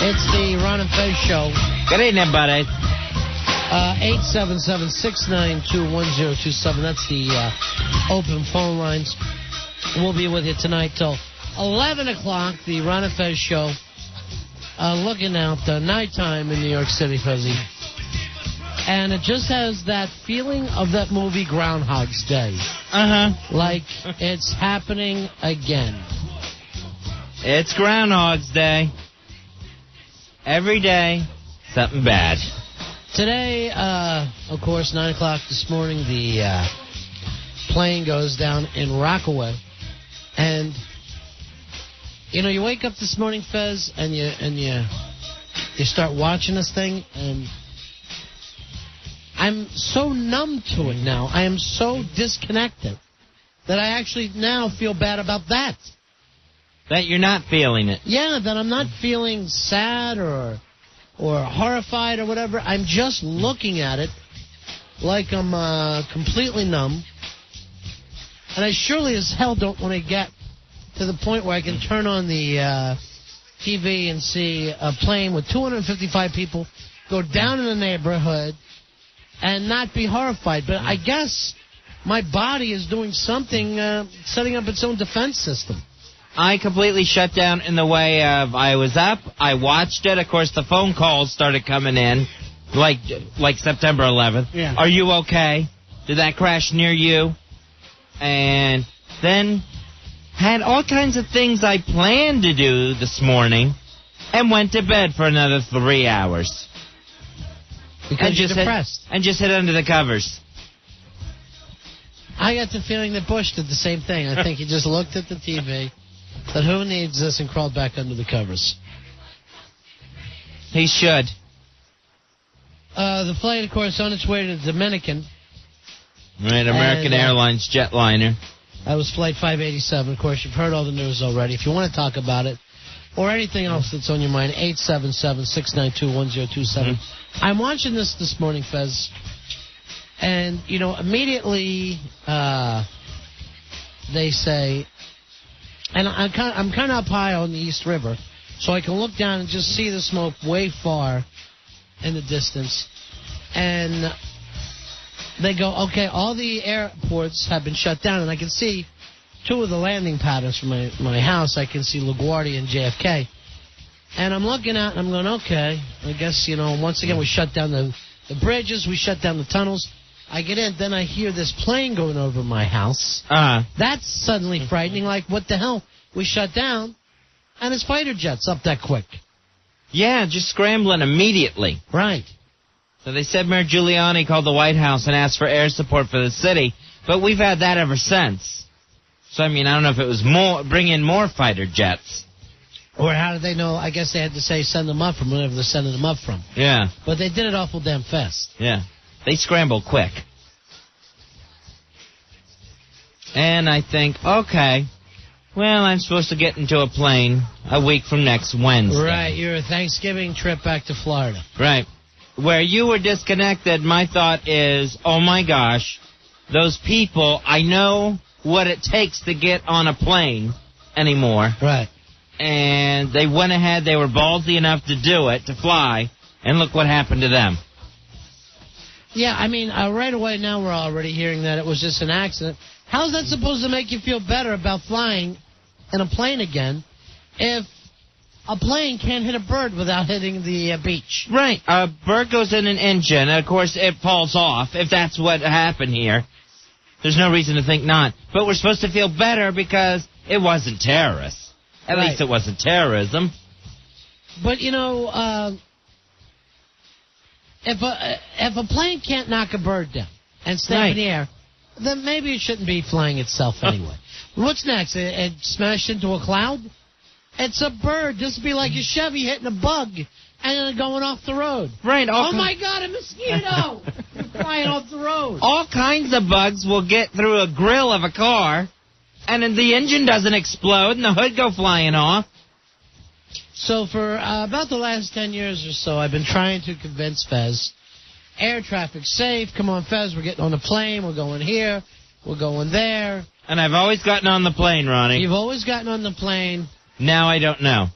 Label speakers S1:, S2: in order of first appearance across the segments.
S1: It's the Ron and Fez show.
S2: Good evening, buddy.
S1: 877-692-1027. That's the open phone lines. We'll be with you tonight till 11 o'clock. The Ron and Fez show. Looking out nighttime in New York City, Fezzy. And it just has that feeling of that movie Groundhog's Day. Like it's happening again.
S2: It's Groundhog's Day. Every day, something bad.
S1: Today, of course, 9 o'clock this morning, the plane goes down in Rockaway. And, you know, you wake up this morning, Fez, and you start watching this thing, and I'm so numb to it now. I am so disconnected that I actually now feel bad about that.
S2: That you're not feeling it.
S1: Yeah, that I'm not feeling sad or horrified or whatever. I'm just looking at it like I'm completely numb. And I surely as hell don't want to get to the point where I can turn on the TV and see a plane with 255 people go down in the neighborhood and not be horrified. But I guess my body is doing something, setting up its own defense system.
S2: I completely shut down in the way of I was up, I watched it. Of course, the phone calls started coming in, like September 11th.
S1: Yeah.
S2: Are you okay? Did that crash near you? And then had all kinds of things I planned to do this morning and went to bed for another 3 hours.
S1: Because you're depressed.
S2: And just hid under the covers.
S1: I got the feeling that Bush did the same thing. I think he just looked at the TV, said, who needs this, and crawled back under the covers.
S2: He should.
S1: The flight, of course, on its way to the Dominican.
S2: Right, American Airlines jetliner.
S1: That was Flight 587. Of course, you've heard all the news already. If you want to talk about it or anything else that's on your mind, 877-692-1027. I'm watching this morning, Fez, and, you know, immediately they say, and I'm kind of up high on the East River, so I can look down and just see the smoke way far in the distance. And they go, okay, all the airports have been shut down, and I can see two of the landing patterns from my house. I can see LaGuardia and JFK. And I'm looking at it, and I'm going, okay, I guess, you know, once again we shut down the bridges, we shut down the tunnels. I get in, then I hear this plane going over my house. That's suddenly frightening, like, what the hell? We shut down, and it's fighter jets up that quick.
S2: Yeah, just scrambling immediately.
S1: Right.
S2: So they said Mayor Giuliani called the White House and asked for air support for the city, but we've had that ever since. So, I mean, I don't know if it was bring in more fighter jets.
S1: Or how did they know? I guess they had to say send them up from wherever they're sending them up from.
S2: Yeah.
S1: But they did it awful damn fast.
S2: Yeah. They scramble quick. And I think, okay, well, I'm supposed to get into a plane a week from next Wednesday.
S1: Right, your Thanksgiving trip back to Florida.
S2: Right. Where you were disconnected, my thought is, oh my gosh, those people, I know what it takes to get on a plane anymore.
S1: Right.
S2: And they went ahead, they were ballsy enough to do it, to fly, and look what happened to them.
S1: Yeah, I mean, right away now we're already hearing that it was just an accident. How's that supposed to make you feel better about flying in a plane again if a plane can't hit a bird without hitting the beach?
S2: Right. A bird goes in an engine, and of course it falls off, if that's what happened here. There's no reason to think not. But we're supposed to feel better because it wasn't terrorists. At least it wasn't terrorism.
S1: But, you know, if a plane can't knock a bird down and stay in the air, then maybe it shouldn't be flying itself anyway. What's next? It smashed into a cloud? It's a bird. This would be like a Chevy hitting a bug and then going off the road.
S2: Right.
S1: Oh, my God, a mosquito! Flying off the road.
S2: All kinds of bugs will get through a grill of a car, and then the engine doesn't explode and the hood go flying off.
S1: So for about the last 10 years or so, I've been trying to convince Fez, air traffic's safe. Come on, Fez, we're getting on the plane. We're going here. We're going there.
S2: And I've always gotten on the plane, Ronnie.
S1: You've always gotten on the plane.
S2: Now I don't know.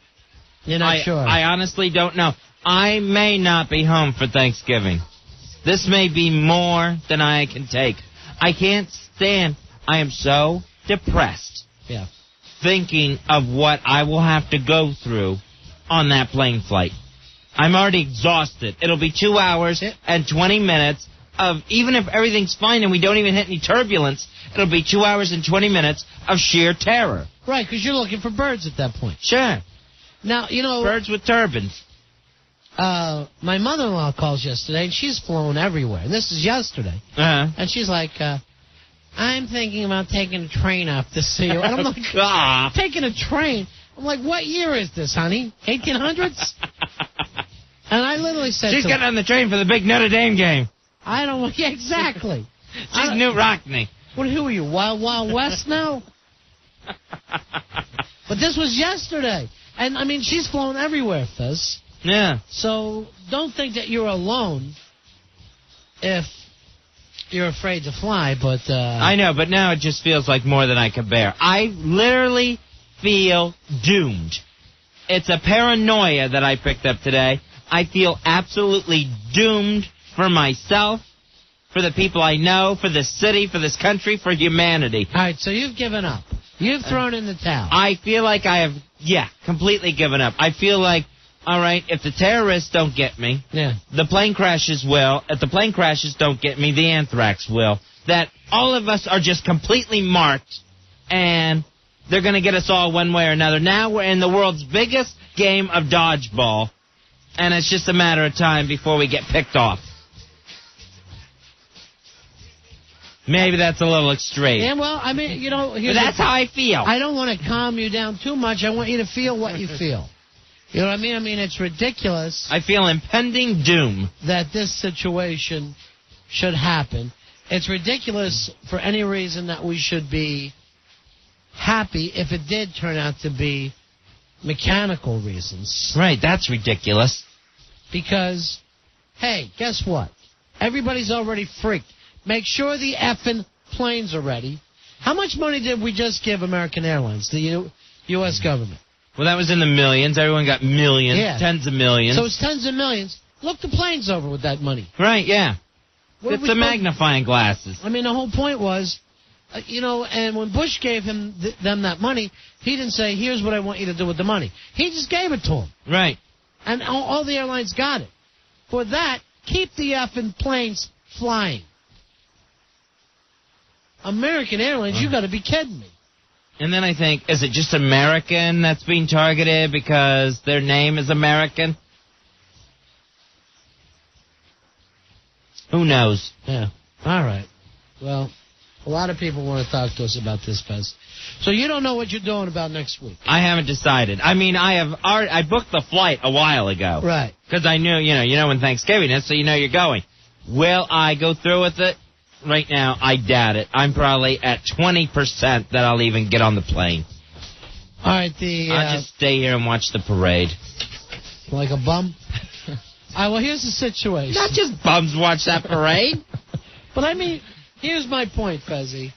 S1: You're not sure?
S2: I honestly don't know. I may not be home for Thanksgiving. This may be more than I can take. I can't stand. I am so depressed.
S1: Yeah.
S2: Thinking of what I will have to go through on that plane flight. I'm already exhausted. It'll be 2 hours and 20 minutes of, even if everything's fine and we don't even hit any turbulence, it'll be 2 hours and 20 minutes of sheer terror.
S1: Right, because you're looking for birds at that point.
S2: Sure.
S1: Now, you know...
S2: Birds with turbans.
S1: My mother-in-law calls yesterday, and she's flown everywhere. And this is yesterday.
S2: Uh-huh.
S1: And she's like, I'm thinking about taking a train up to see you. And I'm like, taking a train? I'm like, what year is this, honey? 1800s? And I literally said
S2: she's getting on the train for the big Notre Dame game.
S1: I don't want... Yeah, exactly.
S2: She's New Rockney.
S1: Who are you, Wild West now? But this was yesterday. And, I mean, she's flown everywhere, Fez.
S2: Yeah.
S1: So don't think that you're alone if you're afraid to fly, but...
S2: I know, but now it just feels like more than I can bear. I literally feel doomed. It's a paranoia that I picked up today. I feel absolutely doomed for myself, for the people I know, for this city, for this country, for humanity.
S1: All right, so you've given up. You've thrown in the towel.
S2: I feel like I have, completely given up. I feel like, all right, if the terrorists don't get me, the plane crashes will. If the plane crashes don't get me, the anthrax will. That all of us are just completely marked, and they're going to get us all one way or another. Now we're in the world's biggest game of dodgeball, and it's just a matter of time before we get picked off. Maybe that's a little extreme.
S1: Yeah, well, I mean, you know...
S2: But that's how I feel.
S1: I don't want to calm you down too much. I want you to feel what you feel. You know what I mean? I mean, it's ridiculous...
S2: I feel impending doom.
S1: ...that this situation should happen. It's ridiculous for any reason that we should be happy if it did turn out to be mechanical reasons.
S2: Right, that's ridiculous.
S1: Because, hey, guess what? Everybody's already freaked. Make sure the effing planes are ready. How much money did we just give American Airlines, the U.S. government?
S2: Well, that was in the millions. Everyone got millions, tens of millions.
S1: So it's tens of millions. Look the planes over with that money.
S2: Right, yeah. It's the magnifying glasses.
S1: I mean, the whole point was, and when Bush gave them that money, he didn't say, here's what I want you to do with the money. He just gave it to them.
S2: Right.
S1: And all the airlines got it. For that, keep the effing planes flying. American Airlines, you got to be kidding me.
S2: And then I think, is it just American that's being targeted because their name is American? Who knows?
S1: Yeah. All right. Well, a lot of people want to talk to us about this, Fez. So you don't know what you're doing about next week?
S2: I haven't decided. I mean, I booked the flight a while ago.
S1: Right.
S2: Because I knew, you know when Thanksgiving is, so you know you're going. Will I go through with it? Right now, I doubt it. I'm probably at 20% that I'll even get on the plane.
S1: All right,
S2: I'll just stay here and watch the parade.
S1: Like a bum? All right, well, here's the situation.
S2: Not just bums watch that parade.
S1: But, I mean, here's my point, Fezzy.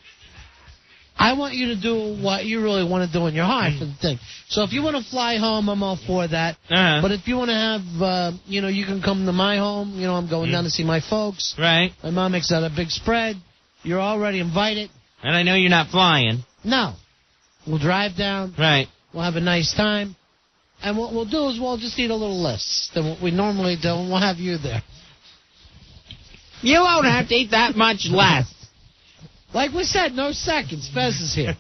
S1: I want you to do what you really want to do in your heart for the thing. So if you want to fly home, I'm all for that.
S2: Uh-huh.
S1: But if you want to have, you can come to my home. I'm going down to see my folks.
S2: Right.
S1: My mom makes out a big spread. You're already invited.
S2: And I know you're not flying.
S1: No. We'll drive down.
S2: Right.
S1: We'll have a nice time. And what we'll do is we'll just eat a little less than what we normally do, and we'll have you there.
S2: You won't have to eat that much less.
S1: Like we said, no seconds. Fez is here.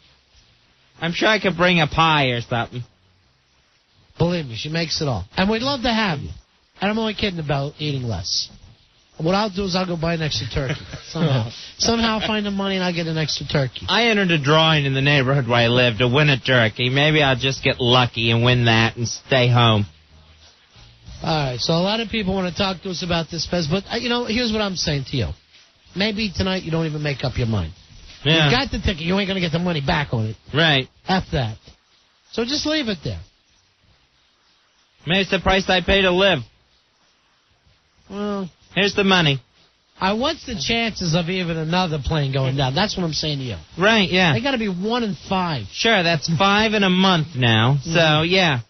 S2: I'm sure I could bring a pie or something.
S1: Believe me, she makes it all. And we'd love to have you. And I'm only kidding about eating less. What I'll do is I'll go buy an extra turkey. Somehow I'll find the money and I'll get an extra turkey.
S2: I entered a drawing in the neighborhood where I live to win a turkey. Maybe I'll just get lucky and win that and stay home.
S1: All right, so a lot of people want to talk to us about this, Fez. But, here's what I'm saying to you. Maybe tonight you don't even make up your mind.
S2: Yeah.
S1: You got the ticket. You ain't going to get the money back on it.
S2: Right.
S1: F that. So just leave it there.
S2: Maybe it's the price I pay to live.
S1: Well,
S2: here's the money.
S1: What's the chances of even another plane going down? That's what I'm saying to you.
S2: Right, yeah.
S1: They got to be 1 in 5.
S2: Sure, that's 5 in a month now. So, yeah.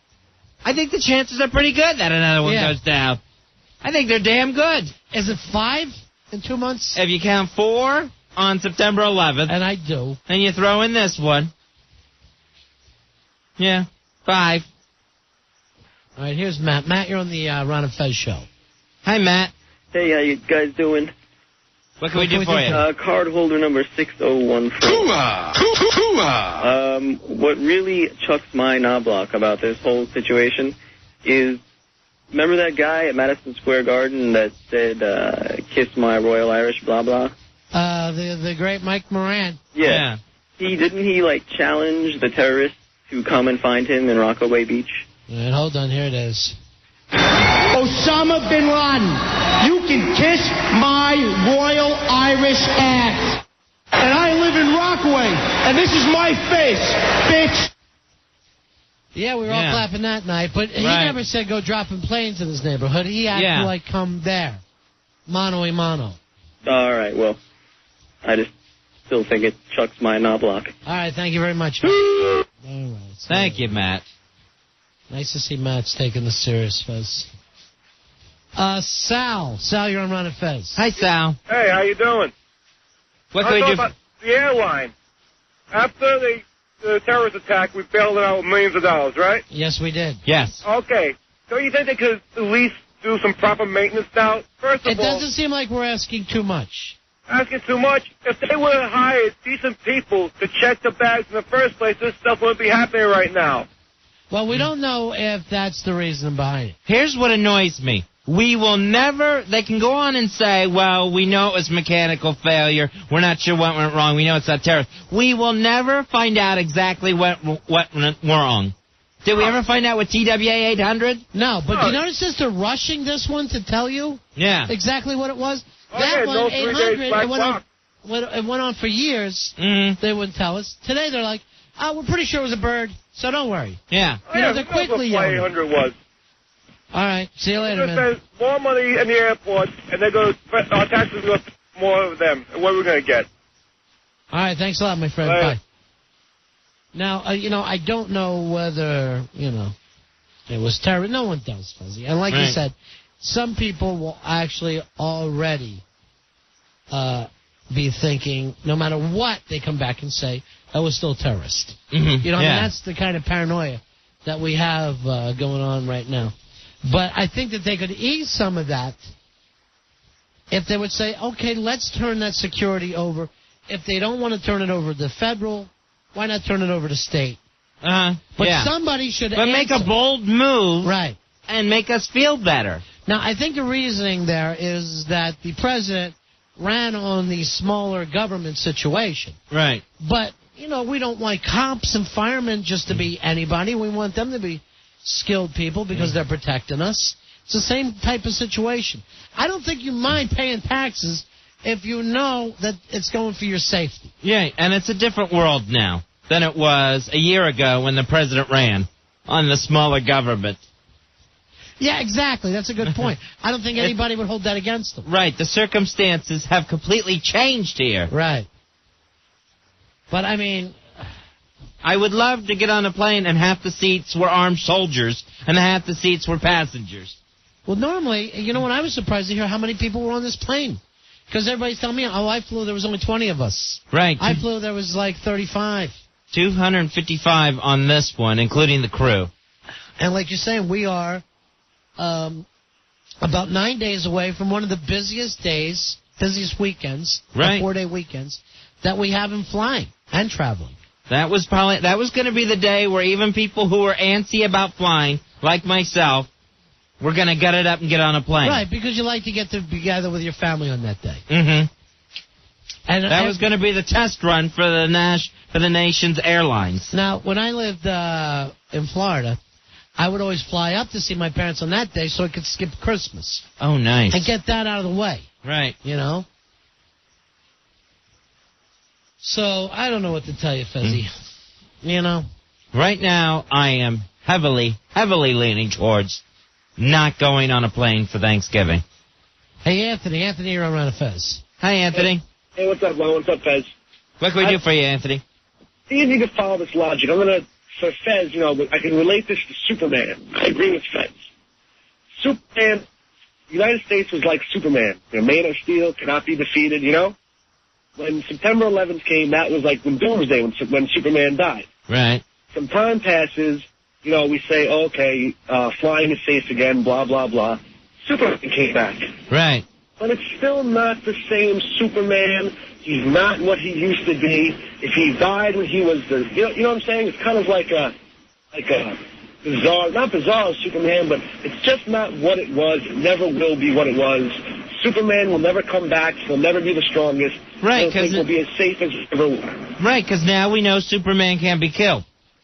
S2: I think the chances are pretty good that another one goes down. I think they're damn good.
S1: Is it 5 in 2 months?
S2: If you count 4 on September 11th.
S1: And I do.
S2: And you throw in this one. Yeah, 5.
S1: All right, here's Matt. Matt, you're on the Ron and Fez show.
S2: Hi, Matt.
S3: Hey, how you guys doing?
S2: What can we do for you?
S3: Card holder number 6014. What really chucks my knoblock about this whole situation is, remember that guy at Madison Square Garden that said, kiss my Royal Irish blah blah?
S1: The great Mike Moran.
S3: Yeah. Didn't he challenge the terrorists to come and find him in Rockaway Beach?
S1: All right, hold on, here it is.
S4: Osama bin Laden, you can kiss my Royal Irish ass. And I live in Rockaway, and this is my face, bitch.
S1: Yeah, we were all clapping that night, but he never said go dropping planes in his neighborhood. He had to, come there. Mano a mano.
S3: All right, well, I just still think it chucks my knoblock.
S1: All right, thank you very much. All right.
S2: Thank you, Matt.
S1: Nice to see Matt's taking this serious, Fez. Sal. Sal, you're on Ron and Fez.
S2: Hi, Sal.
S5: Hey, how you doing?
S2: What can we do?
S5: About the airline. After the terrorist attack, we bailed it out with millions of dollars, right?
S1: Yes, we did.
S2: Yes.
S5: Okay. Don't you think they could at least do some proper maintenance now? First of
S1: all, it doesn't seem like we're asking too much.
S5: Asking too much? If they would have hired decent people to check the bags in the first place, this stuff wouldn't be happening right now.
S1: Well, we don't know if that's the reason behind it.
S2: Here's what annoys me. We will never, they can go on and say, well, we know it was mechanical failure. We're not sure what went wrong. We know it's not terrorist. We will never find out exactly what went wrong. Did we ever find out with TWA 800?
S1: No, but you notice this, they're rushing this one to tell you exactly what it was? That one, 800, it went on for years.
S2: Mm-hmm.
S1: They wouldn't tell us. Today they're like, we're pretty sure it was a bird, so don't worry.
S2: Yeah.
S1: They're quickly
S5: what 800 was.
S1: All right. See you later, man.
S5: Spend more money in the airport, and they're going to our taxes go more of them. And what are we going to get?
S1: All right. Thanks a lot, my friend. Bye. Now, I don't know whether, it was terror. No one does, Fuzzy. And like you said, some people will actually already be thinking, no matter what they come back and say, that was still a terrorist.
S2: Mm-hmm.
S1: I mean, that's the kind of paranoia that we have going on right now. But I think that they could ease some of that if they would say, okay, let's turn that security over. If they don't want to turn it over to federal, why not turn it over to state? But somebody should
S2: make a bold move.
S1: Right.
S2: And make us feel better.
S1: Now, I think the reasoning there is that the president ran on the smaller government situation.
S2: Right.
S1: But, we don't want cops and firemen just to be anybody. We want them to be skilled people because they're protecting us. It's the same type of situation. I don't think you mind paying taxes if you know that it's going for your safety.
S2: Yeah, and it's a different world now than it was a year ago when the president ran on the smaller government.
S1: Yeah, exactly. That's a good point. I don't think anybody would hold that against them.
S2: Right. The circumstances have completely changed here.
S1: Right. But, I mean,
S2: I would love to get on a plane and half the seats were armed soldiers and half the seats were passengers.
S1: Well, normally, when I was surprised to hear how many people were on this plane. Because everybody's telling me, I flew, there was only 20 of us.
S2: Right.
S1: I flew, there was like 35.
S2: 255 on this one, including the crew.
S1: And like you're saying, we are about 9 days away from one of the busiest weekends, 4-day weekends, that we have in flying and traveling.
S2: That was going to be the day where even people who were antsy about flying, like myself, were going to gut it up and get on a plane.
S1: Right, because you like to get together with your family on that day.
S2: Mm-hmm.
S1: And
S2: that was going to be the test run for the nation's airlines.
S1: Now, when I lived in Florida, I would always fly up to see my parents on that day so I could skip Christmas.
S2: Oh, nice.
S1: And get that out of the way.
S2: Right.
S1: So, I don't know what to tell you, Fezzy.
S2: Right now, I am heavily, heavily leaning towards not going on a plane for Thanksgiving.
S1: Hey, Anthony. Anthony, you're on Ron and Fez.
S2: Hi, Anthony.
S5: Hey, what's up, Lon? What's up, Fez?
S2: What can we do for you, Anthony?
S5: See if you can follow this logic. I'm going to for Fez, you know, I can relate this to Superman. I agree with Fez. Superman, the United States was like Superman. You know, man of steel, cannot be defeated, you know? When September 11th came, that was like when Doomsday, when Superman died.
S2: Right.
S5: Some time passes, you know, we say, okay, flying is safe again, blah, blah, blah. Superman came back.
S2: Right.
S5: But it's still not the same Superman. He's not what he used to be. If he died when he was the, you know what I'm saying? It's kind of like a bizarre, not bizarre Superman, but it's just not what it was. It never will be what it was. Superman will never come back. He'll never be the strongest.
S2: Right,
S5: because he'll be as safe as ever.
S2: Right, because now we know Superman can't be killed.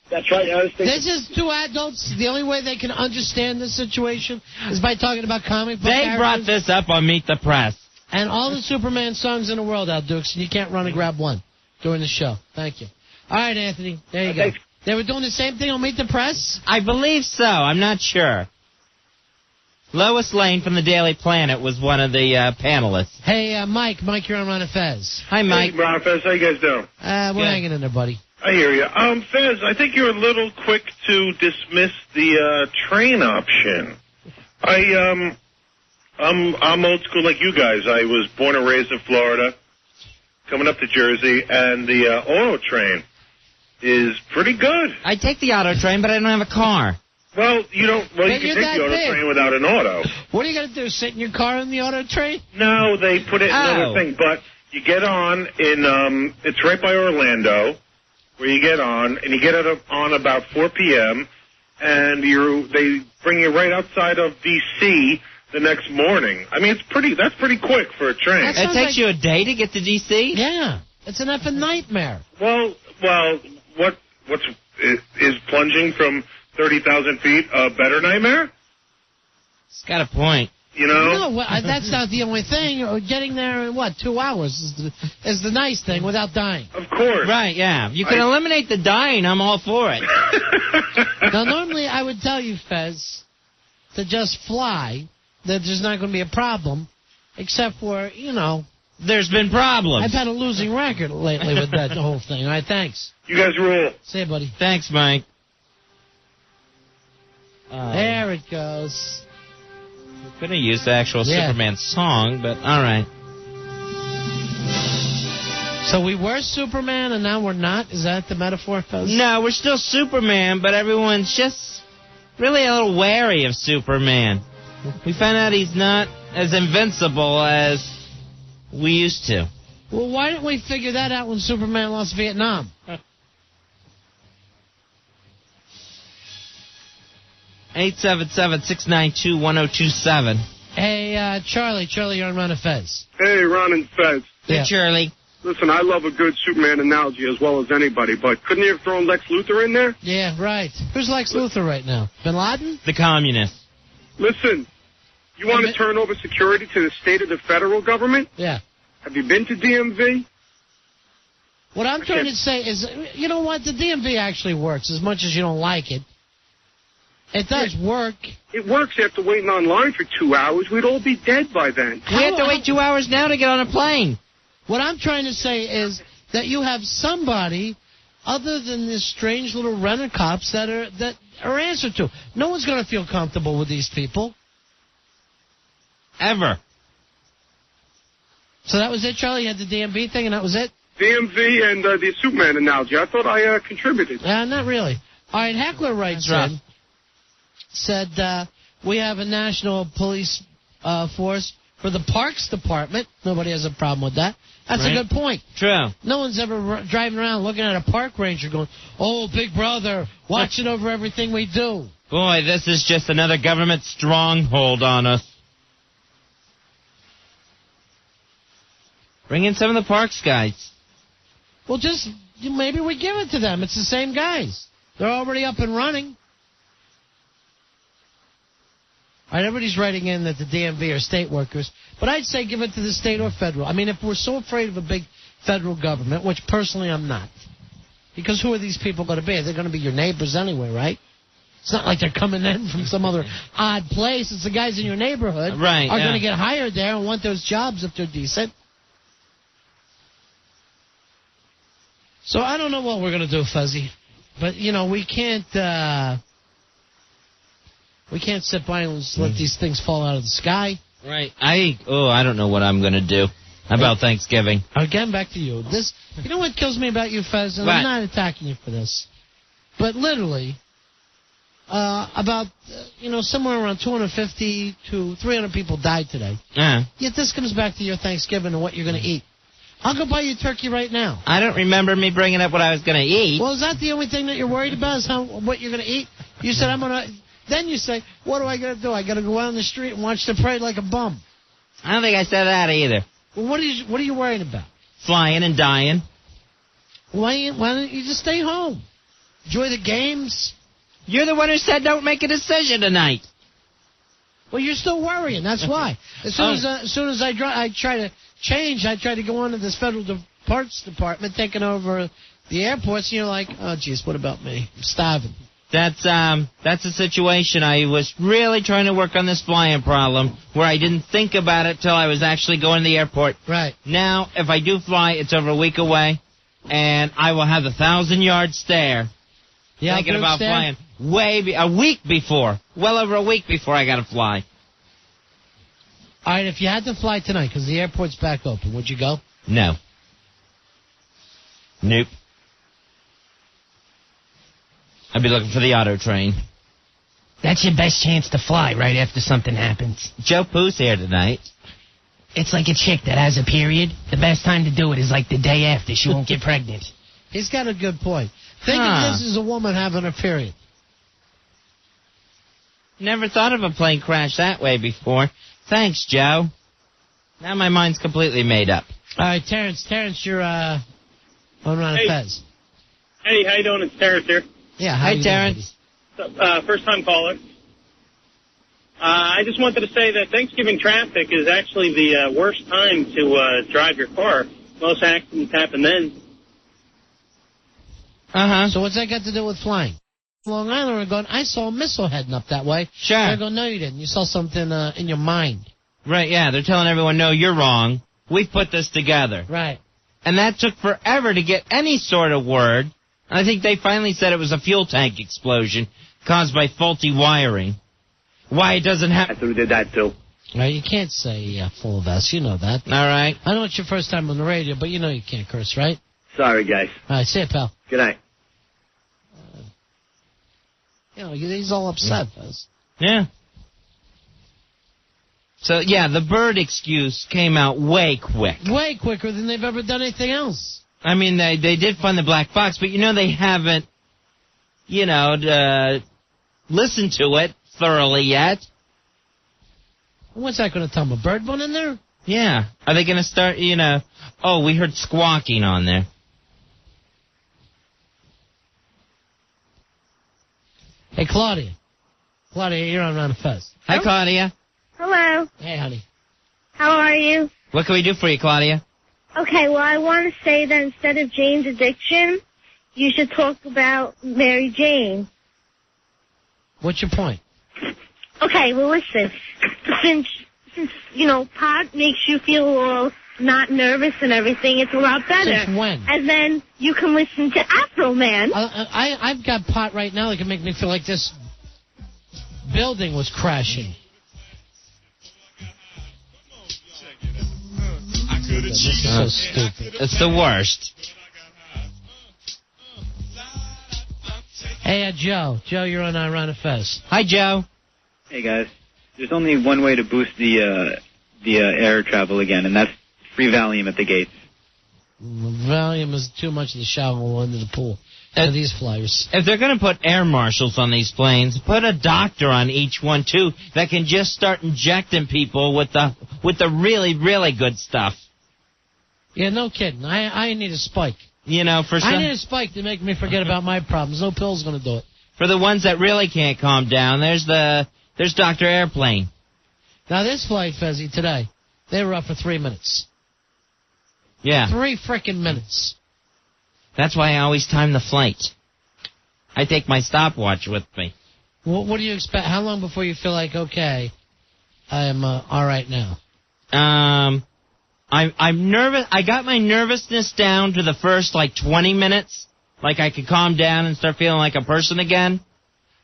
S5: That's right.
S1: This is two adults. The only way they can understand this situation is by talking about comic book characters.
S2: They brought this up on Meet the Press.
S1: And all the Superman songs in the world, Al Dukes, and you can't run and grab one during the show. Thank you. All right, Anthony. There you go.
S5: Thanks.
S1: They were doing the same thing on Meet the Press?
S2: I believe so. I'm not sure. Lois Lane from the Daily Planet was one of the panelists.
S1: Hey, Mike. Mike, you're on Ron and Fez.
S2: Hi, Mike.
S5: Hey, Ron Fez. How you guys doing?
S1: We're hanging in there, buddy.
S5: I hear you. Fez, I think you're a little quick to dismiss the train option. I'm old school like you guys. I was born and raised in Florida, coming up to Jersey, and the auto train is pretty good.
S2: I take the auto train, but I don't have a car.
S5: Well, you don't. Well, you
S1: But
S5: can take the auto train without an auto.
S1: What are you going to do, sit in your car in the auto train?
S5: No, they put it in another thing. But you get on in, it's right by Orlando, where you get on, and you get it on about 4 p.m., and they bring you right outside of D.C. the next morning. I mean, that's pretty quick for a train.
S2: It takes you a day to get to D.C.?
S1: Yeah. It's an effing nightmare.
S5: Well, is plunging from 30,000 feet a better nightmare?
S2: It's got a point.
S5: You know?
S1: No, that's not the only thing. Getting there in, 2 hours is the nice thing without dying.
S5: Of course.
S2: Right, yeah. You can eliminate the dying, I'm all for it.
S1: Now, normally I would tell you, Fez, to just fly, that there's not going to be a problem, except for,
S2: there's been problems.
S1: I've had a losing record lately with that whole thing. All right, thanks.
S5: You guys rule.
S1: See you, buddy.
S2: Thanks, Mike.
S1: There it goes.
S2: We could have used the actual Superman song, but all right.
S1: So we were Superman and now we're not? Is that the metaphor, Fez?
S2: No, we're still Superman, but everyone's just really a little wary of Superman. We found out he's not as invincible as we used to.
S1: Well, why didn't we figure that out when Superman lost Vietnam?
S2: 877-692-1027.
S1: Hey, Charlie. Charlie, you're on Ron and Fez.
S6: Hey, Ron and Fez.
S2: Hey, Charlie.
S6: Listen, I love a good Superman analogy as well as anybody, but couldn't you have thrown Lex Luthor in there?
S1: Yeah, right. Who's Lex Luthor right now? Bin Laden?
S2: The communist.
S6: Listen, you want to turn over security to the state of the federal government?
S1: Yeah.
S6: Have you been to DMV?
S1: What I'm trying to say is, you know what? The DMV actually works, as much as you don't like it. It does work.
S6: It works after waiting online for 2 hours. We'd all be dead by then.
S2: We have to wait 2 hours now to get on a plane.
S1: What I'm trying to say is that you have somebody other than this strange little rent-a-cops that are answered to. No one's going to feel comfortable with these people.
S2: Ever.
S1: So that was it, Charlie? You had the DMV thing and that was it?
S6: DMV and the Superman analogy. I thought I contributed.
S1: Not really. All right, Heckler writes in, said, we have a national police force for the Parks Department. Nobody has a problem with that. That's a good point.
S2: True.
S1: No one's ever driving around looking at a park ranger going, oh, big brother, watching over everything we do.
S2: Boy, this is just another government stronghold on us. Bring in some of the parks guys.
S1: Well, maybe we give it to them. It's the same guys. They're already up and running. All right, everybody's writing in that the DMV are state workers, but I'd say give it to the state or federal. I mean, if we're so afraid of a big federal government, which personally I'm not, because who are these people going to be? They're going to be your neighbors anyway, right? It's not like they're coming in from some other odd place. It's the guys in your neighborhood are going to get hired there and want those jobs if they're decent. So I don't know what we're going to do, Fuzzy. But, we can't sit by and just let these things fall out of the sky.
S2: Right. I don't know what I'm going to do about Thanksgiving.
S1: Again, back to you. You know what kills me about you, Fez? And I'm not attacking you for this. But literally, about somewhere around 250 to 300 people died today. Yet this comes back to your Thanksgiving and what you're going to eat. I'll go buy you turkey right now.
S2: I don't remember me bringing up what I was going to eat.
S1: Well, is that the only thing that you're worried about is what you're going to eat? You said, Then you say, what do I got to do? I got to go out on the street and watch the parade like a bum.
S2: I don't think I said that either.
S1: Well, what are you worried about?
S2: Flying and dying.
S1: Why don't you just stay home? Enjoy the games.
S2: You're the one who said don't make a decision tonight.
S1: Well, you're still worrying. That's why. As soon as I try to change, I try to go on to this federal parts department taking over the airports. And you're like, oh, geez, what about me? I'm starving.
S2: That's a situation. I was really trying to work on this flying problem where I didn't think about it till I was actually going to the airport.
S1: Right.
S2: Now, if I do fly, it's over a week away, and I will have the 1,000-yard stare.
S1: Yeah,
S2: thinking about flying a week before. Well over a week before I got to fly.
S1: All right, if you had to fly tonight because the airport's back open, would you go?
S2: No. Nope. I'd be looking for the auto train.
S7: That's your best chance to fly right after something happens.
S2: Joe Pooh's here tonight.
S7: It's like a chick that has a period. The best time to do it is like the day after. She won't get pregnant.
S1: He's got a good point. Think of this as a woman having a period.
S2: Never thought of a plane crash that way before. Thanks, Joe. Now my mind's completely made up.
S1: All right, Terrence. Terrence, you're on Fez.
S8: Hey, how you doing? It's Terrence here.
S1: Yeah,
S2: hi, Terrence.
S8: First-time caller. I just wanted to say that Thanksgiving traffic is actually the worst time to drive your car. Most accidents happen then.
S1: So what's that got to do with flying? Long Island are going, I saw a missile heading up that way.
S2: Sure.
S1: I go, no, you didn't. You saw something in your mind.
S2: Right, yeah. They're telling everyone, no, you're wrong. We put this together.
S1: Right.
S2: And that took forever to get any sort of word. I think they finally said it was a fuel tank explosion caused by faulty wiring. Why it doesn't happen.
S3: That's who did that, too.
S1: Right, you can't say full of S. You know that.
S2: All right.
S1: I know it's your first time on the radio, but you know you can't curse, right?
S3: Sorry, guys.
S1: All right, say it, pal.
S3: Good night.
S1: He's all upset, Fez.
S2: Yeah. So, yeah, the bird excuse came out way quick.
S1: Way quicker than they've ever done anything else.
S2: I mean, they did find the black box, but, they haven't, listened to it thoroughly yet.
S1: What's that going to tell them? A bird went in there?
S2: Yeah. Are they going to start, we heard squawking on there.
S1: Hey, Claudia. Claudia, you're on Ron Fez.
S2: Hi, Claudia.
S9: Hello.
S1: Hey, honey.
S9: How are you?
S2: What can we do for you, Claudia?
S9: Okay, well, I want to say that instead of Jane's addiction, you should talk about Mary Jane.
S1: What's your point?
S9: Okay, well, listen. Since pot makes you feel all not nervous and everything, it's a lot better.
S1: Since when?
S9: And then you can listen to Afro Man.
S1: I've got pot right now that can make me feel like this building was crashing. This is so stupid.
S2: It's the worst.
S1: Hey, Joe. Joe, you're on Ron Fez.
S2: Hi, Joe.
S3: Hey, guys. There's only one way to boost the air travel again, and that's free Valium at the gates.
S1: Valium is too much of the shallow end of the pool for these flyers.
S2: If they're going to put air marshals on these planes, put a doctor on each one, too, that can just start injecting people with the really, really good stuff.
S1: Yeah, no kidding. I need a spike.
S2: I
S1: need a spike to make me forget about my problems. No pill's going to do it.
S2: For the ones that really can't calm down, there's Dr. Airplane.
S1: Now, this flight, Fezzy, today, they were up for 3 minutes.
S2: Yeah.
S1: 3 frickin' minutes.
S2: That's why I always time the flight. I take my stopwatch with me.
S1: What do you expect? How long before you feel like, okay, I'm all right now?
S2: I'm nervous. I got my nervousness down to the first, 20 minutes like I could calm down and start feeling like a person again.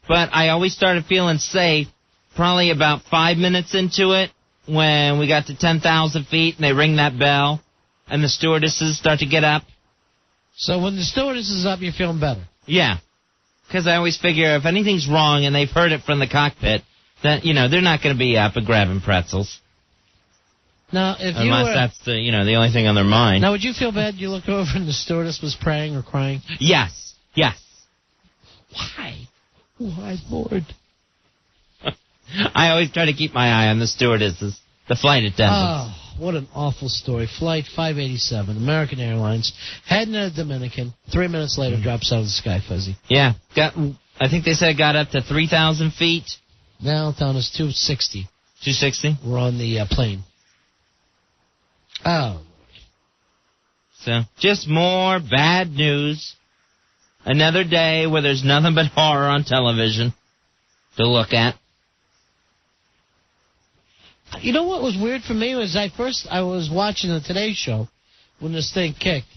S2: But I always started feeling safe probably about 5 minutes into it when we got to 10,000 feet and they ring that bell and the stewardesses start to get up.
S1: So when the stewardess is up, you're feeling better?
S2: Yeah. Because I always figure if anything's wrong and they've heard it from the cockpit, then, they're not going to be up and grabbing pretzels.
S1: Now, if
S2: Unless that's the, the only thing on their mind.
S1: Now, would you feel bad you looked over and the stewardess was praying or crying?
S2: Yes.
S1: Why? Why, Lord?
S2: I always try to keep my eye on the stewardesses, the flight attendants.
S1: Oh, what an awful story. Flight 587, American Airlines, heading to the Dominican. 3 minutes later, drops out of the sky, Fuzzy.
S2: Yeah. I think they said it got up to 3,000 feet.
S1: Now down is 260.
S2: 260?
S1: We're on the plane. Oh.
S2: So, just more bad news. Another day where there's nothing but horror on television to look at.
S1: You know what was weird for me was I was watching the Today Show when this thing kicked,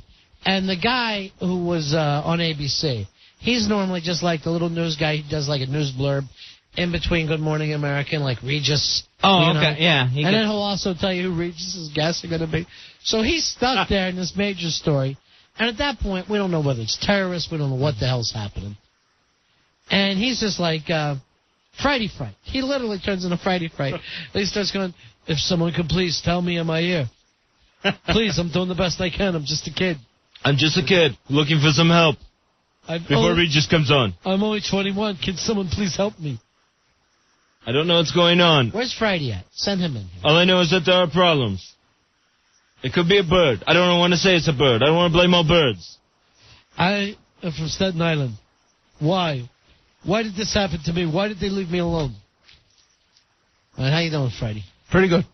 S1: and the guy who was on ABC, he's normally just like the little news guy. He does like a news blurb in between Good Morning America and like Regis.
S2: Oh, okay, yeah.
S1: And then he'll also tell you who Regis's guests are going to be. So he's stuck there in this major story, and at that point, we don't know whether it's terrorists. We don't know what the hell's happening. And he's just like... Frighty Fright. He literally turns into Frighty Fright. He starts going, if someone could please tell me in my ear. Please, I'm doing the best I can. I'm just a kid.
S2: I'm just a kid looking for some help before Regis comes on.
S1: I'm only 21. Can someone please help me?
S2: I don't know what's going on.
S1: Where's Frighty at? Send him in here.
S2: All I know is that there are problems. It could be a bird. I don't want to say it's a bird. I don't want to blame all birds.
S1: I am from Staten Island. Why? Why did this happen to me? Why did they leave me alone? All right, how you doing, Frighty?
S10: Pretty good.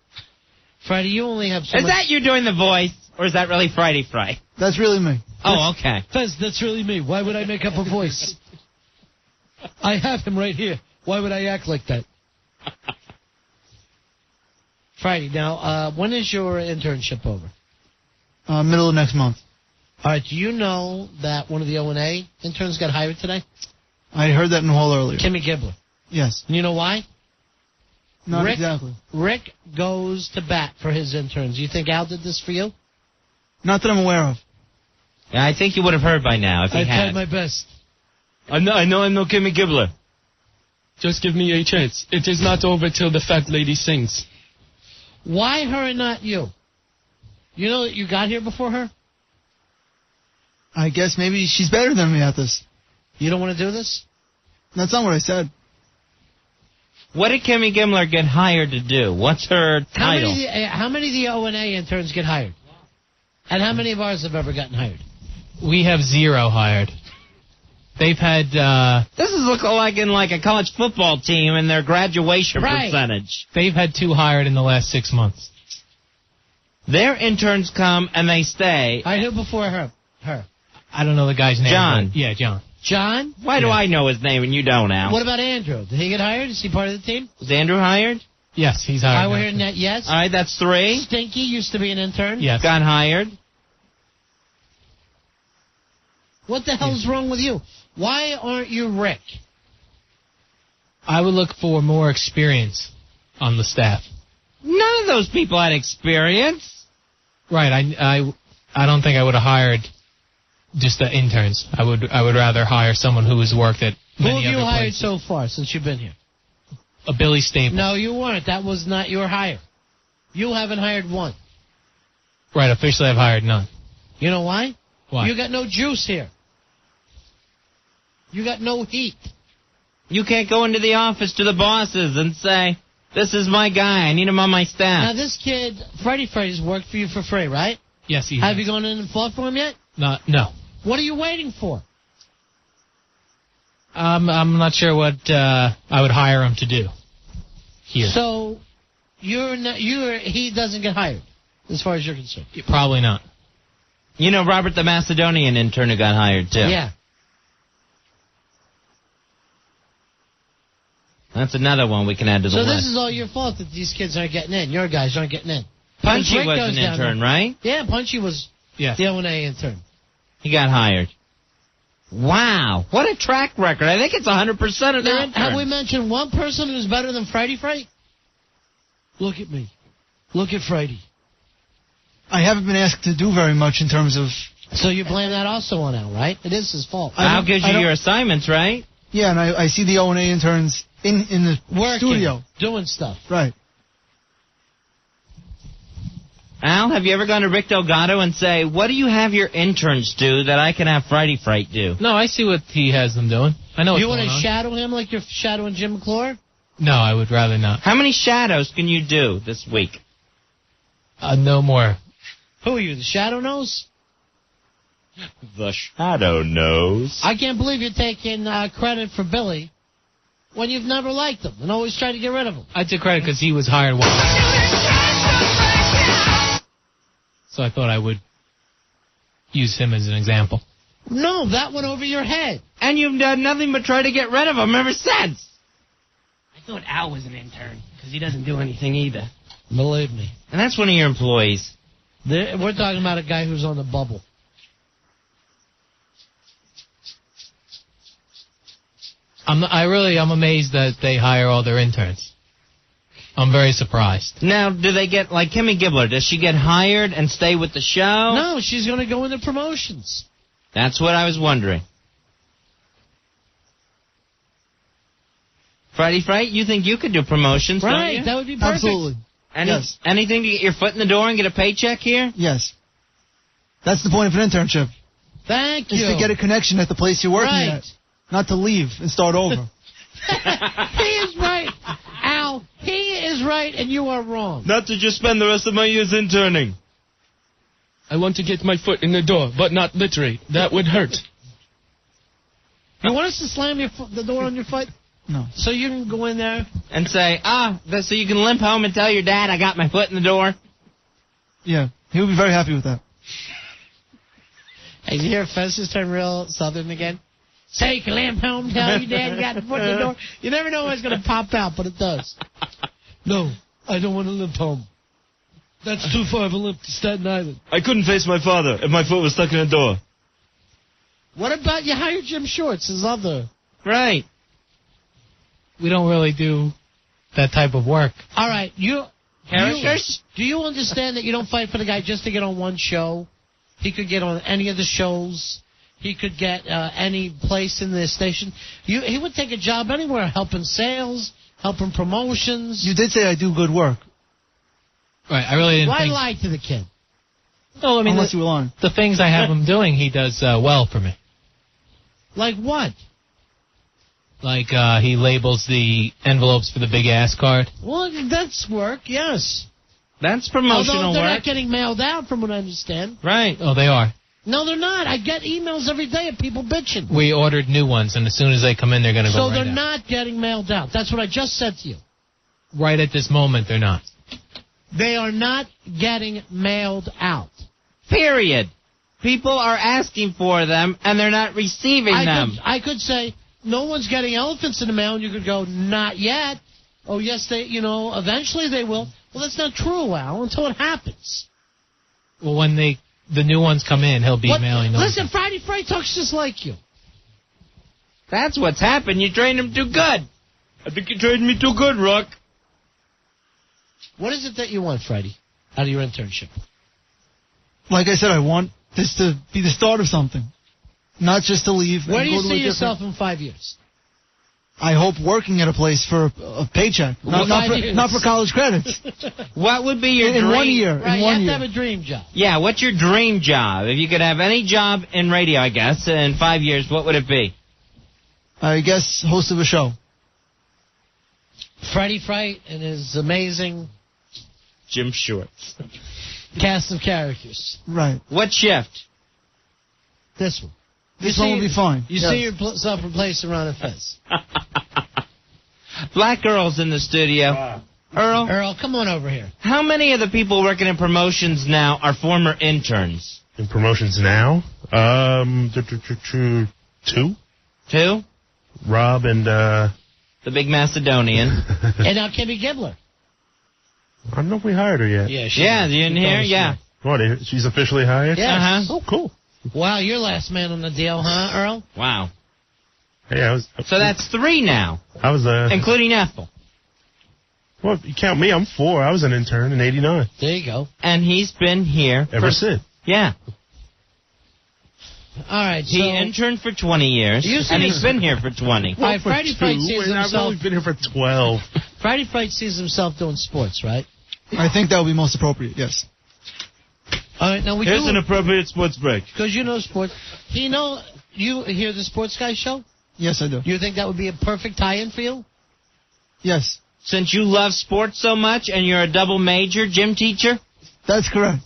S1: Frighty, you only have so
S2: much... Is that you doing the voice, or is that really Frighty Fright?
S10: That's really me.
S2: Oh, okay.
S1: Fez, that's really me. Why would I make up a voice? I have him right here. Why would I act like that? Frighty, now, when is your internship over?
S10: Middle of next month.
S1: All right, do you know that one of the O&A interns got hired today?
S10: I heard that in the hall earlier.
S1: Kimmy Gibbler.
S10: Yes.
S1: You know why?
S10: Not exactly.
S1: Rick goes to bat for his interns. You think Al did this for you?
S10: Not that I'm aware of.
S2: Yeah, I think you would have heard by now if he had.
S1: I tried my best.
S2: I know I'm no Kimmy Gibbler.
S11: Just give me a chance. It is not over till the fat lady sings.
S1: Why her and not you? You know that you got here before her?
S10: I guess maybe she's better than me at this.
S1: You don't want to do this?
S10: That's not what I said.
S2: What did Kimmy Gibbler get hired to do? What's her title?
S1: How many of the O&A interns get hired? And how many of ours have ever gotten hired?
S12: We have 0 hired. They've had...
S2: This is looking like in like a college football team and their graduation percentage.
S12: They've had 2 hired in the last 6 months.
S2: Their interns come and they stay.
S1: I knew before her.
S12: I don't know the guy's name.
S2: John.
S12: Yeah, John.
S1: John?
S2: Why do I know his name and you don't, Al?
S1: What about Andrew? Did he get hired? Is he part of the team?
S2: Was Andrew hired?
S12: Yes, he's hired.
S1: I were hearing that, yes.
S2: All right, that's 3.
S1: Stinky used to be an intern.
S12: Yes.
S2: Got hired.
S1: What the hell's wrong with you? Why aren't you Rick?
S12: I would look for more experience on the staff.
S2: None of those people had experience.
S12: Right, I don't think I would have hired just the interns. I would rather hire someone who has worked at many other places.
S1: Who have you hired so far since you've been here?
S12: A Billy Staple.
S1: No, you weren't. That was not your hire. You haven't hired one.
S12: Right, officially I've hired none.
S1: You know why?
S12: Why?
S1: You got no juice here. You got no heat.
S2: You can't go into the office to the bosses and say, this is my guy, I need him on my staff.
S1: Now this kid, Frighty Fright, has worked for you for free, right?
S12: Yes, he
S1: has.
S12: Have
S1: you gone in and fought for him yet?
S12: No.
S1: What are you waiting for?
S12: I'm not sure what I would hire him to do here.
S1: So he doesn't get hired, as far as you're concerned.
S12: Probably not.
S2: You know Robert the Macedonian intern who got hired, too.
S1: Yeah.
S2: That's another one we can add to the list.
S1: So this is all your fault that these kids aren't getting in. Your guys aren't getting in.
S2: Punchy was an intern, right?
S1: Yeah, Punchy was the O&A intern.
S2: He got hired. Wow. What a track record. I think it's 100% of their interns.
S1: Have we mentioned one person who's better than Frighty Fright? Look at me. Look at Frighty.
S10: I haven't been asked to do very much in terms of...
S1: So you blame that also on Al, right? It is his fault.
S2: Al gives you your assignments, right?
S10: Yeah, and I see the O&A interns in the studio.
S1: Doing stuff.
S10: Right.
S2: Al, have you ever gone to Rick Delgado and say, what do you have your interns do that I can have Frighty Fright do?
S12: No, I see what he has them doing. I know what's
S1: You
S12: going
S1: want to
S12: on.
S1: shadow him like you're shadowing Jim McClure?
S12: No, I would rather not.
S2: How many shadows can you do this week?
S12: No more.
S1: Who are you, the Shadow Nose?
S2: The Shadow Nose.
S1: I can't believe you're taking credit for Billy when you've never liked him and always tried to get rid of him.
S12: I took credit because he was hired once. So I thought I would use him as an example.
S1: No, that went over your head.
S2: And you've done nothing but try to get rid of him ever since.
S7: I thought Al was an intern, because he doesn't do anything either.
S1: Believe me.
S2: And that's one of your employees.
S1: We're talking about a guy who's on the bubble.
S12: I'm amazed that they hire all their interns. I'm very surprised.
S2: Now, do they get, like Kimmy Gibbler, does she get hired and stay with the show?
S1: No, she's going to go into promotions.
S2: That's what I was wondering. Frighty Fright, you think you could do promotions, don't
S1: Right,
S2: you?
S1: that would be perfect.
S10: Absolutely. Yes.
S2: Anything to get your foot in the door and get a paycheck here?
S10: Yes. That's the point of an internship.
S1: Thank
S10: Is
S1: you.
S10: to get a connection at the place you're working
S1: Right.
S10: at. Not to leave and start over.
S1: He is right. Al, he is right and you are wrong.
S2: Not to just spend the rest of my years interning.
S11: I want to get my foot in the door, but not literally. That would hurt.
S1: You want us to slam the door on your foot?
S10: No.
S1: So you can go in there?
S2: And say, so you can limp home and tell your dad I got my foot in the door?
S10: Yeah, he would be very happy with that.
S1: Hey, did you hear Fez just turn real southern again? So you can limp home, tell your dad you got the foot in the door. You never know when it's going to pop out, but it does. No, I don't want to limp home. That's too far of a limp to Staten Island.
S2: I couldn't face my father if my foot was stuck in a door.
S1: What about you hire Jim Shorts, his other?
S2: Right.
S12: We don't really do that type of work.
S1: All right,
S2: Characters?
S1: Do you understand that you don't fight for the guy just to get on one show? He could get on any of the shows. He could get any place in the station. He would take a job anywhere, helping sales, helping promotions.
S10: You did say I do good work.
S12: Right, I really didn't
S1: Why
S12: think...
S1: lie to the kid?
S12: No, I mean,
S10: Unless you were lying.
S12: the things I have him doing, he does well for me.
S1: Like what?
S12: Like, he labels the envelopes for the big ass card.
S1: Well, that's work, yes.
S2: That's promotional
S1: Although they're
S2: work.
S1: not getting mailed out, from what I understand.
S2: Right.
S12: Oh, they are.
S1: No, they're not. I get emails every day of people bitching.
S12: We ordered new ones, and as soon as they come in, they're going to go
S1: So
S12: right
S1: they're
S12: out.
S1: not getting mailed out. That's what I just said to you.
S12: Right at this moment, they're not.
S1: They are not getting mailed out.
S2: Period. People are asking for them, and they're not receiving them.
S1: I could say, no one's getting elephants in the mail, and you could go, not yet. Oh, yes, eventually they will. Well, that's not true, Al, until it happens.
S12: Well, when the new ones come in, he'll be mailing them.
S1: Listen, Frighty Fright talks just like you.
S2: That's what's happened. You trained him too good. I think you trained me too good, Rook.
S1: What is it that you want, Frighty, out of your internship?
S10: Like I said, I want this to be the start of something. Not just to leave.
S1: Where
S10: and
S1: do you
S10: go to a
S1: see yourself
S10: different-
S1: in 5 years?
S10: I hope working at a place for a paycheck. Not for college credits.
S2: What would be your
S10: in
S2: dream?
S10: 1 year.
S1: Right,
S10: in
S1: you
S10: 1
S1: have
S10: year.
S1: to have a dream job.
S2: Yeah, what's your dream job? If you could have any job in radio, I guess, in 5 years, what would it be?
S10: I guess host of a show.
S1: Frighty Fright and his amazing
S2: Jim Shorts.
S1: cast of characters.
S10: Right.
S2: What shift?
S1: This one.
S10: This one will be fine.
S1: You
S10: Yes.
S1: see yourself replacing Ron and Fez.
S2: Black Earl's in the studio.
S1: Earl, come on over here.
S2: How many of the people working in promotions now are former interns?
S13: In promotions now? Two.
S2: Two?
S13: Rob and,
S2: The big Macedonian.
S1: And now Kimmy Gibbler.
S13: I don't know if we hired her yet.
S1: Yeah,
S2: Yeah, you didn't hear? Yeah.
S13: What, she's officially hired?
S1: Yes.
S2: Uh-huh.
S13: Oh, cool.
S1: Wow, you're last man on the deal, huh, Earl?
S2: Wow.
S13: Yeah,
S2: So that's 3 now.
S13: I was
S2: including Ethel.
S13: Well, if you count me, I'm 4. I was an intern in '89.
S1: There you go.
S2: And he's been here
S13: ever since.
S2: Yeah.
S1: All right,
S2: he interned for 20 years, and he's been here for 20.
S1: All right, Frighty Fright sees
S13: I've
S1: himself.
S13: only been here for 12.
S1: Frighty Fright sees himself doing sports, right?
S10: I think that would be most appropriate, yes.
S1: All right, now
S2: Here's an appropriate sports break.
S1: Because you know sports. You hear the Sports Guy show?
S10: Yes, I do.
S1: You think that would be a perfect tie-in for you?
S10: Yes.
S2: Since you love sports so much and you're a double major gym teacher?
S10: That's correct.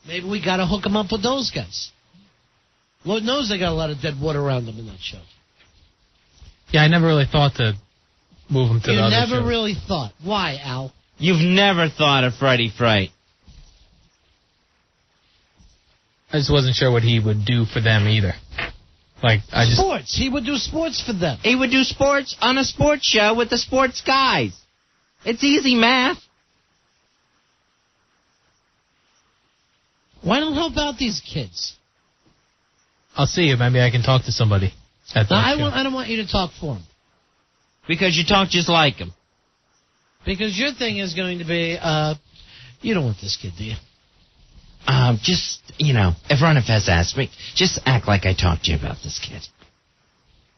S1: Maybe we got to hook them up with those guys. Lord knows they got a lot of dead water around them in that show.
S12: Yeah, I never really thought to move him to the
S1: You
S12: other
S1: never
S12: shows.
S1: really thought. Why, Al?
S2: You've never thought of Frighty Fright.
S12: I just wasn't sure what he would do for them either.
S1: Sports. He would do sports for them.
S2: He would do sports on a sports show with the sports guys. It's easy math.
S1: Why don't help out these kids?
S12: I'll see if maybe I can talk to somebody at that
S1: Now,
S12: show.
S1: I don't want you to talk for him.
S2: Because you talk just like him.
S1: Because your thing is going to be, you don't want this kid, do you?
S2: If Ron and Fez asked me, just act like I talked to you about this kid.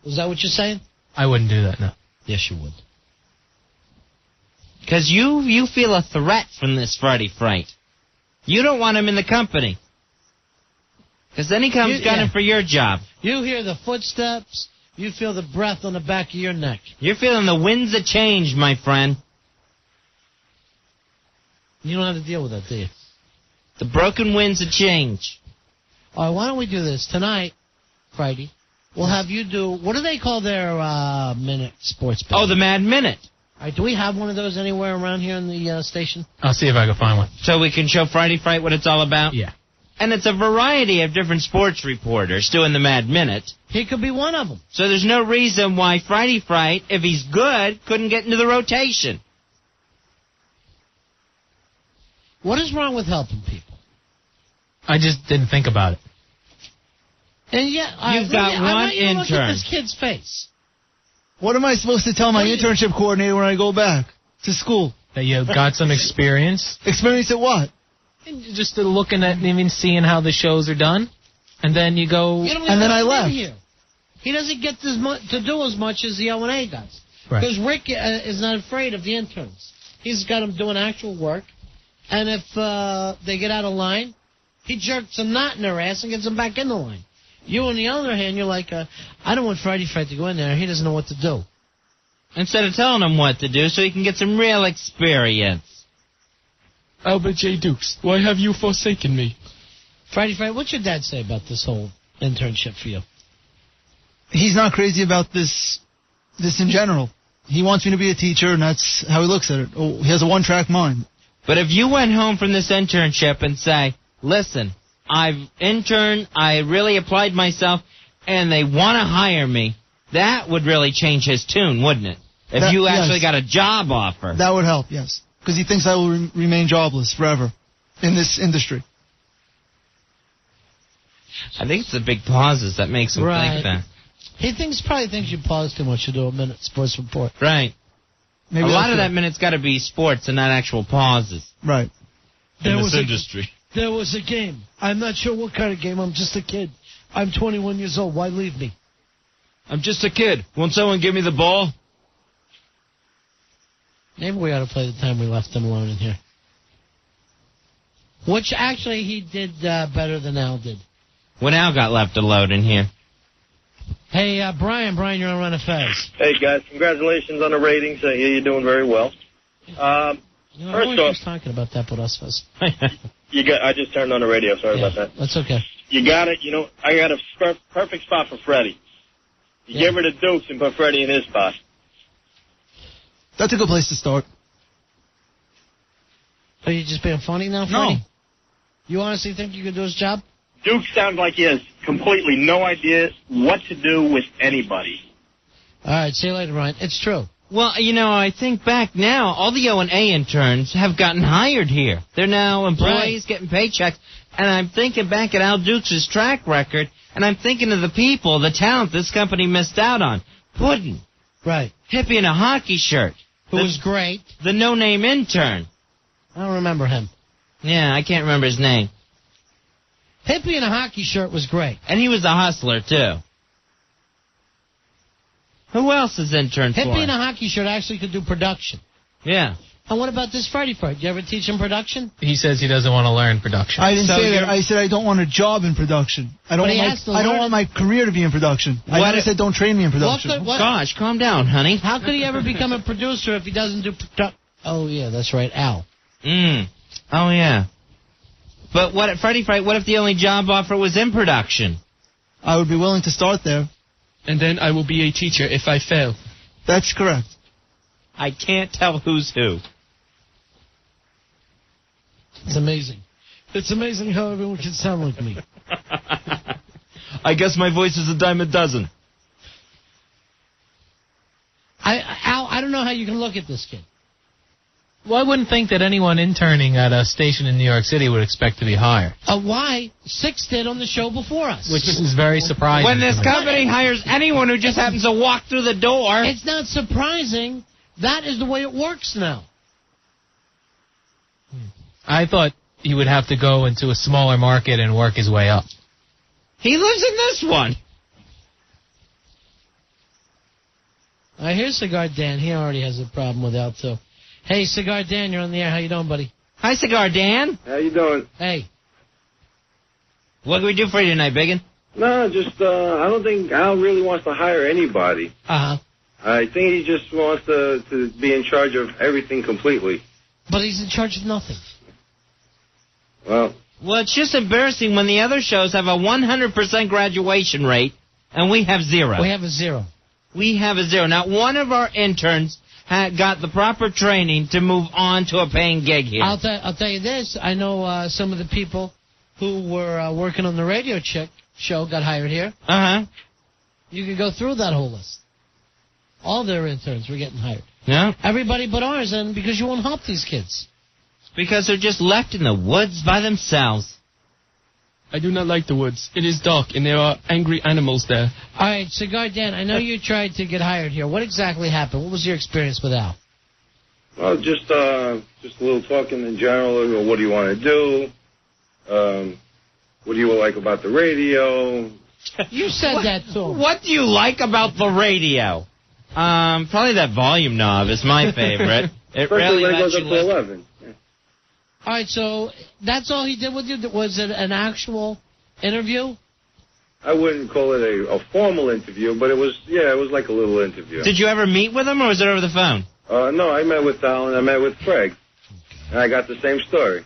S1: Is that what you're saying?
S12: I wouldn't do that, no.
S1: Yes, you would.
S2: Because you feel a threat from this Frighty Fright. You don't want him in the company. Because then he comes gunning for your job.
S1: You hear the footsteps. You feel the breath on the back of your neck.
S2: You're feeling the winds of change, my friend.
S1: You don't have to deal with that, do you?
S2: The broken winds of change.
S1: All right, why don't we do this? Tonight, Friday, we'll have you do, what do they call their minute sports bet?
S2: Oh, the Mad Minute.
S1: All right, do we have one of those anywhere around here in the station?
S12: I'll see if I can find one.
S2: So we can show Frighty Fright what it's all about?
S12: Yeah.
S2: And it's a variety of different sports reporters doing the Mad Minute.
S1: He could be one of them.
S2: So there's no reason why Frighty Fright, if he's good, couldn't get into the rotation.
S1: What is wrong with helping people?
S12: I just didn't think about it.
S1: And yet,
S2: You've got
S1: I
S2: one
S1: want you to look
S2: intern.
S1: at this kid's face.
S10: What am I supposed to tell my internship coordinator when I go back to school?
S12: That you got some experience.
S10: Experience at what?
S12: And just looking at, seeing how the shows are done. And then you go...
S10: And then I left.
S1: Here. He doesn't get to do as much as the O&A does.
S12: Right.
S1: Because Rick is not afraid of the interns. He's got them doing actual work. And if they get out of line, he jerks a knot in their ass and gets them back in the line. You, on the other hand, you're like, I don't want Frighty Fright to go in there. He doesn't know what to do.
S2: Instead of telling him what to do so he can get some real experience.
S11: Albert J. Dukes, why have you forsaken me?
S1: Frighty Fright, what's your dad say about this whole internship for you?
S10: He's not crazy about this in general. He wants me to be a teacher, and that's how he looks at it. Oh, he has a one-track mind.
S2: But if you went home from this internship and say, listen, I've interned, I really applied myself, and they want to hire me, that would really change his tune, wouldn't it? If you actually got a job offer.
S10: That would help, yes. Because he thinks I will remain jobless forever in this industry.
S2: I think it's the big pauses that makes him think that.
S1: He probably thinks you pause too much to do a minute sports report.
S2: Right.
S10: Maybe
S2: a lot of that minute's got to be sports and not actual pauses.
S10: Right.
S2: In this industry.
S1: There was a game. I'm not sure what kind of game. I'm just a kid. I'm 21 years old. Why leave me?
S2: I'm just a kid. Won't someone give me the ball?
S1: Maybe we ought to play the time we left him alone in here. Which actually he did better than Al did.
S2: When Al got left alone in here.
S1: Hey, Brian, you're on Run of Fez.
S3: Hey, guys, congratulations on the ratings. You're doing very well.
S1: I
S3: First off,
S1: was talking about that with us, Fez.
S3: I just turned on the radio. Sorry about that.
S1: That's okay.
S3: You got it. I got a perfect spot for Freddie. You get rid of Dukes and put Freddie in his spot.
S10: That's a good place to start.
S1: Are you just being funny now, Freddie? No. You honestly think you can do his job?
S5: Duke sounds like he has completely no idea what to do with anybody.
S1: All right, see you later, Ryan. It's true.
S2: Well, you know, I think back now, all the O&A interns have gotten hired here. They're now employees getting paychecks. And I'm thinking back at Al Dukes' track record, and I'm thinking of the people, the talent this company missed out on. Puddin'.
S1: Right.
S2: Hippie in a hockey shirt.
S1: Who was great.
S2: The no-name intern.
S1: I don't remember him.
S2: Yeah, I can't remember his name.
S1: Hippie in a hockey shirt was great.
S2: And he was a hustler, too. Who else is intern for?
S1: Hippie in a hockey shirt actually could do production.
S2: Yeah.
S1: And what about this Frighty Fright? You ever teach him production?
S12: He says he doesn't want to learn production.
S10: I didn't say that. I said I don't want a job in production. I don't want my career to be in production. I never said don't train me in production.
S2: Gosh, calm down, honey.
S1: How could he ever become a producer if he doesn't do production? Oh, yeah, that's right, Al.
S2: Oh, yeah. But what, Frighty Fright, what if the only job offer was in production?
S10: I would be willing to start there.
S11: And then I will be a teacher if I fail.
S10: That's correct.
S2: I can't tell who's who.
S1: It's amazing. It's amazing how everyone can sound like me.
S2: I guess my voice is a dime a dozen.
S1: Al, I don't know how you can look at this kid.
S12: Well, I wouldn't think that anyone interning at a station in New York City would expect to be hired.
S1: Why? Six did on the show before us.
S12: Which is very surprising.
S2: When this company hires anyone who just happens to walk through the door.
S1: It's not surprising. That is the way it works now.
S12: I thought he would have to go into a smaller market and work his way up.
S2: He lives in this one.
S1: Here's Cigar Dan. He already has a problem with Al, too. Hey, Cigar Dan, you're on the air. How you doing, buddy?
S2: Hi, Cigar Dan.
S6: How you doing?
S1: Hey.
S2: What can we do for you tonight, Biggin?
S6: No, just, I don't think Al really wants to hire anybody.
S1: Uh-huh.
S6: I think he just wants to be in charge of everything completely.
S1: But he's in charge of nothing.
S6: Well,
S2: it's just embarrassing when the other shows have a 100% graduation rate, and we have zero.
S1: We have a zero.
S2: We have a zero. Now, one of our interns got the proper training to move on to a paying gig here.
S1: I'll tell you this. I know some of the people who were working on the radio show got hired here.
S2: Uh-huh.
S1: You can go through that whole list. All their interns were getting hired.
S2: Yeah.
S1: Everybody but ours, and because you won't help these kids.
S2: Because they're just left in the woods by themselves.
S11: I do not like the woods. It is dark, and there are angry animals there.
S1: All right, Cigar Dan, I know you tried to get hired here. What exactly happened? What was your experience with Al?
S6: Well, just a little talking in general. What do you want to do? What do you like about the radio?
S1: You said that to him.
S2: What do you like about the radio? Probably that volume knob is my favorite. It really
S6: when it
S2: lets
S6: goes
S2: you
S6: up to
S2: listen.
S6: 11.
S1: All right, so that's all he did with you? Was it an actual interview?
S6: I wouldn't call it a formal interview, but it was like a little interview.
S2: Did you ever meet with him, or was it over the phone?
S6: No, I met with Al and I met with Craig, and I got the same story.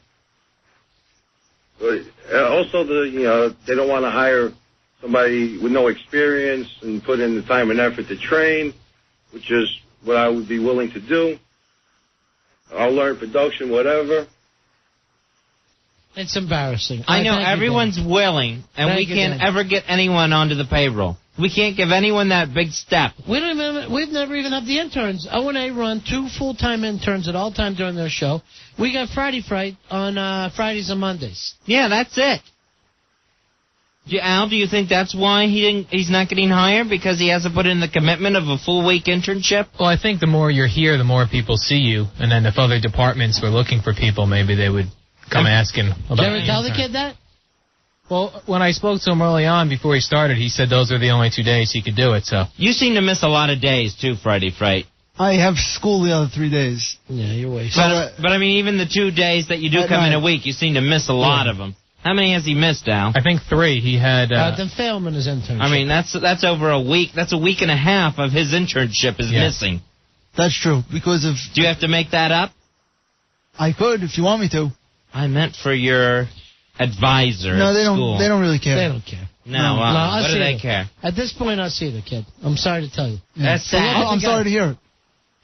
S6: But also, they don't want to hire somebody with no experience and put in the time and effort to train, which is what I would be willing to do. I'll learn production, whatever.
S1: It's embarrassing.
S2: I know everyone's willing, and we can't ever get anyone onto the payroll. We can't give anyone that big step.
S1: We've never even had the interns. O&A run 2 full-time interns at all time during their show. We got Frighty Fright on Fridays and Mondays.
S2: Yeah, that's it. Al, do you think that's why he's not getting hired? Because he hasn't put in the commitment of a full-week internship?
S12: Well, I think the more you're here, the more people see you. And then if other departments were looking for people, maybe they would come asking about.
S1: Did you ever tell the kid that?
S12: Well, when I spoke to him early on before he started, he said those were the only 2 days he could do it. So
S2: you seem to miss a lot of days too, Frighty Fright.
S10: I have school the other 3 days.
S1: Yeah, you're wasting.
S2: But I mean, even the 2 days that you do come in a week, you seem to miss a lot of them. How many has he missed, Al?
S12: I think 3. He had.
S1: Then fail him in his internship.
S2: I mean, that's over a week. That's a week and a half of his internship is missing.
S10: That's true because of.
S2: Do you have to make that up?
S10: I could if you want me to.
S2: I meant for your advisor.
S10: No,
S2: at
S10: they don't.
S2: school.
S10: They don't really care.
S1: They don't care.
S2: No, what do they care?
S1: At this point, I'll see the kid. I'm sorry to tell you.
S10: Yeah.
S2: That's sad.
S10: I'm sorry to hear it.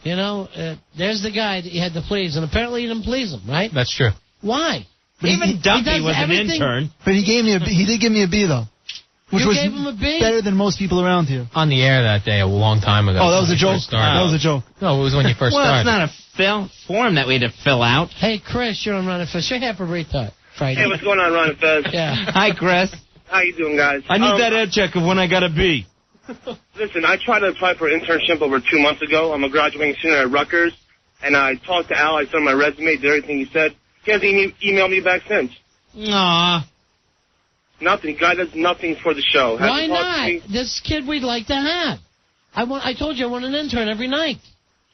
S1: You know, there's the guy that you had to please, and apparently you didn't please him, right?
S12: That's true.
S1: Why?
S2: Even Dumpy was an intern.
S10: But he did give me a B though. Which
S1: You
S10: was
S1: gave him a B?
S10: better than most people around here.
S12: On the air that day, a long time ago.
S10: Oh, that was a joke? That was a joke.
S12: No, it was when you first
S2: Well,
S12: started.
S2: it's not a form that we had to fill out.
S1: Hey, Chris, you're on Ron and Fez. You're half a retard. Friday.
S5: Hey, what's going on, Ron and Fez?
S1: Yeah.
S2: Hi, Chris.
S5: How you doing, guys?
S2: I need that head check of when I got a B.
S5: Listen, I tried to apply for an internship over 2 months ago. I'm a graduating student at Rutgers, and I talked to Al. I sent him my resume, did everything he said. He hasn't emailed me back since.
S2: Aw.
S5: Nothing. Guy does nothing for the show.
S1: Why
S5: Hasn't talked to me.
S1: not? This kid we'd like to have. I told you I want an intern every night.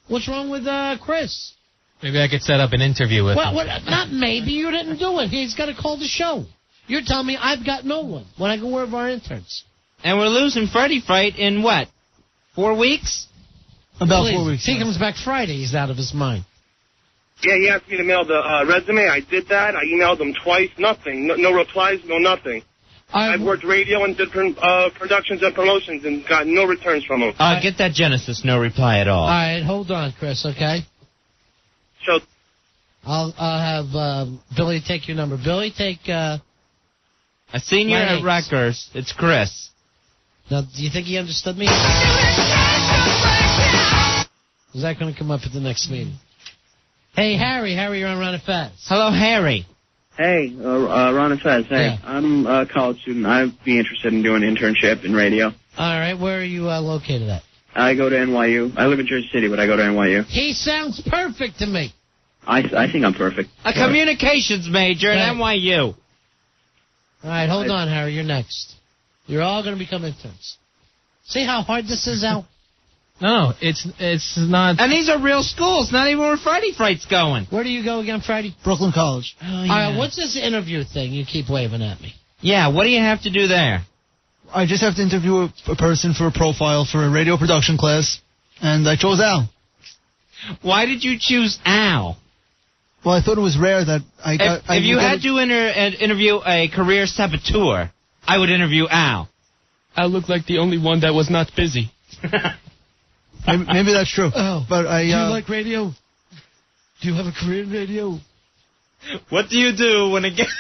S1: What's wrong with Chris?
S12: Maybe I could set up an interview with him.
S1: Not maybe. You didn't do it. He's got to call the show. You're telling me I've got no one when I go where our interns.
S2: And we're losing Frighty Fright in what? 4 weeks?
S10: About 4 weeks.
S1: If he comes back Friday, he's out of his mind.
S5: Yeah, he asked me to mail the resume. I did that. I emailed him twice. Nothing. No replies. No nothing. I've worked radio and different productions and promotions and got no returns from him.
S2: Get that Genesis no reply at all.
S1: All right, hold on, Chris, okay?
S5: So
S1: I'll have Billy take your number. Billy, take...
S2: a senior at Rutgers. It's Chris.
S1: Now, do you think he understood me? Is that going to come up at the next meeting? Hey, Harry. Harry, you're on Ron and Fez.
S2: Hello, Harry.
S3: Hey, Ron and Fez. Hey,
S1: Yeah.
S3: I'm a college student. I'd be interested in doing an internship in radio.
S1: All right, where are you located at?
S3: I go to NYU. I live in Jersey City, but I go to NYU.
S1: He sounds perfect to me.
S3: I think I'm perfect.
S2: A communications major at NYU.
S1: All right, hold on, Harry. You're next. You're all going to become interns. See how hard this is, Al?
S12: No, it's not.
S2: And these are real schools, not even where Frighty Fright's going.
S1: Where do you go again, Friday?
S10: Brooklyn College.
S1: Oh, yeah. All right, what's this interview thing you keep waving at me?
S2: Yeah, what do you have to do there?
S10: I just have to interview a person for a profile for a radio production class, and I chose Al.
S2: Why did you choose Al?
S10: Well, I thought it was rare that I got...
S2: If you had to interview a career saboteur, I would interview Al.
S11: I look like the only one that was not busy.
S10: Maybe that's true.
S1: Oh,
S10: but
S1: do you like radio? Do you have a career in radio?
S2: What do you do when a guest...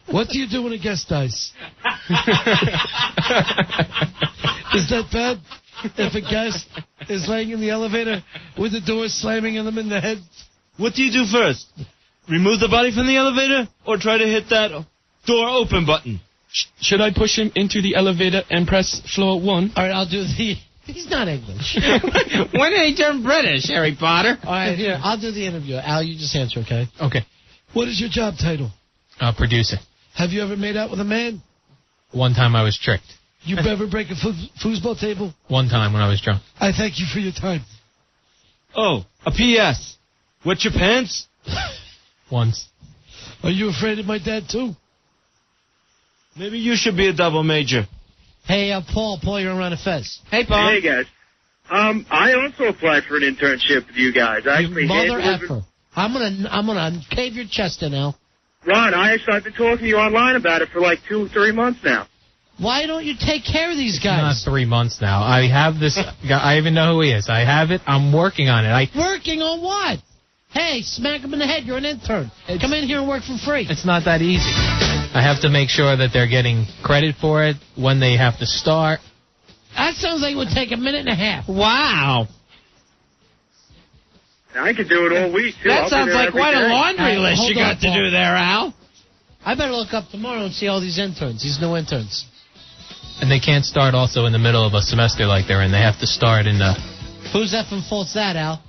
S1: What do you do when a guest dies? Is that bad? If a guest is laying in the elevator with the door slamming on them in the head?
S2: What do you do first? Remove the body from the elevator or try to hit that door open button?
S11: Should I push him into the elevator and press floor 1?
S1: All right, I'll do the... He's not English.
S2: When did he turn British, Harry Potter?
S1: All right, here, I'll do the interview. Al, you just answer, okay?
S12: Okay.
S1: What is your job title?
S12: Producer.
S1: Have you ever made out with a man?
S12: One time I was tricked.
S1: You ever break a foosball table?
S12: One time when I was drunk.
S1: I thank you for your time.
S2: Oh, a P.S. Wet your pants?
S12: Once.
S1: Are you afraid of my dad, too?
S2: Maybe you should be a double major.
S1: Hey, Paul. Paul, you're on Ron and Fez.
S2: Hey, Paul.
S6: Hey, guys. I also applied for an internship with you guys. I actually
S1: Mother effer. I'm gonna cave your chest in, Al.
S6: Ron, I've been talking to you online about it for like 2-3 months now.
S1: Why don't you take care of these guys?
S12: Not 3 months now. I have this guy. I even know who he is. I have it. I'm working on it.
S1: Working on what? Hey, smack him in the head. You're an intern. Come in here and work for free.
S12: It's not that easy. I have to make sure that they're getting credit for it when they have to start.
S1: That sounds like it would take a minute and a half.
S2: Wow.
S6: I could do it all week, too.
S2: That sounds like quite a laundry list you got to do there, Al.
S1: I better look up tomorrow and see all these interns, these new interns.
S12: And they can't start also in the middle of a semester like they're in. They have to start in the...
S1: Whose effing fault's that, Al?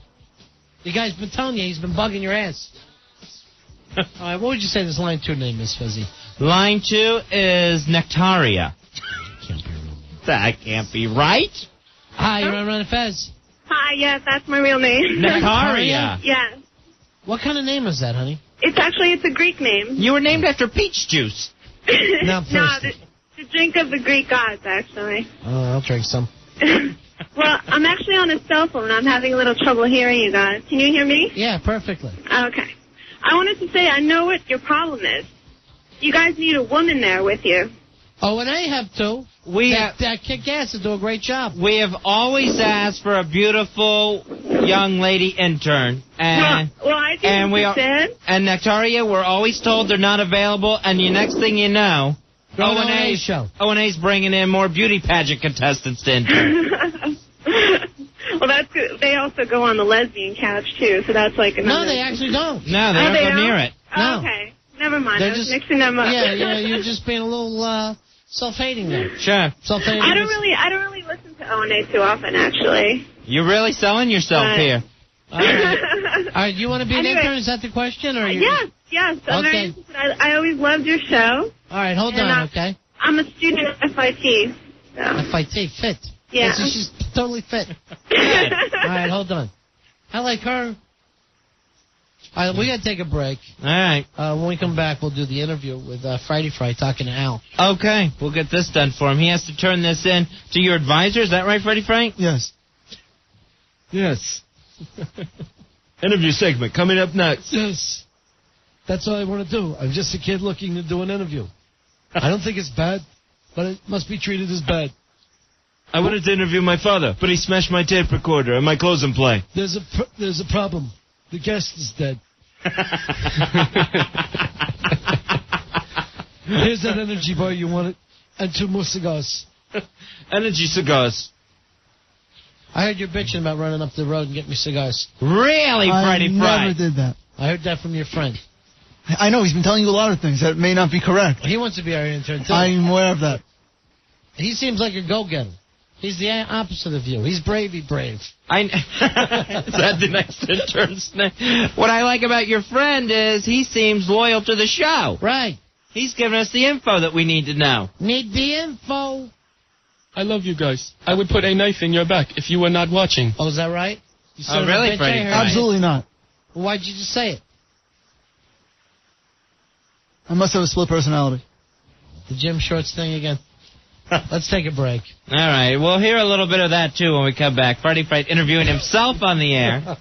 S1: The guy's been telling you he's been bugging your ass. All right, what would you say this line 2 name is, Fezzy?
S2: Line 2 is Nectaria. That can't be right.
S1: Hi, you're on Ron and Fez.
S9: Hi, yes, that's my real name.
S2: Nectaria.
S9: Yes.
S1: What kind of name is that, honey?
S9: It's a Greek name.
S2: You were named after peach juice.
S1: Now
S9: No, the drink of the Greek gods, actually.
S1: Oh, I'll drink some.
S9: Well, I'm actually on a cell phone. I'm having a little trouble hearing you guys. Can you hear me?
S1: Yeah, perfectly.
S9: Okay. I wanted to say I know what your problem is. You guys need a woman there with you.
S1: Oh, and I have to. That kick ass to do a great job.
S2: We have always asked for a beautiful young lady intern. And,
S9: well, I didn't
S2: and Nectaria, we're always told they're not available, and the next thing you know,
S1: O&A show.
S2: O&A's bringing in more beauty pageant contestants to intern.
S14: Well, that's good. They also go on the lesbian couch, too, so that's like another...
S1: No, they actually don't.
S2: No, they don't go near it.
S1: No.
S14: Oh, okay. Never mind.
S1: They're
S14: I was
S1: just
S14: mixing them up.
S1: Yeah, you're just being a little self-hating there.
S2: Sure.
S1: Self-hating.
S14: I don't really listen to O&A too often, actually.
S2: You're really selling yourself here.
S1: All right, you want to be an
S14: Anyway.
S1: intern? Is that the question? Or
S14: Yes. I'm very interested. I always loved your show.
S1: All right, hold
S14: And,
S1: on, okay?
S14: I'm a student at FIT. So.
S1: FIT, fit.
S14: Yeah.
S1: She's totally fit. All right, hold on. I like her. All right, we got to take a break.
S2: All right.
S1: When we come back, we'll do the interview with Frighty Fright talking to Al.
S2: Okay, we'll get this done for him. He has to turn this in to your advisor. Is that right, Frighty Fright?
S10: Yes.
S15: Yes. Interview segment coming up next.
S16: Yes. That's all I want to do. I'm just a kid looking to do an interview. I don't think it's bad, but it must be treated as bad.
S15: I wanted to interview my father, but he smashed my tape recorder and my closing play.
S16: There's a problem. The guest is dead. Here's that energy bar you wanted, and 2 more cigars.
S15: Energy cigars.
S1: I heard you bitching about running up the road and getting me cigars.
S2: Really, Frighty Fright?
S10: I never did that.
S1: I heard that from your friend.
S10: I know, he's been telling you a lot of things that may not be correct.
S1: He wants to be our intern, too.
S10: I'm aware of that.
S1: He seems like a go-getter. He's the opposite of you. He's bravey brave.
S2: Is that the next intern's name? What I like about your friend is he seems loyal to the show.
S1: Right.
S2: He's giving us the info that we need to know.
S1: Need the info.
S11: I love you guys. I would put a knife in your back if you were not watching.
S1: Oh, is that right? You son
S2: Oh,
S1: of a
S2: really,
S1: bitch,
S2: Frighty
S1: I heard
S2: Fright?
S10: Absolutely not.
S1: Well, why'd you just say it?
S10: I must have a split personality.
S1: The Jim Shorts thing again. Let's take a break.
S2: All right, we'll hear a little bit of that, too, when we come back. Frighty Fright interviewing himself on the air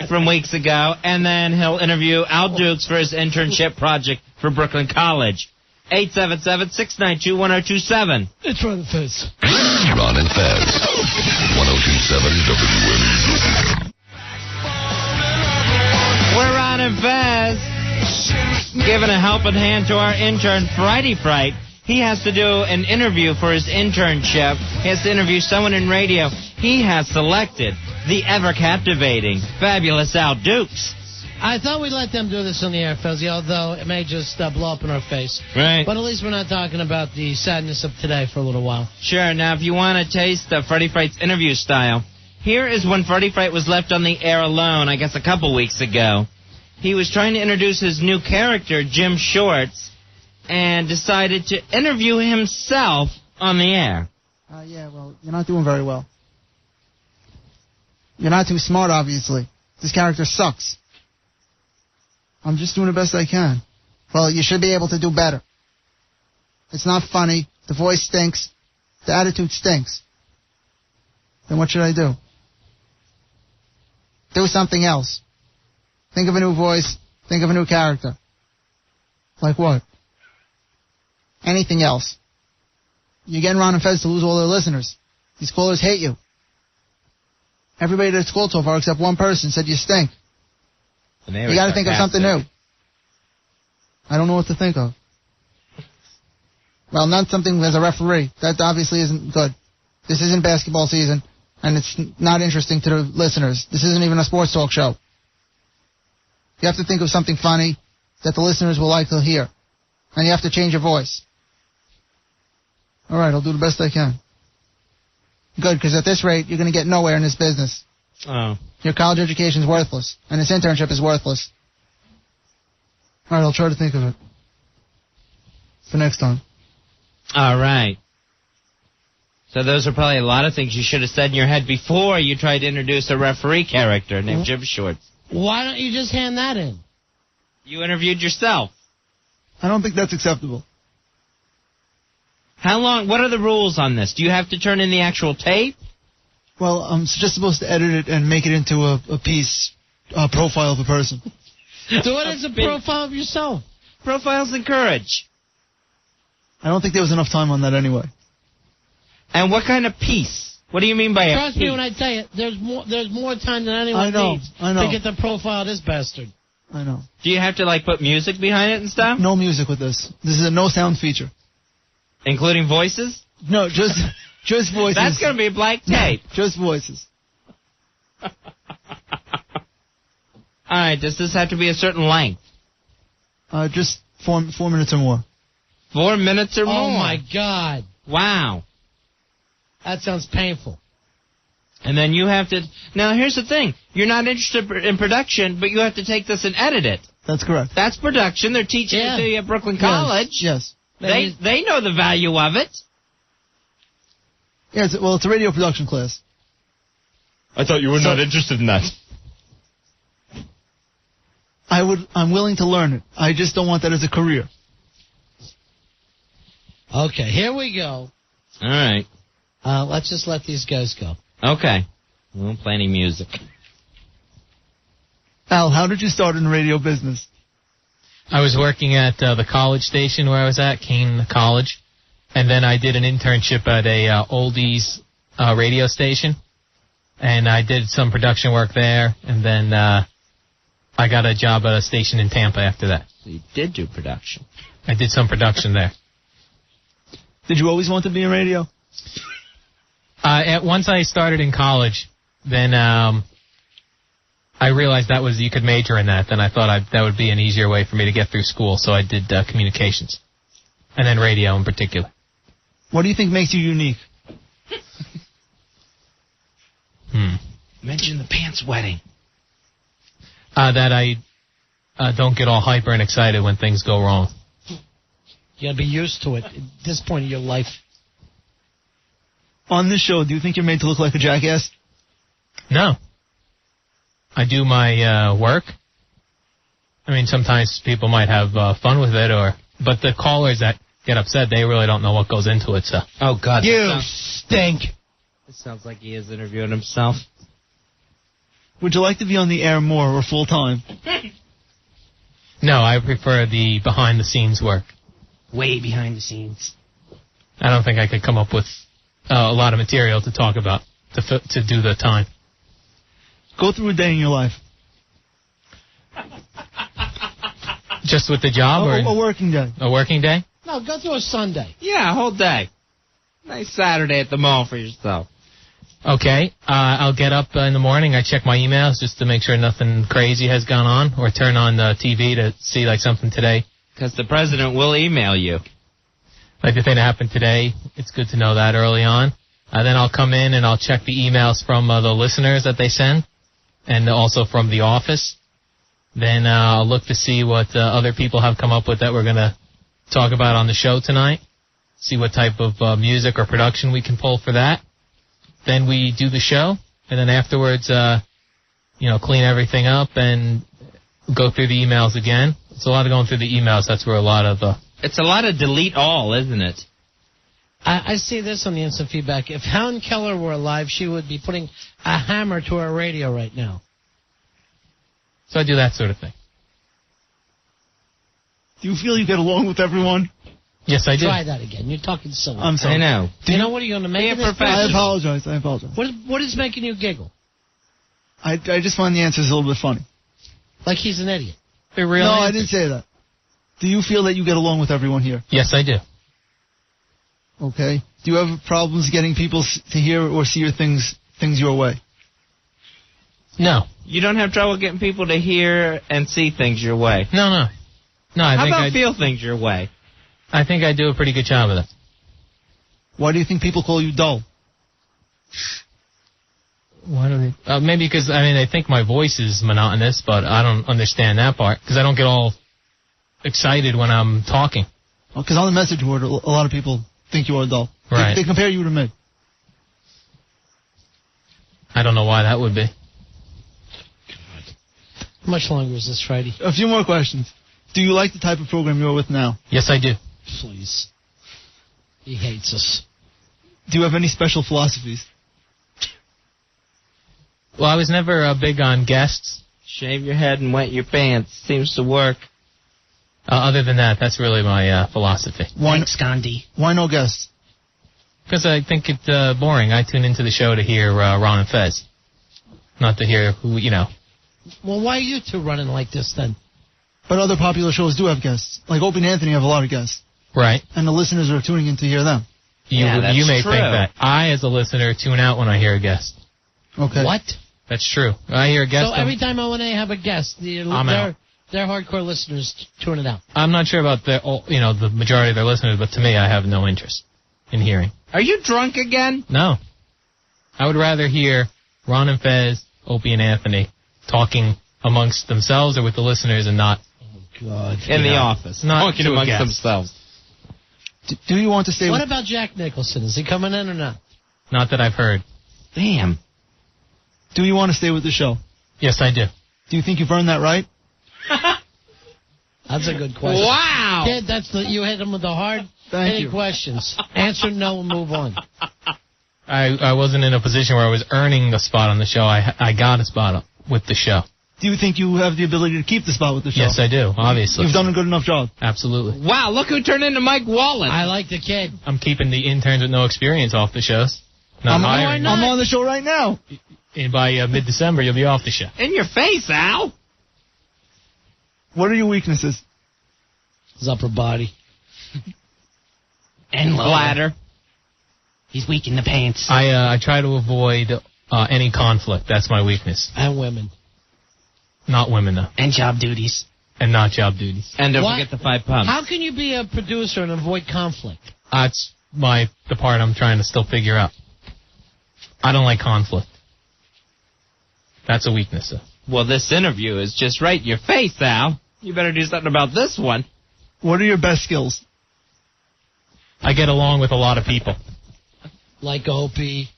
S2: from weeks ago, and then he'll interview Al Dukes for his internship project for Brooklyn College. 877-692-1027.
S16: It's Ron and Fez.
S17: Ron and Fez. 1027 WNEW.
S2: We're Ron and Fez giving a helping hand to our intern, Frighty Fright. He has to do an interview for his internship. He has to interview someone in radio. He has selected the ever-captivating, fabulous Al Dukes.
S1: I thought we'd let them do this on the air, Fezzy, although it may just blow up in our face.
S2: Right.
S1: But at least we're not talking about the sadness of today for a little while.
S2: Sure. Now, if you want to taste Frighty Fright's interview style, here is when Frighty Fright was left on the air alone, I guess a couple weeks ago. He was trying to introduce his new character, Jim Shorts, and decided to interview himself on the air.
S10: Yeah, well, you're not doing very well. You're not too smart, obviously. This character sucks. I'm just doing the best I can. Well, you should be able to do better. It's not funny. The voice stinks. The attitude stinks. Then what should I do? Do something else. Think of a new voice. Think of a new character. Like what? Anything else. You're getting Ron and Fez to lose all their listeners. These callers hate you. Everybody that's called so far except one person said you stink. You got to think of something new. I don't know what to think of. Well, not something as a referee. That obviously isn't good. This isn't basketball season, and it's not interesting to the listeners. This isn't even a sports talk show. You have to think of something funny that the listeners will like to hear. And you have to change your voice. All right, I'll do the best I can. Good, because at this rate, you're going to get nowhere in this business.
S2: Oh.
S10: Your college education's worthless, and this internship is worthless. All right, I'll try to think of it. For next time.
S2: All right. So those are probably a lot of things you should have said in your head before you tried to introduce a referee character named Jim Shorts.
S1: Why don't you just hand that in?
S2: You interviewed yourself.
S10: I don't think that's acceptable.
S2: How long? What are the rules on this? Do you have to turn in the actual tape?
S10: Well, I'm just supposed to edit it and make it into a piece, profile of a person.
S1: Do it as a profile of yourself.
S2: Profiles encourage.
S10: I don't think there was enough time on that anyway.
S2: And what kind of piece? What do you mean by a
S1: Trust
S2: piece?
S1: me when I tell you, there's more time than anyone needs to get the profile of this bastard.
S10: I know.
S2: Do you have to, put music behind it and stuff?
S10: No music with this. This is a no sound feature.
S2: Including voices?
S10: No, just voices.
S2: That's going to be a blank tape.
S10: Just voices.
S2: All right, does this have to be a certain length?
S10: Just 4 minutes or more.
S2: 4 minutes or more?
S1: Oh, my God.
S2: Wow.
S1: That sounds painful.
S2: And then you have to... Now, here's the thing. You're not interested in production, but you have to take this and edit it.
S10: That's correct.
S2: That's production. They're teaching it at Brooklyn College.
S10: Yes.
S2: They know the value of it.
S10: Yeah, it's a radio production class.
S15: I thought you were not interested in that.
S10: I'm willing to learn it. I just don't want that as a career.
S1: Okay, here we go.
S2: All right.
S1: Let's just let these guys go.
S2: Okay. We won't play any music.
S10: Al, how did you start in the radio business?
S12: I was working at the college station where I was at, Keene College, and then I did an internship at a oldies radio station, and I did some production work there, and then I got a job at a station in Tampa after that.
S2: So you did do production.
S12: I did some production there.
S10: Did you always want to be in radio?
S12: Once I started in college, then I realized you could major in that. Then I thought that would be an easier way for me to get through school, so I did communications, and then radio in particular.
S10: What do you think makes you unique?
S2: Mention the pants wetting.
S12: That I don't get all hyper and excited when things go wrong.
S1: You gotta be used to it at this point in your life.
S10: On this show, do you think you're made to look like a jackass?
S12: No. I do my work. I mean, sometimes people might have fun with it, but the callers that get upset, they really don't know what goes into it. So.
S2: Oh God!
S1: You stink.
S2: It sounds like he is interviewing himself.
S10: Would you like to be on the air more or full time?
S12: No, I prefer the behind the scenes work.
S7: Way behind the scenes.
S12: I don't think I could come up with a lot of material to talk about to do the time.
S10: Go through a day in your life.
S12: Just with the job, or
S10: a working day?
S12: A working day?
S1: No, go through a Sunday.
S2: Yeah, a whole day. Nice Saturday at the mall for yourself.
S12: Okay, I'll get up in the morning. I check my emails just to make sure nothing crazy has gone on, or turn on the TV to see like something today.
S2: Because the president will email you.
S12: Like the thing that happened today, it's good to know that early on. Then I'll come in and I'll check the emails from the listeners that they send, and also from the office. Then I'll look to see what other people have come up with that we're going to talk about on the show tonight. See what type of music or production we can pull for that. Then we do the show, and then afterwards, clean everything up and go through the emails again. It's a lot of going through the emails. That's where a lot of...
S2: It's a lot of delete all, isn't it?
S1: I see this on the instant feedback. If Helen Keller were alive, she would be putting a hammer to her radio right now.
S12: So I do that sort of thing.
S10: Do you feel you get along with everyone?
S12: Yes, I do.
S1: Try that again. You're talking silly.
S10: I'm sorry.
S2: I know.
S1: You know what are you going to make?
S10: I apologize.
S1: What is making you giggle?
S10: I just find the answers a little bit funny.
S1: Like he's an idiot.
S12: They're real.
S10: No, I didn't say that. Do you feel that you get along with everyone here?
S12: Yes, I do.
S10: Okay. Do you have problems getting people to hear or see your things your way?
S12: No.
S2: You don't have trouble getting people to hear and see things your way?
S12: No.
S2: How about feel things your way?
S12: I think I do a pretty good job of that.
S10: Why do you think people call you dull?
S12: Why do they? Maybe because, they think my voice is monotonous, but I don't understand that part, because I don't get all excited when I'm talking.
S10: Because on the message board, a lot of people think you are dull.
S12: Right.
S10: They compare you to me.
S12: I don't know why that would be.
S1: How much longer is this, Friday?
S10: A few more questions. Do you like the type of program you're with now?
S12: Yes, I do.
S1: Please. He hates us.
S10: Do you have any special philosophies?
S12: Well, I was never big on guests.
S2: Shave your head and wet your pants. Seems to work.
S12: Other than that, that's really my philosophy.
S7: Thanks, Gandhi.
S10: Why no guests?
S12: Because I think it's boring. I tune into the show to hear Ron and Fez. Not to hear who,
S1: Well, why are you two running like this then?
S10: But other popular shows do have guests. Like Opie and Anthony have a lot of guests.
S12: Right.
S10: And the listeners are tuning in to hear them.
S12: You may think that. I, as a listener, tune out when I hear a guest.
S10: Okay.
S1: What?
S12: That's true. I hear a guest.
S1: So every time I have a guest,
S12: I'm out.
S1: Their hardcore listeners tune it out.
S12: I'm not sure about the majority of their listeners, but to me, I have no interest in hearing.
S2: Are you drunk again?
S12: No. I would rather hear Ron and Fez, Opie and Anthony talking amongst themselves or with the listeners and not
S2: in the office.
S12: Not
S2: talking amongst themselves.
S10: Do you want to stay
S1: What
S10: with...
S1: about Jack Nicholson? Is he coming in or not?
S12: Not that I've heard.
S2: Damn.
S10: Do you want to stay with the show?
S12: Yes, I do.
S10: Do you think you've earned that right?
S1: That's a good question.
S2: Wow.
S1: Kid, you hit him with the hard-hitting questions. Answer no and move on.
S12: I wasn't in a position where I was earning a spot on the show. I got a spot with the show.
S10: Do you think you have the ability to keep the spot with the show?
S12: Yes, I do, obviously.
S10: You've done a good enough job.
S12: Absolutely.
S2: Wow, look who turned into Mike Wallace.
S1: I like the kid.
S12: I'm keeping the interns with no experience off the shows. I'm
S10: on the show right now.
S12: And by mid-December, you'll be off the show.
S2: In your face, Al.
S10: What are your weaknesses?
S1: His upper body.
S7: And lower.
S2: Bladder.
S7: He's weak in the pants.
S12: I try to avoid any conflict. That's my weakness.
S1: And women.
S12: Not women, though.
S7: And job duties.
S12: And not job duties.
S2: And don't forget the 5 pumps.
S1: How can you be a producer and avoid conflict?
S12: That's the part I'm trying to still figure out. I don't like conflict. That's a weakness, though.
S2: Well, this interview is just right in your face, Al. You better do something about this one.
S10: What are your best skills?
S12: I get along with a lot of people.
S1: Like Opie.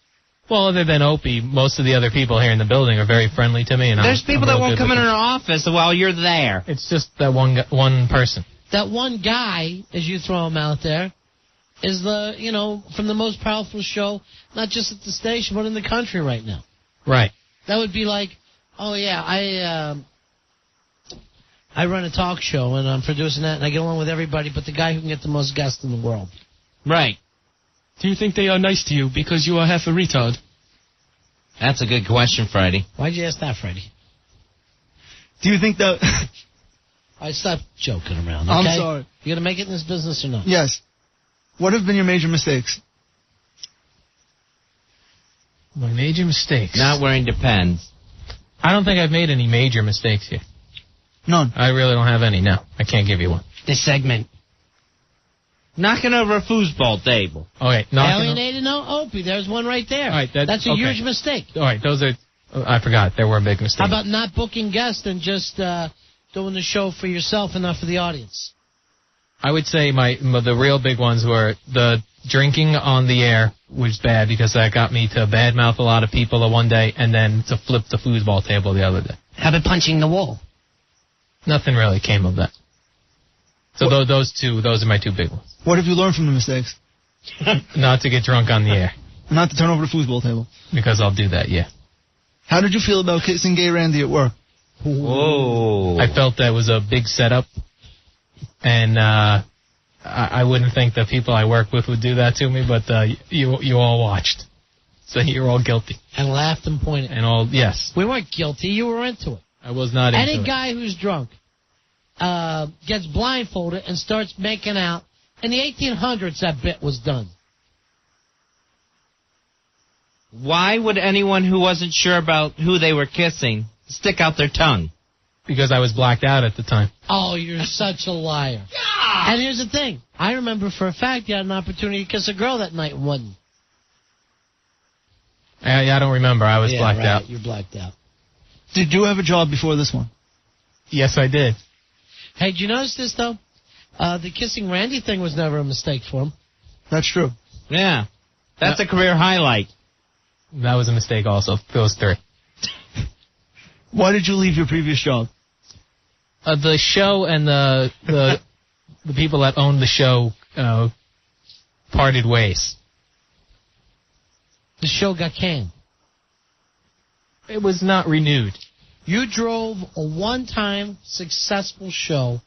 S12: Well, other than Opie, most of the other people here in the building are very friendly to me. And
S2: There's people that won't come in our office while you're there.
S12: It's just that one person.
S1: That one guy, as you throw him out there, is from the most powerful show, not just at the station, but in the country right now.
S12: Right.
S1: That would be like, oh, yeah, I run a talk show, and I'm producing that, and I get along with everybody but the guy who can get the most guests in the world.
S2: Right.
S11: Do you think they are nice to you because you are half a retard?
S2: That's a good question, Friday.
S1: Why'd you ask that, Freddie?
S10: Do you think that...
S1: I stop joking around, okay?
S10: I'm sorry.
S1: You going to make it in this business or not?
S10: Yes. What have been your major mistakes?
S12: My major mistakes?
S2: Not wearing Depends.
S12: I don't think I've made any major mistakes here.
S10: None.
S12: I really don't have any, no. I can't give you one.
S7: This segment.
S2: Knocking over a foosball table.
S12: Okay.
S1: Alienated? No, Opie. There's one right there.
S12: All right,
S1: that's a huge mistake.
S12: All right, those are... I forgot. There were big mistakes.
S1: How about not booking guests and just doing the show for yourself and not for the audience?
S12: I would say the real big ones were the drinking on the air was bad because that got me to badmouth a lot of people the one day and then to flip the foosball table the other day.
S7: How about punching the wall?
S12: Nothing really came of that. So those are my two big ones.
S10: What have you learned from the mistakes?
S12: Not to get drunk on the air.
S10: Not to turn over the foosball table.
S12: Because I'll do that, yeah.
S10: How did you feel about kissing gay Randy at work?
S2: Whoa.
S12: I felt that was a big setup. And I wouldn't think the people I work with would do that to me, but you all watched. So you're all guilty.
S1: And laughed and pointed.
S12: And all, yes.
S1: We weren't guilty. You were into it.
S12: I was not into it.
S1: Any guy who's drunk gets blindfolded and starts making out. In the 1800s, that bit was done.
S2: Why would anyone who wasn't sure about who they were kissing stick out their tongue?
S12: Because I was blacked out at the time.
S1: Oh, you're such a liar. Yeah. And here's the thing. I remember for a fact you had an opportunity to kiss a girl that night and wouldn't.
S12: I don't remember. I was blacked out.
S1: You're blacked out.
S10: Did you have a job before this one?
S12: Yes, I did.
S1: Hey, did you notice this, though? The kissing Randy thing was never a mistake for him.
S10: That's true.
S2: Yeah. That's a career highlight.
S12: That was a mistake also. Those three.
S10: Why did you leave your previous job?
S12: The show and the people that owned the show parted ways.
S1: The show got canned.
S12: It was not renewed.
S1: You drove a one-time successful show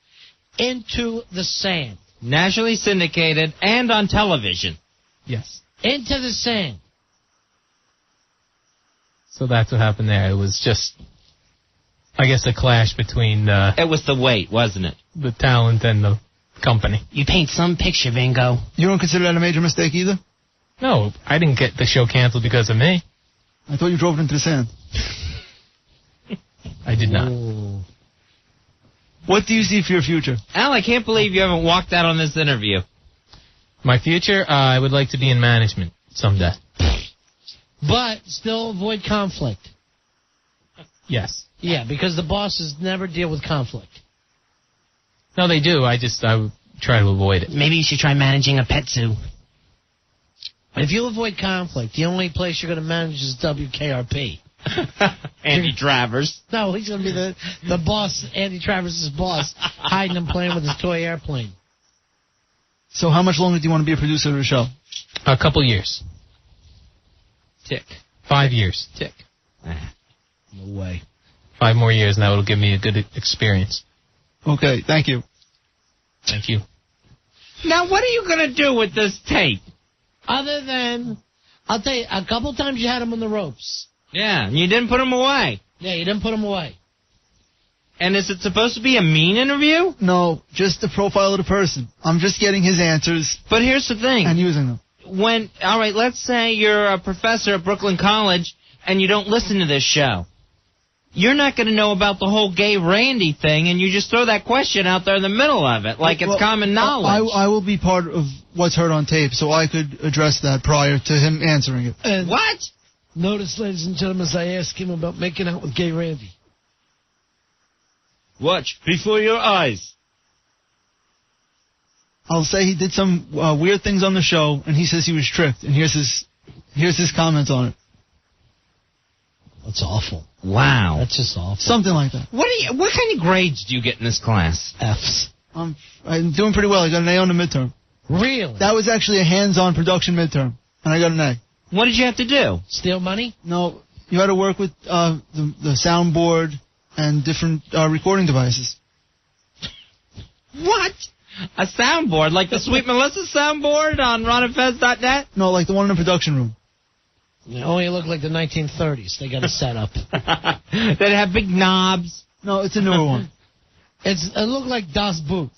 S1: into the sand.
S2: Nationally syndicated and on television.
S12: Yes.
S1: Into the sand.
S12: So that's what happened there. It was just, I guess, a clash between...
S2: it was the weight, wasn't it?
S12: The talent and the company.
S7: You paint some picture, Vingo.
S10: You don't consider that a major mistake either?
S12: No, I didn't get the show canceled because of me.
S10: I thought you drove it into the sand.
S12: I did not.
S1: Ooh.
S10: What do you see for your future?
S2: Al, I can't believe you haven't walked out on this interview.
S12: My future, I would like to be in management someday.
S1: But still avoid conflict.
S12: Yes.
S1: Yeah, because the bosses never deal with conflict.
S12: No, they do. I would try to avoid it.
S7: Maybe you should try managing a pet zoo.
S1: If you avoid conflict, the only place you're going to manage is WKRP.
S2: Andy Travers.
S1: No, he's going to be the boss, Andy Travers' boss, hiding and playing with his toy airplane.
S10: So how much longer do you want to be a producer of the show?
S12: A couple years.
S2: Tick.
S12: 5 years.
S2: Tick.
S1: No way.
S12: 5 more years, and that will give me a good experience.
S10: Okay, thank you.
S12: Thank you.
S2: Now, what are you going to do with this tape?
S1: Other than, I'll tell you, a couple times you had him on the ropes.
S2: Yeah, and you didn't put him away.
S1: Yeah, you didn't put him away.
S2: And is it supposed to be a mean interview?
S10: No, just the profile of the person. I'm just getting his answers.
S2: But here's the thing.
S10: And using them.
S2: All right, let's say you're a professor at Brooklyn College and you don't listen to this show. You're not going to know about the whole gay Randy thing, and you just throw that question out there in the middle of it, like it's common knowledge.
S10: I will be part of what's heard on tape, so I could address that prior to him answering it.
S1: And
S2: what?
S1: Notice, ladies and gentlemen, as I ask him about making out with gay Randy.
S15: Watch before your eyes.
S10: I'll say he did some weird things on the show, and he says he was tricked, and here's his comments on it.
S1: That's awful.
S2: Wow.
S1: That's just awful.
S10: Something like that.
S2: What kind of grades do you get in this class?
S1: F's.
S10: I'm doing pretty well. I got an A on the midterm.
S1: Really?
S10: That was actually a hands-on production midterm, and I got an A.
S2: What did you have to do?
S1: Steal money?
S10: No, you had to work with the soundboard and different recording devices.
S2: What? A soundboard? Like the Sweet Melissa soundboard on ronandfez.net?
S10: No, like the one in the production room.
S1: They only look like the 1930s. They got it set up.
S2: They have big knobs.
S10: No, it's a newer one.
S1: It looked like Das Boot.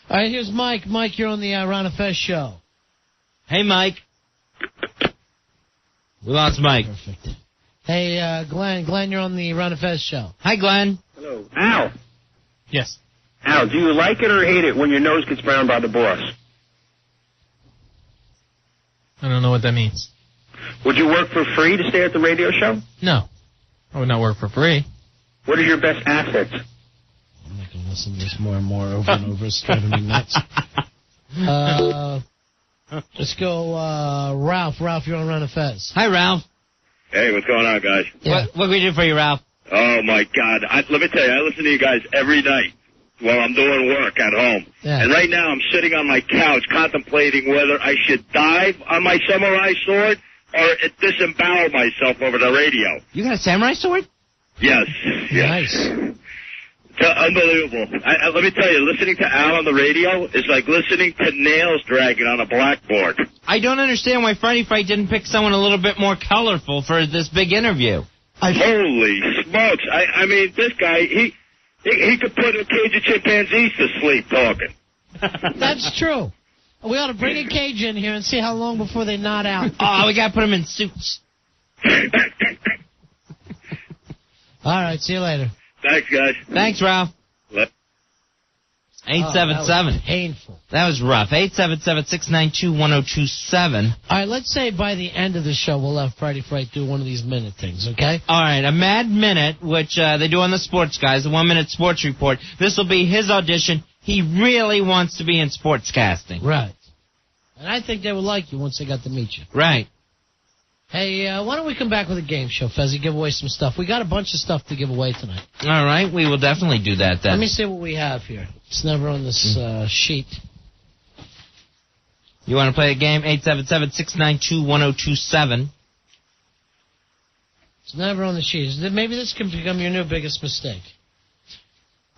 S1: All right, here's Mike. Mike, you're on the Ron and Fez show.
S2: Hey, Mike. We lost Mike.
S1: Perfect. Hey, Glenn. Glenn, you're on the Ron and Fez show.
S2: Hi, Glenn.
S5: Hello. Al.
S12: Yes.
S5: Al, do you like it or hate it when your nose gets brown by the boss?
S12: I don't know what that means.
S5: Would you work for free to stay at the radio show?
S12: No. I would not work for free.
S5: What are your best assets?
S1: I'm not going to listen to this more and more over and over. It's driving me nuts. Let's go, Ralph. Ralph, you're on Ron and Fez.
S2: Hi, Ralph.
S6: Hey, what's going on, guys?
S1: Yeah.
S2: What can we do for you, Ralph?
S6: Oh, my God. Let me tell you, I listen to you guys every night while I'm doing work at home.
S1: Yeah.
S6: And right now I'm sitting on my couch contemplating whether I should dive on my samurai sword or disembowel myself over the radio.
S2: You got a samurai sword?
S6: Yes.
S1: Nice.
S6: It's unbelievable. Let me tell you, listening to Al on the radio is like listening to nails dragging on a blackboard.
S2: I don't understand why Frighty Fright didn't pick someone a little bit more colorful for this big interview.
S6: Holy smokes. I mean, this guy, he could put a cage of chimpanzees to sleep talking.
S1: That's true. We ought to bring a cage in here and see how long before they nod out.
S2: Oh, we got to put them in suits.
S1: All right, see you later.
S6: Thanks, guys.
S2: Thanks, Ralph. 877.
S1: That was painful.
S2: That was rough. 877-692-1027.
S1: All right, let's say by the end of the show we'll have Frighty Fright do one of these minute things, okay?
S2: All right, a Mad Minute, which they do on the Sports Guys, the 1 minute sports report. This will be his audition. He really wants to be in sportscasting.
S1: Right. And I think they would like you once they got to meet you.
S2: Right.
S1: Hey, why don't we come back with a game show, Fezzy, give away some stuff. We got a bunch of stuff to give away tonight.
S2: All right, we will definitely do that then.
S1: Let me see what we have here. It's never on this sheet.
S2: You want to play a game? 877-692-1027.
S1: It's never on the sheet. Maybe this can become your new biggest mistake.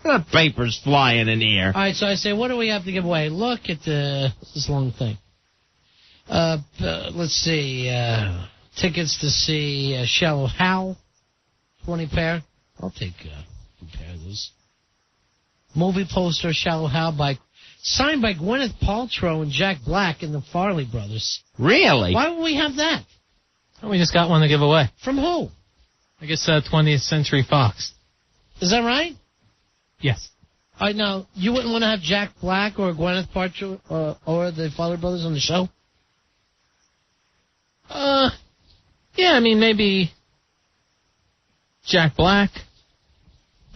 S2: The paper's flying in the air.
S1: All right, so I say, what do we have to give away? Look at this long thing. Let's see. Tickets to see Shallow Hal, 20 pair. I'll take 2 pair of those. movie poster Shallow Hal signed by Gwyneth Paltrow and Jack Black and the Farley brothers.
S2: Really?
S1: Why would we have that?
S12: Oh, we just got one to give away.
S1: From who?
S12: I guess 20th Century Fox.
S1: Is that right?
S12: Yes.
S1: All right, now, you wouldn't want to have Jack Black or Gwyneth Paltrow or the Farley brothers on the show?
S12: Yeah, I mean, maybe Jack Black.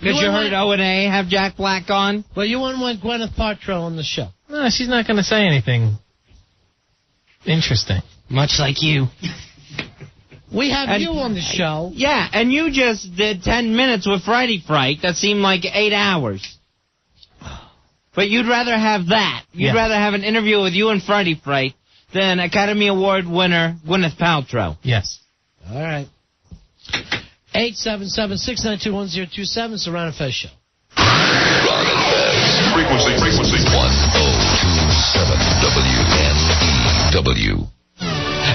S2: Because you heard O&A have Jack Black on?
S1: Well, you wouldn't want Gwyneth Paltrow on the show.
S12: No, she's not going to say anything interesting.
S7: Much like you.
S1: We have you on the show.
S2: Yeah, and you just did 10 minutes with Frighty Fright. That seemed like 8 hours. But you'd rather have that. You'd rather have an interview with you and Frighty Fright than Academy Award winner Gwyneth Paltrow.
S12: Yes.
S1: All right. 877-692-1027. It's the Ron and Fez Show.
S17: Ron and Fez. Frequency 1027 WNEW.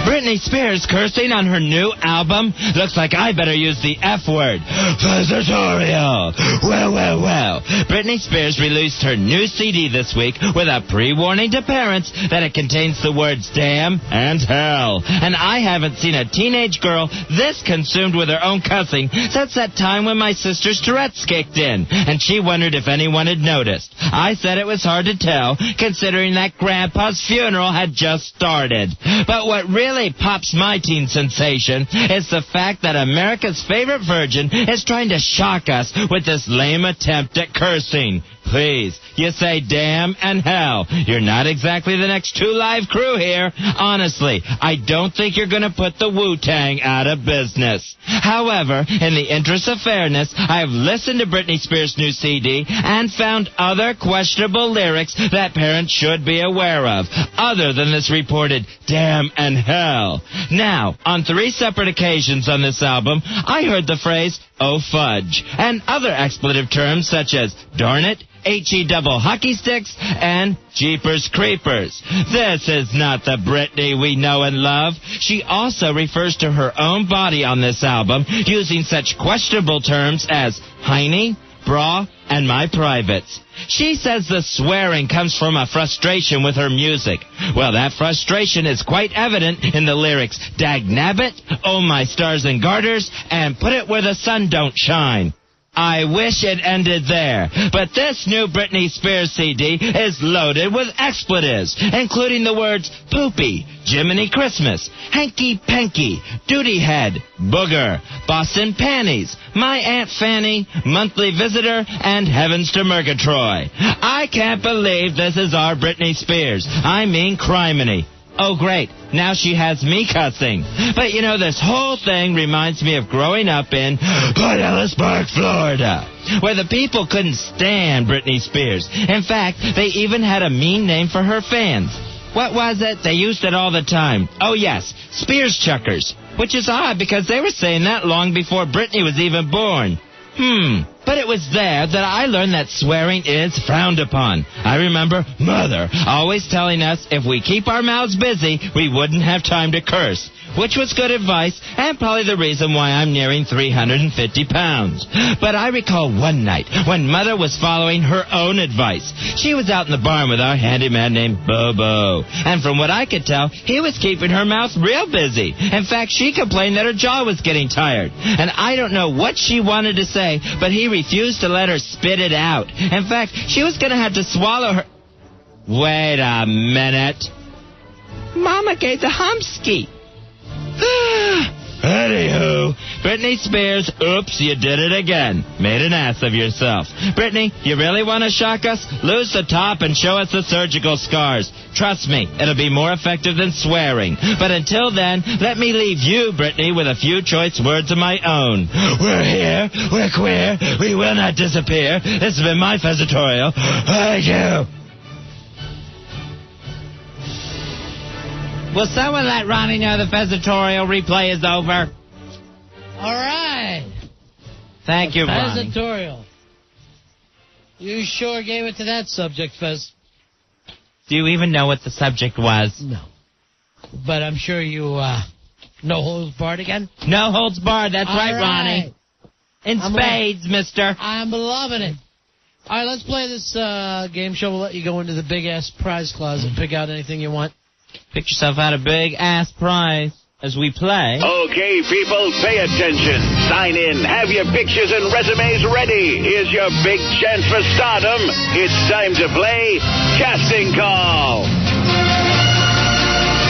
S2: Britney Spears cursing on her new album? Looks like I better use the F word. Fezitorial. Well. Britney Spears released her new CD this week with a pre-warning to parents that it contains the words damn and hell. And I haven't seen a teenage girl this consumed with her own cussing since that time when my sister's Tourette's kicked in, and she wondered if anyone had noticed. I said it was hard to tell, considering that Grandpa's funeral had just started. But what really pops my teen sensation is the fact that America's favorite virgin is trying to shock us with this lame attempt at cursing. Please, you say damn and hell. You're not exactly the next 2 Live crew here. Honestly, I don't think you're going to put the Wu-Tang out of business. However, in the interest of fairness, I have listened to Britney Spears' new CD and found other questionable lyrics that parents should be aware of, other than this reported damn and hell. Now, on 3 separate occasions on this album, I heard the phrase, oh fudge, and other expletive terms such as darn it, H-E double hockey sticks, and Jeepers Creepers. This is not the Britney we know and love. She also refers to her own body on this album using such questionable terms as hiney, bra, and my privates. She says the swearing comes from a frustration with her music. Well, that frustration is quite evident in the lyrics, Dagnabbit, oh my stars and garters, and put it where the sun don't shine. I wish it ended there, but this new Britney Spears CD is loaded with expletives, including the words poopy, Jiminy Christmas, hanky-panky, duty head, booger, Boston panties, my Aunt Fanny, monthly visitor, and heavens to Murgatroyd. I can't believe this is our Britney Spears. I mean criminy. Oh, great. Now she has me cussing. But, you know, this whole thing reminds me of growing up in Port Ellisburg, Florida, where the people couldn't stand Britney Spears. In fact, they even had a mean name for her fans. What was it? They used it all the time. Oh, yes, Spears Chuckers, which is odd because they were saying that long before Britney was even born. But it was there that I learned that swearing is frowned upon. I remember Mother always telling us if we keep our mouths busy, we wouldn't have time to curse, which was good advice and probably the reason why I'm nearing 350 pounds. But I recall one night when Mother was following her own advice. She was out in the barn with our handyman named Bobo, and from what I could tell, he was keeping her mouth real busy. In fact, she complained that her jaw was getting tired, and I don't know what she wanted to say, but he refused to let her spit it out. In fact, she was going to have to swallow her... Wait a minute. Mama gave the humsky. Anywho, Britney Spears, oops, you did it again. Made an ass of yourself. Britney, you really want to shock us? Lose the top and show us the surgical scars. Trust me, it'll be more effective than swearing. But until then, let me leave you, Britney, with a few choice words of my own. We're here, we're queer, we will not disappear. This has been my Fezitorial. Thank you. Will someone let Ronnie know the Fezitorial replay is over?
S1: All right.
S2: Thank you, Ronnie.
S1: Fezitorial. You sure gave it to that subject, Fez.
S2: Do you even know what the subject was?
S1: No. But I'm sure you, no holds barred again?
S2: No holds barred, that's
S1: All
S2: right, Ronnie. In spades, mister.
S1: I'm loving it. All right, let's play this game show. We'll let you go into the big-ass prize closet and pick out anything you want.
S2: Pick yourself out a big-ass prize as we play.
S18: Okay, people, pay attention. Sign in. Have your pictures and resumes ready. Here's your big chance for stardom. It's time to play Casting Call.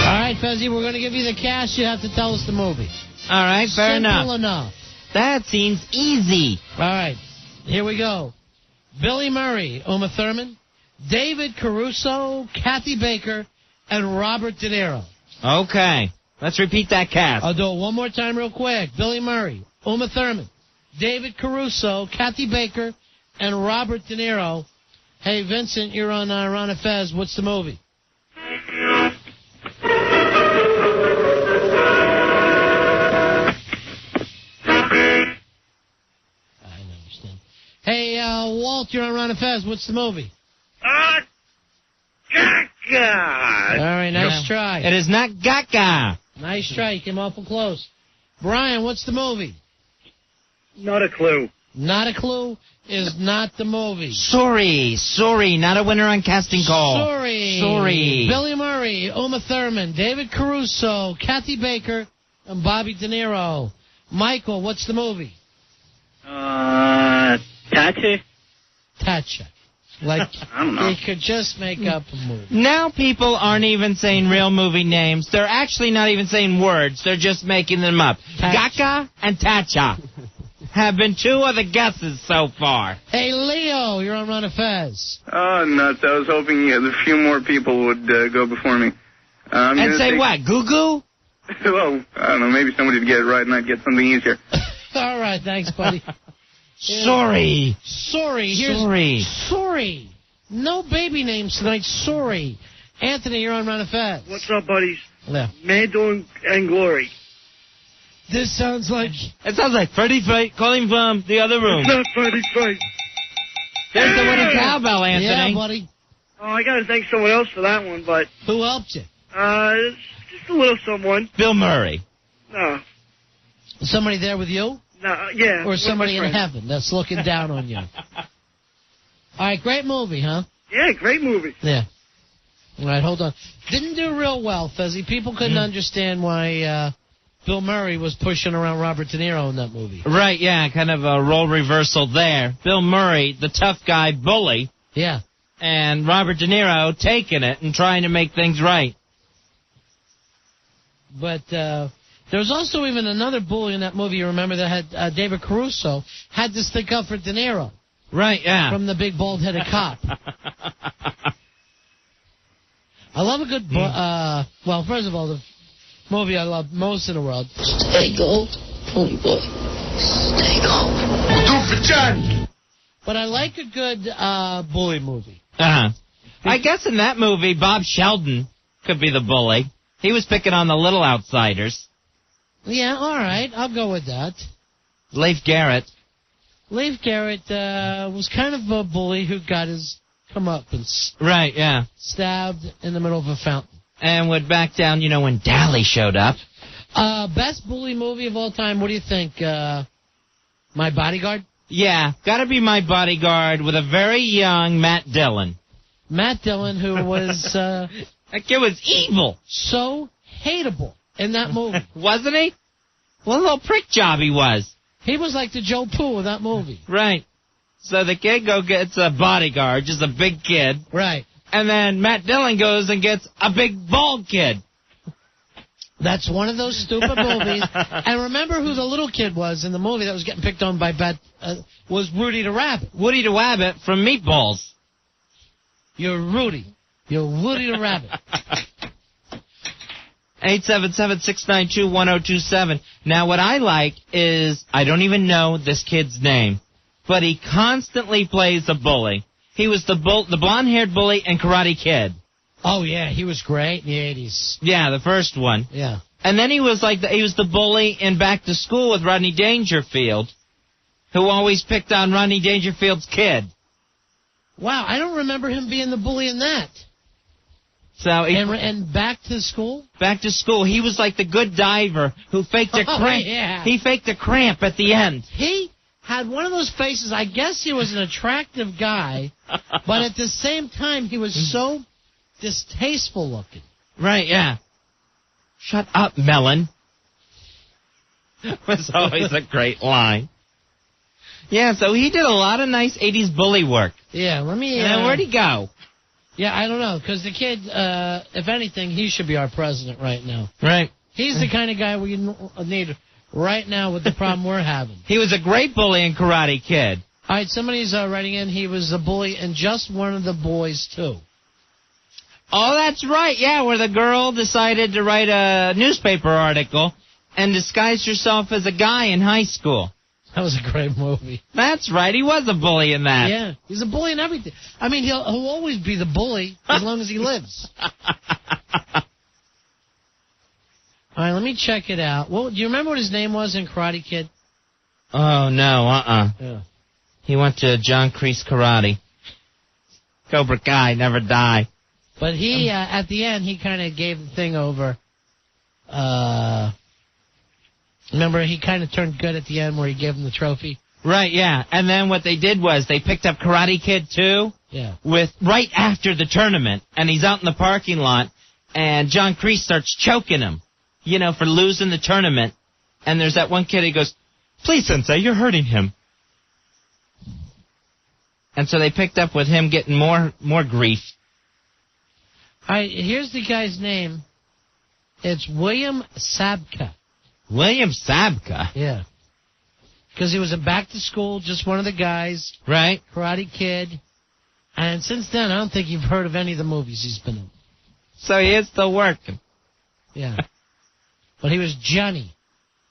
S1: All right, Fezzy, we're going to give you the cash. You have to tell us the movie.
S2: All right, fair enough.
S1: Simple enough.
S2: That seems easy.
S1: All right, here we go. Billy Murray, Uma Thurman, David Caruso, Kathy Baker, and Robert De Niro.
S2: Okay. Let's repeat that cast.
S1: I'll do it one more time real quick. Billy Murray, Uma Thurman, David Caruso, Kathy Baker, and Robert De Niro. Hey, Vincent, you're on Ron and Fez. What's the movie? I understand. Hey, Walt, you're on Ron and Fez. What's the movie?
S5: God.
S1: All right, nice try.
S2: It is not Gaga.
S1: Nice try. You came awful close. Brian, what's the movie?
S5: Not a clue.
S1: Not a clue is not the movie.
S2: Sorry. Not a winner on Casting Call. Sorry. Billy
S1: Murray, Uma Thurman, David Caruso, Kathy Baker, and Bobby De Niro. Michael, what's the movie?
S8: Tachi?
S1: Tacha. Like,
S8: I don't know.
S1: they could just make up a movie.
S2: Now people aren't even saying real movie names. They're actually not even saying words. They're just making them up. Gaga and Tacha have been two of the guesses so far.
S1: Hey, Leo, you're on Ron and Fez.
S19: Oh, nuts. I was hoping a few more people would go before me.
S2: And say what, Goo-Goo?
S19: Well, I don't know. Maybe somebody would get it right and I'd get something easier.
S1: All right, thanks, buddy.
S2: Sorry.
S1: Sorry. No baby names tonight. Sorry. Anthony, you're on Ron and Fez.
S5: What's up, buddies?
S1: Yeah.
S5: Mando and Glory.
S16: This sounds like...
S15: It sounds like Frighty Fright calling from the other room.
S5: It's not Frighty Fright.
S2: There's the winning cowbell, Anthony.
S1: Yeah, buddy.
S5: Oh, I got to thank someone else for that one, but...
S1: Who helped you?
S5: Just a little someone.
S2: Bill Murray.
S5: No.
S1: Somebody there with you?
S5: No, yeah.
S1: Or somebody in heaven that's looking down on you? All right, great movie, huh?
S5: Yeah, great movie.
S1: Yeah. All right, hold on. Didn't do real well, Fezzy. People couldn't understand why Bill Murray was pushing around Robert De Niro in that movie.
S2: Right, yeah, kind of a role reversal there. Bill Murray, the tough guy bully.
S1: Yeah.
S2: And Robert De Niro taking it and trying to make things right.
S1: But there was also even another bully in that movie, you remember, that had David Caruso, had to stick up for De Niro.
S2: Right, yeah.
S1: From the big bald-headed cop. I love a good... well, first of all, the movie I love most in the world. Stay gold, pony boy. Stay gold. Do for John. But I like a good bully movie.
S2: Uh-huh. I guess in that movie, Bob Sheldon could be the bully. He was picking on the little outsiders.
S1: Yeah, all right. I'll go with that.
S2: Leif Garrett.
S1: Leif Garrett was kind of a bully who got his comeuppance.
S2: Right, yeah.
S1: Stabbed in the middle of a fountain.
S2: And would back down, when Dally showed up.
S1: Best bully movie of all time, what do you think? My Bodyguard?
S2: Yeah, gotta be My Bodyguard with a very young Matt Dillon.
S1: Matt Dillon, who was...
S2: that kid was evil.
S1: So hateable in that movie.
S2: Wasn't he? What a little prick job he was.
S1: He was like the Joe Poo of that movie.
S2: Right. So the kid gets a bodyguard, just a big kid.
S1: Right.
S2: And then Matt Dillon goes and gets a big bald kid.
S1: That's one of those stupid movies. And remember who the little kid was in the movie that was getting picked on by was Rudy the Rabbit.
S2: Woody the Rabbit from Meatballs.
S1: You're Rudy. You're Woody the Rabbit.
S2: 877-692-1027. Now, what I like is, I don't even know this kid's name, but he constantly plays a bully. He was the blonde-haired bully in Karate Kid.
S1: Oh, yeah, he was great in the 80s.
S2: Yeah, the first one.
S1: Yeah.
S2: And then he was the bully in Back to School with Rodney Dangerfield, who always picked on Rodney Dangerfield's kid.
S1: Wow, I don't remember him being the bully in that.
S2: So
S1: and Back to School?
S2: Back to School. He was like the good diver who faked a cramp.
S1: Yeah.
S2: He faked a cramp at the end.
S1: He had one of those faces. I guess he was an attractive guy, but at the same time, he was so distasteful looking.
S2: Right, yeah. Shut up, Melon. Was always a great line. Yeah, so he did a lot of nice 80s bully work.
S1: Yeah, let me...
S2: And where'd he go?
S1: Yeah, I don't know, because the kid, if anything, he should be our president right now.
S2: Right.
S1: He's the kind of guy we need right now with the problem we're having.
S2: He was a great bully in Karate Kid.
S1: All right, somebody's writing in, he was a bully and just one of the boys, too.
S2: Oh, that's right, yeah, where the girl decided to write a newspaper article and disguised herself as a guy in high school.
S1: That was a great movie.
S2: That's right, he was a bully in that.
S1: Yeah, he's a bully in everything. I mean, he'll always be the bully as long as he lives. All right, let me check it out. Do you remember what his name was in Karate Kid?
S2: Oh, no,
S1: Yeah.
S2: He went to John Kreese Karate. Cobra Kai, never die.
S1: But he, at the end, he kind of gave the thing over. Remember, he kind of turned good at the end where he gave him the trophy?
S2: Right, yeah. And then what they did was they picked up Karate Kid 2 right after the tournament. And he's out in the parking lot, and John Kreese starts choking him, for losing the tournament. And there's that one kid, he goes, "Please, Sensei, you're hurting him." And so they picked up with him getting more grief.
S1: All right, here's the guy's name. It's William Sabka.
S2: William Sabka?
S1: Yeah. Because he was in Back to School, just one of the guys.
S2: Right.
S1: Karate Kid. And since then, I don't think you've heard of any of the movies he's been in.
S2: So he is still working.
S1: Yeah. But he was Johnny.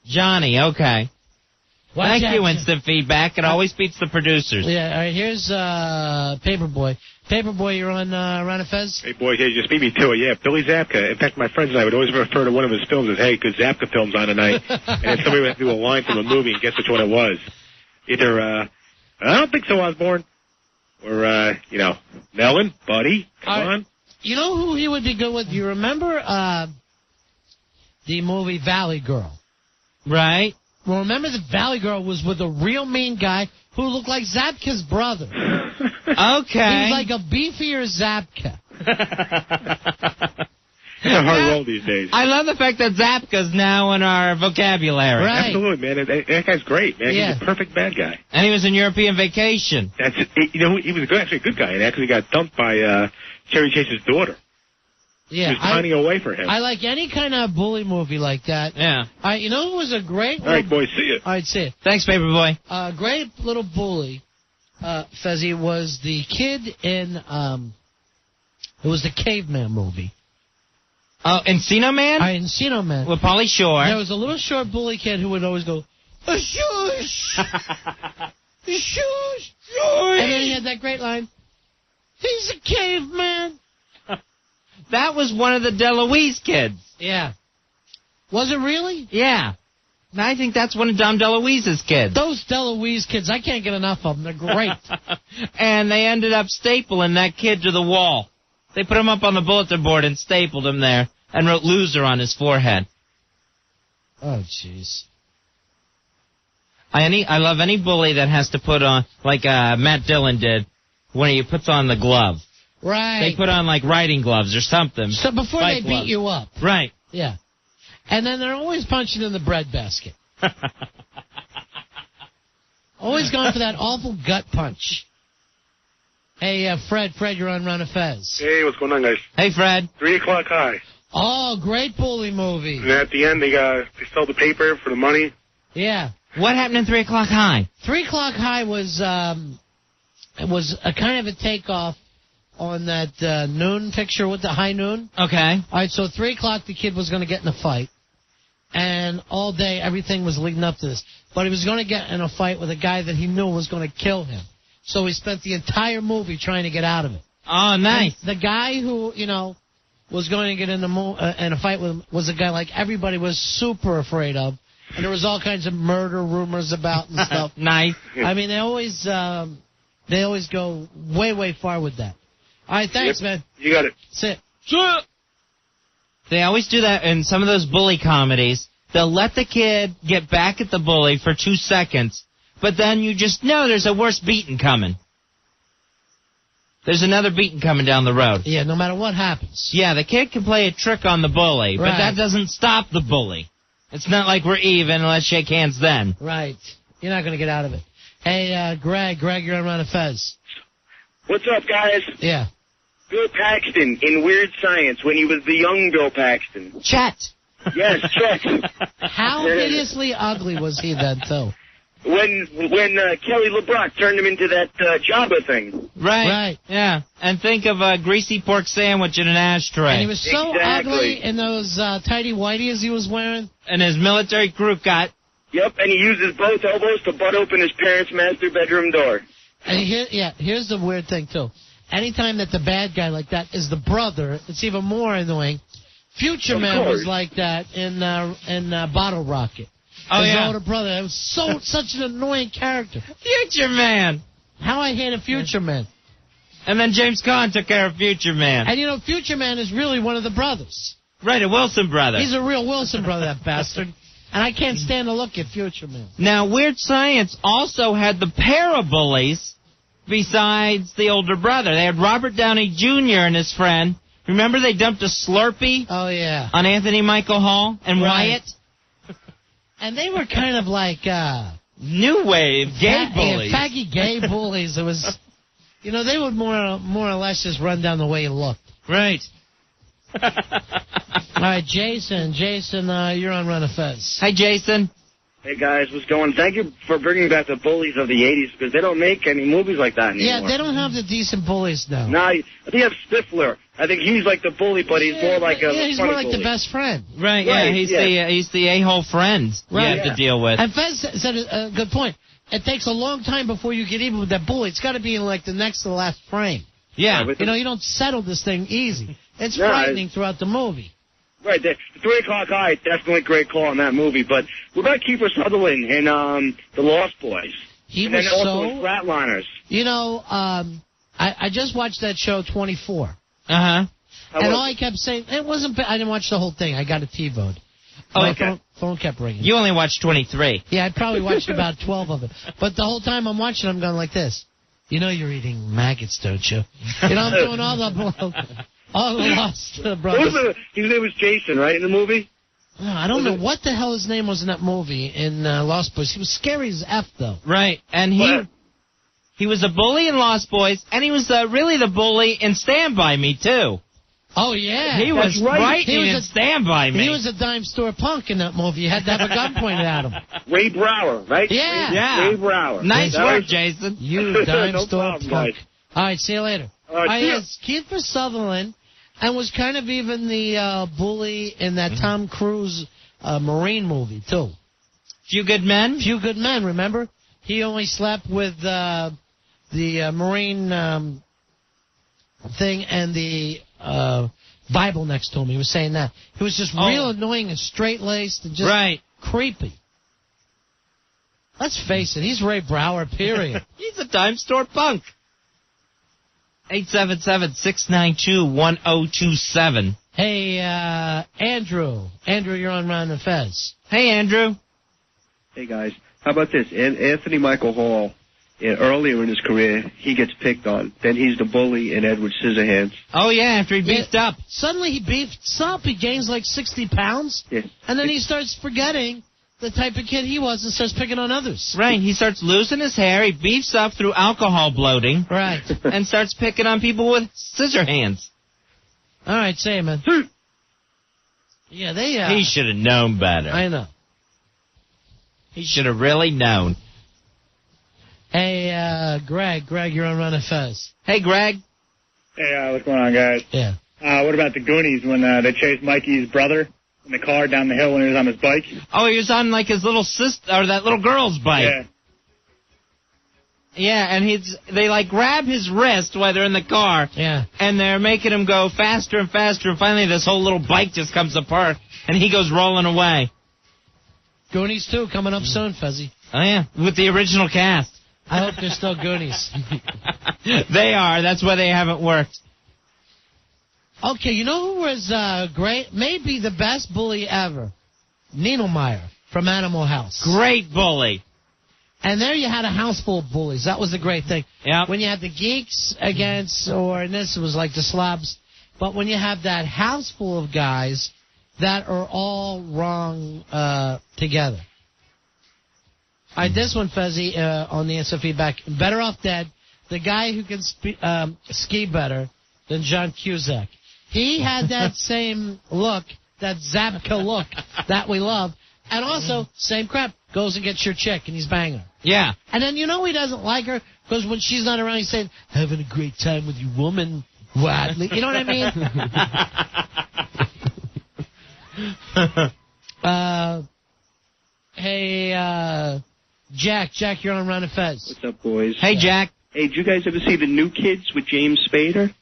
S2: Johnny, okay. Thank you, Instant Feedback. It always beats the producers.
S1: Yeah, all right, here's Paperboy. Paperboy, you're on Run Fez?
S5: Hey, boy, hey, just beat me to it. Yeah, Billy Zabka. In fact, my friends and I would always refer to one of his films as, "Hey, good Zabka film's on tonight." And then somebody would do a line from a movie and guess which one it was. Either, I don't think so, Osborne. Or, Melon, Buddy, come on.
S1: You know who he would be good with? You remember the movie Valley Girl?
S2: Right.
S1: Well, remember that Valley Girl was with a real mean guy who looked like Zabka's brother.
S2: Okay.
S1: He was like a beefier Zabka.
S5: It's a hard role these days.
S2: I love the fact that Zabka's now in our vocabulary.
S1: Right.
S5: Absolutely, man. That guy's great, man.
S1: Yeah.
S5: He's a perfect bad guy.
S2: And he was in European Vacation.
S5: That's he was actually a good guy, and actually got dumped by Chevy Chase's daughter.
S1: Yeah,
S5: She was pining away for him.
S1: I like any kind of bully movie like that.
S2: Yeah.
S1: You know who was a great...
S5: All right, boys, see you.
S1: All right, see you.
S2: Thanks, Paperboy.
S1: Great little bully, Fezzi, was the kid in... it was the Caveman movie.
S2: Oh, Encino Man?
S1: Encino Man.
S2: With Pauly Shore.
S1: There was a little short bully kid who would always go, "Shush! Shush! And then he had that great line, "He's a caveman."
S2: That was one of the DeLuise kids.
S1: Yeah. Was it really?
S2: Yeah. I think that's one of Dom DeLuise's kids.
S1: Those DeLuise kids, I can't get enough of them. They're great.
S2: And they ended up stapling that kid to the wall. They put him up on the bulletin board and stapled him there and wrote "loser" on his forehead.
S1: Oh, jeez.
S2: I love any bully that has to put on, like Matt Dillon did, when he puts on the glove.
S1: Right.
S2: They put on, like, riding gloves or something.
S1: So before they beat
S2: gloves.
S1: you up.
S2: Right.
S1: Yeah. And then they're always punching in the bread basket. Always going for that awful gut punch. Hey, Fred, you're on Run a Fez.
S6: Hey, what's going on, guys?
S2: Hey, Fred.
S6: 3 o'clock high.
S1: Oh, great bully movie.
S6: And at the end, they sold the paper for the money.
S1: Yeah.
S2: What happened in 3 O'Clock High?
S1: 3 O'Clock High was it was a kind of a takeoff on that Noon picture with the High Noon.
S2: Okay.
S1: All right, so 3 o'clock the kid was going to get in a fight. And all day everything was leading up to this. But he was going to get in a fight with a guy that he knew was going to kill him. So he spent the entire movie trying to get out of it.
S2: Oh, nice.
S1: And the guy who, was going to get in a fight with him was a guy like everybody was super afraid of. And there was all kinds of murder rumors about and stuff.
S2: Nice.
S1: I mean, they always go way, way far with that. All right, thanks, man.
S6: You got it.
S1: Sit.
S2: They always do that in some of those bully comedies. They'll let the kid get back at the bully for 2 seconds, but then you just know there's a worse beating coming. There's another beating coming down the road.
S1: Yeah, no matter what happens.
S2: Yeah, the kid can play a trick on the bully, but that doesn't stop the bully. It's not like we're even, let's shake hands then.
S1: Right. You're not going to get out of it. Hey, Greg, you're on Ron and Fez.
S5: What's up, guys?
S1: Yeah.
S5: Bill Paxton in Weird Science when he was the young Bill Paxton.
S2: Chet.
S5: Yes, Chet.
S1: How hideously ugly was he then, too?
S5: When Kelly LeBrock turned him into that Jabba thing.
S2: Right. Yeah. And think of a greasy pork sandwich in an ashtray.
S1: And he was so ugly in those tighty whities he was wearing.
S2: And his military crew cut.
S5: Yep, and he uses both elbows to butt open his parents' master bedroom door.
S1: And here's the weird thing, too. Anytime that the bad guy like that is the brother, it's even more annoying. Future Man was like that in Bottle Rocket.
S2: Oh,
S1: his
S2: yeah.
S1: older brother. It was such an annoying character.
S2: Future Man.
S1: How I hated Future Man.
S2: And then James Caan took care of Future Man.
S1: And, Future Man is really one of the brothers.
S2: Right, a Wilson brother.
S1: He's a real Wilson brother, that bastard. And I can't stand to look at Future Man.
S2: Now, Weird Science also had the pair of bullies besides the older brother. They had Robert Downey Jr. and his friend. Remember they dumped a Slurpee?
S1: Oh, yeah.
S2: On Anthony Michael Hall and Wyatt?
S1: And they were kind of like
S2: new wave gay bullies.
S1: Yeah, faggy gay bullies. It was, they would more or less just run down the way you looked.
S2: Right.
S1: All right, Jason. Jason, you're on Run of Fez.
S2: Hi, Jason.
S5: Hey, guys, what's going? Thank you for bringing back the bullies of the 80s, because they don't make any movies like that anymore.
S1: Yeah, they don't have the decent bullies now.
S5: No, I think you have Stifler. I think he's like the bully, but he's more like a
S1: he's more like the best friend.
S2: Right, yeah, he's the a-hole friend you have to deal with.
S1: And Fez said a good point. It takes a long time before you get even with that bully. It's got to be in like the next to the last frame.
S2: Yeah.
S1: You don't settle this thing easy. It's frightening throughout the movie.
S5: Right, the 3 o'clock eye, definitely great call on that movie. But what about Kiefer Sutherland in The Lost Boys?
S1: He
S5: and
S1: was
S5: then also in Flatliners.
S1: I just watched that show 24.
S2: Uh-huh.
S1: And all I kept saying, it wasn't bad. I didn't watch the whole thing. I got a TiVo'd. My phone kept ringing.
S2: You only watched 23.
S1: Yeah, I probably watched about 12 of it. But the whole time I'm watching, I'm going like this. You're eating maggots, don't you? I'm doing all the Lost Brothers.
S5: His name was Jason, right, in the movie?
S1: No, I don't know what the hell his name was in that movie in Lost Boys. He was scary as F, though.
S2: Right, and he was a bully in Lost Boys, and he was really the bully in Stand By Me, too.
S1: Oh, yeah.
S2: He was frightening in Stand By Me.
S1: He was a dime store punk in that movie. You had to have a gun pointed at him.
S5: Ray Brower, right?
S1: Yeah.
S5: Ray Brower.
S2: Nice work, Jason.
S1: You dime
S5: No
S1: store
S5: problem,
S1: punk.
S5: guys.
S1: All right, see you later. Yes, Kiefer Sutherland, and was kind of even the bully in that Tom Cruise Marine movie, too.
S2: Few Good Men?
S1: Few Good Men, remember? He only slept with the Marine thing and the Bible next to him. He was saying that. He was just real annoying and straight-laced and just creepy. Let's face it, he's Ray Brower, period.
S2: He's a dime store punk. 877-692-1027.
S1: Hey, Andrew. Andrew, you're on Ron and Fez.
S2: Hey, Andrew.
S20: Hey, guys. How about this? Anthony Michael Hall, earlier in his career, he gets picked on. Then he's the bully in Edward Scissorhands.
S2: Oh, yeah, after he beefed up.
S1: Suddenly he beefs up. He gains like 60 pounds.
S20: Yeah.
S1: And then he starts forgetting the type of kid he was and starts picking on others.
S2: Right. He starts losing his hair. He beefs up through alcohol bloating.
S1: Right.
S2: And starts picking on people with scissor hands.
S1: All right, say it, man. Yeah,
S2: He should have known better.
S1: I know.
S2: He should have really known.
S1: Hey, Greg. Greg, you're on Run and Fez.
S2: Hey, Greg.
S21: Hey, what's going on, guys?
S1: Yeah.
S21: What about the Goonies when they chased Mikey's brother in the car down the hill when he was on his bike?
S2: Oh, he was on, like, his little sister, or that little girl's bike.
S21: Yeah.
S2: Yeah, and they grab his wrist while they're in the car.
S1: Yeah.
S2: And they're making him go faster and faster, and finally this whole little bike just comes apart, and he goes rolling away.
S1: Goonies 2 coming up soon, Fezzy.
S2: Oh, yeah, with the original cast.
S1: I hope they're still Goonies.
S2: They are. That's why they haven't worked.
S1: Okay, you know who was great? Maybe the best bully ever. Niedermeyer from Animal House.
S2: Great bully.
S1: And there you had a house full of bullies. That was the great thing.
S2: Yeah.
S1: When you had the geeks against, or in this it was like the slobs, but when you have that house full of guys that are all wrong together. All right, this one, Fezzy, on the answer feedback. Better Off Dead, the guy who can ski better than John Cusack. He had that same look, that Zabka look that we love. And also, same crap, goes and gets your chick, and he's banging her.
S2: Yeah.
S1: And then you know he doesn't like her, because when she's not around, he's saying, having a great time with you, woman. What? You know what I mean? Hey, Jack, you're on Ron and Fez.
S20: What's up, boys?
S2: Hey, Jack.
S20: Hey, did you guys ever see The New Kids with James Spader?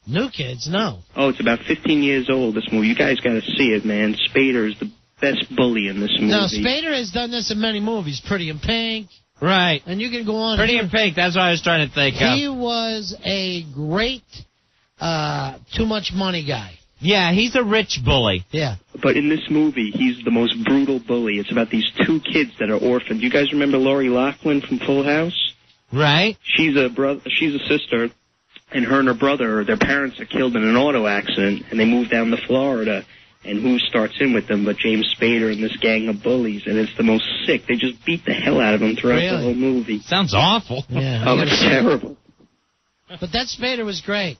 S1: New Kids? No.
S20: Oh, it's about 15 years old, this movie. You guys got to see it, man. Spader is the best bully in this movie.
S1: Now, Spader has done this in many movies. Pretty in Pink.
S2: Right.
S1: And you can go on.
S2: Pretty in Pink, that's what I was trying to think of.
S1: He was a great too much money guy.
S2: Yeah, he's a rich bully.
S1: Yeah.
S20: But in this movie, he's the most brutal bully. It's about these two kids that are orphaned. You guys remember Lori Loughlin from Full House?
S2: Right.
S20: She's a sister, and her and her brother, their parents are killed in an auto accident, and they move down to Florida. And who starts in with them but James Spader and this gang of bullies, and it's the most sick. They just beat the hell out of him throughout the whole movie.
S2: Sounds awful.
S1: Yeah.
S20: Oh, it's terrible.
S1: But that Spader was great.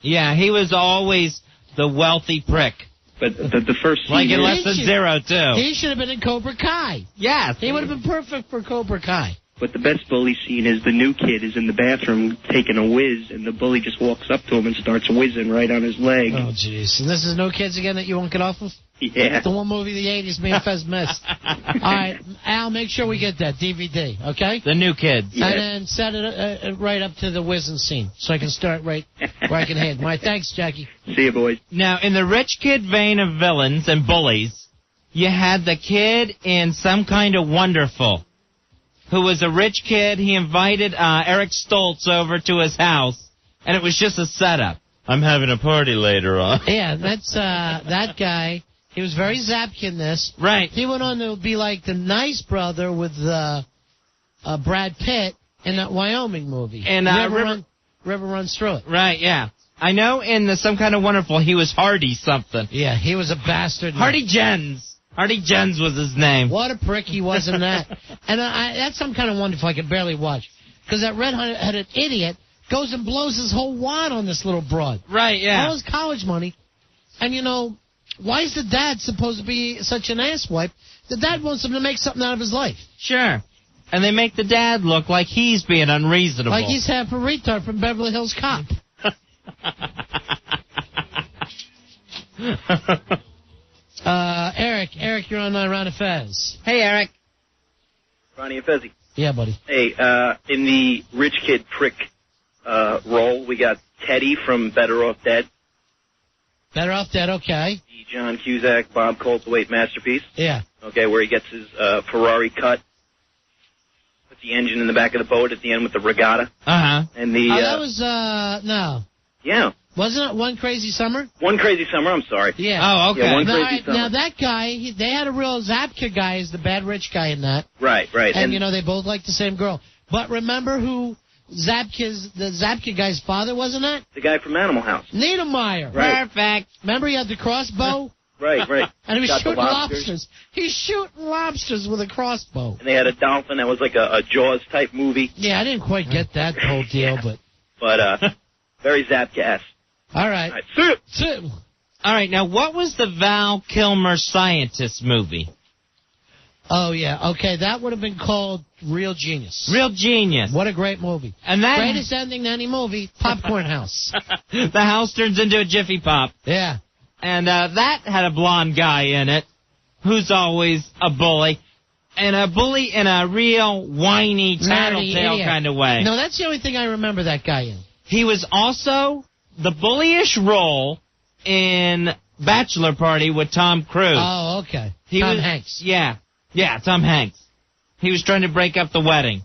S2: Yeah, he was always the wealthy prick.
S20: But the first scene...
S2: Like in Less Than Zero, too.
S1: He should have been in Cobra Kai.
S2: Yes.
S1: He would have been perfect for Cobra Kai.
S20: But the best bully scene is the new kid is in the bathroom taking a whiz, and the bully just walks up to him and starts whizzing right on his leg.
S1: Oh, jeez. And this is No Kids again that you won't get off of?
S20: Yeah.
S1: The one movie of the 80s me and Fez missed. All right, Al, make sure we get that DVD, okay?
S2: The New Kids.
S20: Yeah.
S1: And then set it right up to the whizzing scene so I can start right where I can hit. All right, thanks, Jackie.
S20: See you, boys.
S2: Now, in the rich kid vein of villains and bullies, you had the kid in Some Kind of Wonderful, who was a rich kid. He invited Eric Stoltz over to his house, and it was just a setup. I'm having a party later on.
S1: Yeah, that's that guy. He was very Zapkin in this.
S2: Right.
S1: He went on to be like the nice brother with Brad Pitt in that Wyoming movie.
S2: And
S1: River Runs Through It.
S2: Right, yeah. I know in the Some Kind of Wonderful he was Hardy something.
S1: Yeah, he was a bastard.
S2: Hardy Jens. Hardy Jens was his name.
S1: What a prick he was in that. And that's Some Kind of Wonderful I could barely watch. Because that red-headed idiot goes and blows his whole wad on this little broad.
S2: Right, yeah.
S1: All his college money. And, you know, why is the dad supposed to be such an asswipe? The dad wants him to make something out of his life.
S2: Sure. And they make the dad look like he's being unreasonable.
S1: Like he's half a retard from Beverly Hills Cop. Eric, you're on Ron and Fez.
S2: Hey, Eric.
S3: Ronnie and Fezzy.
S1: Yeah, buddy.
S3: Hey, in the rich kid prick role, we got Teddy from Better Off Dead.
S1: Better Off Dead, okay.
S3: The John Cusack, Bob Colthwaite masterpiece.
S1: Yeah.
S3: Okay, where he gets his Ferrari cut. Puts the engine in the back of the boat at the end with the regatta.
S2: Uh-huh.
S3: And the...
S1: that was, no.
S3: Yeah.
S1: Wasn't it One Crazy Summer?
S3: One Crazy Summer, I'm sorry.
S1: Yeah.
S2: Oh, okay.
S3: Yeah, One Crazy Summer.
S1: Now, that guy, they had a real Zapka guy as the bad rich guy in that.
S3: Right.
S1: And, you know, they both liked the same girl. But remember who the Zapka guy's father was in that?
S3: The guy from Animal House.
S1: Niedermeyer.
S3: Right.
S1: Perfect. Remember he had the crossbow?
S3: Right.
S1: And he was
S3: Got the
S1: shooting
S3: lobsters.
S1: lobsters. He's shooting lobsters with a crossbow.
S3: And they had a dolphin that was like a Jaws-type movie.
S1: Yeah, I didn't quite get that whole deal, but...
S3: But, very Zapka-esque.
S1: All right.
S3: See it.
S2: All right, now what was the Val Kilmer scientist movie?
S1: Oh, yeah. Okay, that would have been called Real Genius.
S2: Real Genius.
S1: What a great movie.
S2: And that
S1: Greatest ending to any movie, Popcorn House.
S2: The house turns into a Jiffy Pop.
S1: Yeah.
S2: And that had a blonde guy in it who's always a bully. And a bully in a real whiny, tattletale kind of way.
S1: No, that's the only thing I remember that guy in.
S2: He was also the bullyish role in Bachelor Party with Tom Cruise.
S1: Oh, okay. Tom Hanks.
S2: Yeah, Tom Hanks. He was trying to break up the wedding.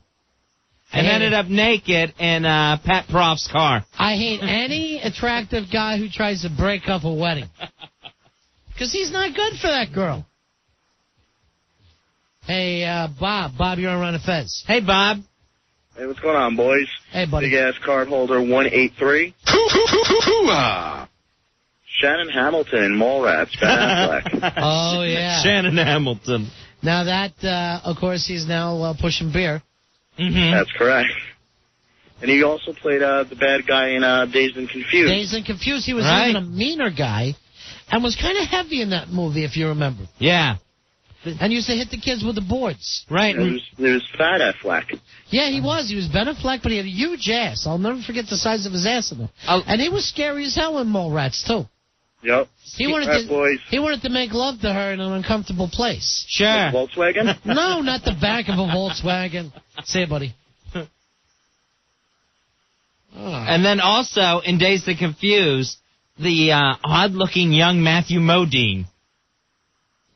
S2: And ended up naked in Pat Proff's car.
S1: I hate any attractive guy who tries to break up a wedding. Because he's not good for that girl. Hey, Bob. Bob, you're on Ron and Fez.
S2: Hey, Bob.
S19: Hey, what's going on, boys?
S1: Hey, buddy.
S19: Big ass card holder 183. Shannon Hamilton in Mallrats, Ben Affleck.
S1: Oh, yeah.
S2: Shannon Hamilton.
S1: Now that, of course, he's now pushing beer.
S2: Mm-hmm.
S19: That's correct. And he also played the bad guy in Dazed and Confused.
S1: Dazed and Confused. He was
S2: Right.
S1: even a meaner guy and was kind of heavy in that movie, if you remember.
S2: Yeah.
S1: And used to hit the kids with the boards.
S2: Right.
S19: There's Fat Affleck.
S1: Yeah, he was. He was Ben Affleck, but he had a huge ass. I'll never forget the size of his ass in there. And he was scary as hell in Mallrats, too.
S19: Yep.
S1: He wanted to make love to her in an uncomfortable place.
S2: Sure.
S19: Volkswagen?
S1: No, not the back of a Volkswagen. Say it, buddy.
S2: And then also, in Dazed and Confused, the odd-looking young Matthew Modine.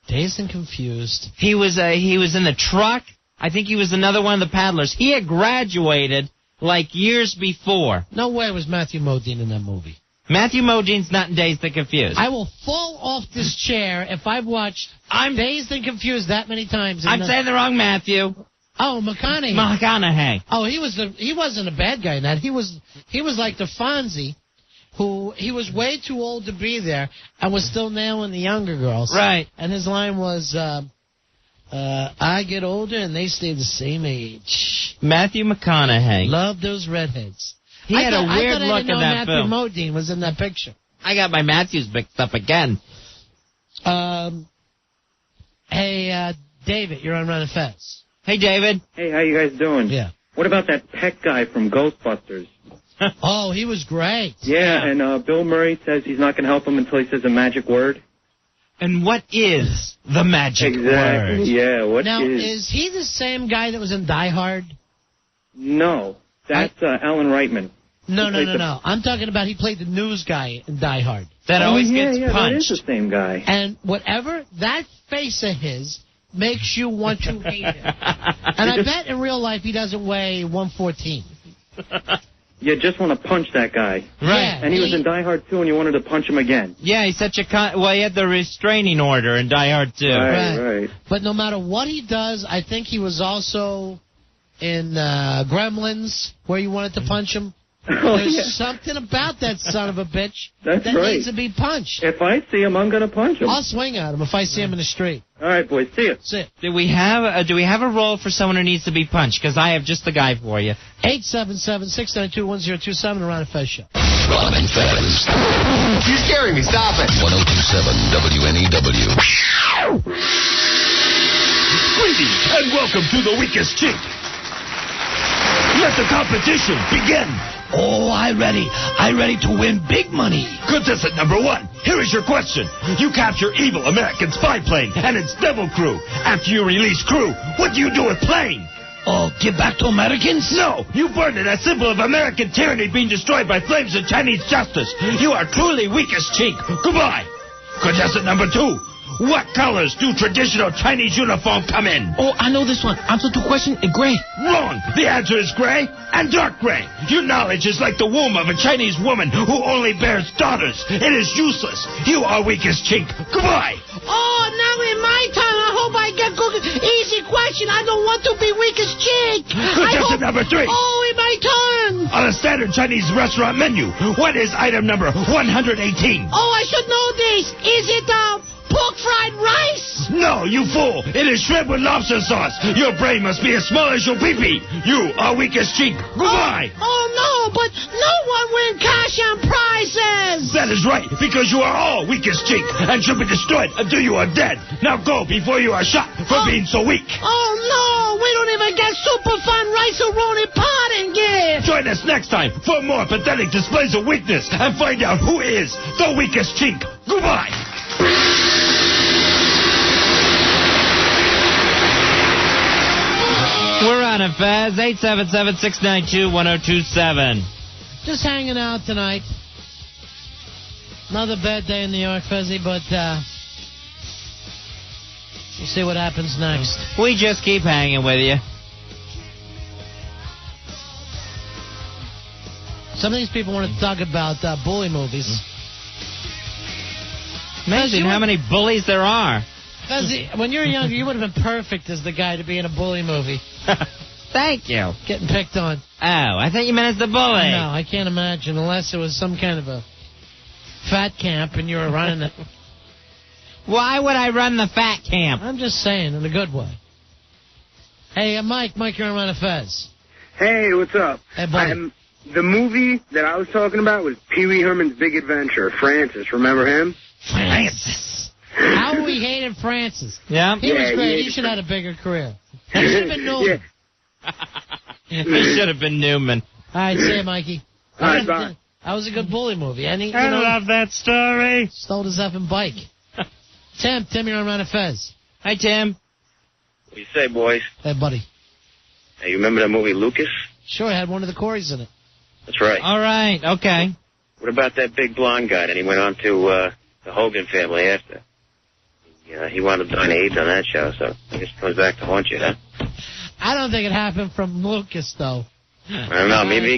S1: Dazed and Confused.
S2: He was in the truck. I think he was another one of the paddlers. He had graduated like years before.
S1: No way was Matthew Modine in that movie.
S2: Matthew Modine's not in Dazed and Confused.
S1: I will fall off this chair if I've watched Dazed and Confused that many times.
S2: I'm saying the wrong Matthew.
S1: Oh, McConaughey.
S2: McConaughey.
S1: Oh, he wasn't a bad guy in that. He was like the Fonzie, who he was way too old to be there and was still nailing the younger girls.
S2: Right.
S1: And his line was, I get older and they stay the same age.
S2: Matthew McConaughey.
S1: Love those redheads.
S2: He had a weird look in that
S1: Matthew
S2: film.
S1: Modine was in that picture.
S2: I got my Matthews mixed up again.
S1: Hey, David, you're on Ron and Fez.
S2: Hey, David.
S4: Hey, how you guys doing?
S1: Yeah.
S4: What about that Peck guy from Ghostbusters?
S1: Oh, he was great.
S4: Yeah, and Bill Murray says he's not going to help him until he says a magic word.
S2: And what is the magic word?
S4: Yeah, what
S1: now,
S4: is...
S1: is he the same guy that was in Die Hard?
S4: No, that's Alan Reitman.
S1: No. I'm talking about he played the news guy in Die Hard.
S2: That always gets
S4: punched. That is the same guy.
S1: And whatever, that face of his makes you want to hate him. And I bet in real life he doesn't weigh 114.
S4: You just want to punch that guy.
S1: Right.
S4: Yeah, and he was in Die Hard 2 and you wanted to punch him again.
S2: Yeah, he's such a he had the restraining order in Die Hard 2.
S4: Right.
S1: But no matter what he does, I think he was also in Gremlins, where you wanted to punch him. There's something about that son of a bitch
S4: that
S1: needs to be punched.
S4: If I see him, I'm going to punch him.
S1: I'll swing at him if I see him in the street.
S4: All right, boys. See you.
S1: See ya.
S2: Do we have a role for someone who needs to be punched? Because I have just the guy for you.
S1: 877-692-1027, the Ron and Fez Show.
S17: Ron and Fez.
S22: You're scaring me. Stop it.
S17: 1027 WNEW.
S18: Greetings and welcome to the weakest chink. Let the competition begin.
S22: Oh, I'm ready to win big money.
S18: Contestant number 1, here is your question. You capture evil American spy plane and its devil crew. After you release crew, what do you do with plane?
S22: Oh, give back to Americans?
S18: No, you burn it as symbol of American tyranny being destroyed by flames of Chinese justice. You are truly weakest chink. Goodbye. Contestant number 2. What colors do traditional Chinese uniform come in?
S22: Oh, I know this one. Answer to question, gray.
S18: Wrong. The answer is gray and dark gray. Your knowledge is like the womb of a Chinese woman who only bears daughters. It is useless. You are weakest chink. Goodbye.
S1: Oh, now in my time, I hope I get good. Easy question. I don't want to be weakest chink.
S18: Contestant number 3.
S1: Oh, in my turn.
S18: On a standard Chinese restaurant menu, what is item number 118?
S1: Oh, I should know this. Is it pork fried rice?
S18: No, you fool! It is shrimp with lobster sauce. Your brain must be as small as your pee-pee. You are weakest chink. Goodbye.
S1: Oh, no, but no one wins cash and prizes.
S18: That is right, because you are all weakest chink and should be destroyed until you are dead. Now go before you are shot for being so weak.
S1: Oh, no, we don't even get super fun rice-a-roni parting gift.
S18: Join us next time for more pathetic displays of weakness and find out who is the weakest chink. Goodbye.
S2: We're on a Fez, 877-692-1027.
S1: Just hanging out tonight. Another bad day in New York, Fezzy, but we'll see what happens next.
S2: We just keep hanging with you.
S1: Some of these people want to talk about bully movies.
S2: Amazing how many bullies there are.
S1: Fezzy, when you were younger, you would have been perfect as the guy to be in a bully movie.
S2: Thank you.
S1: Getting picked on.
S2: Oh, I thought you meant as the bully.
S1: No, I can't imagine, unless it was some kind of a fat camp and you were running it.
S2: Why would I run the fat camp?
S1: I'm just saying, in a good way. Hey, Mike, you're on Run of Fez.
S5: Hey, what's up?
S1: Hey, buddy.
S5: The movie that I was talking about was Pee Wee Herman's Big Adventure. Francis, remember him?
S1: Francis. How we hated Francis.
S2: Yeah?
S1: He was great. He should have had a bigger career. He should have been Newman.
S2: He should have been Newman.
S1: All right, see you, Mikey.
S5: All right, bye.
S1: That was a good bully movie. And he,
S15: I love that story.
S1: Stole his effing bike. Tim, you're on Run of Fez.
S2: Hi, Tim.
S3: What do you say, boys?
S1: Hey, buddy.
S3: Hey, you remember that movie Lucas?
S1: Sure, it had one of the Coreys in it.
S3: That's right.
S2: All right, okay.
S3: What about that big blonde guy? And he went on to the Hogan family after. He wound up dying of AIDS on that show, so I guess it comes back to haunt you, huh?
S1: I don't think it happened from Lucas, though.
S3: I don't know. Maybe he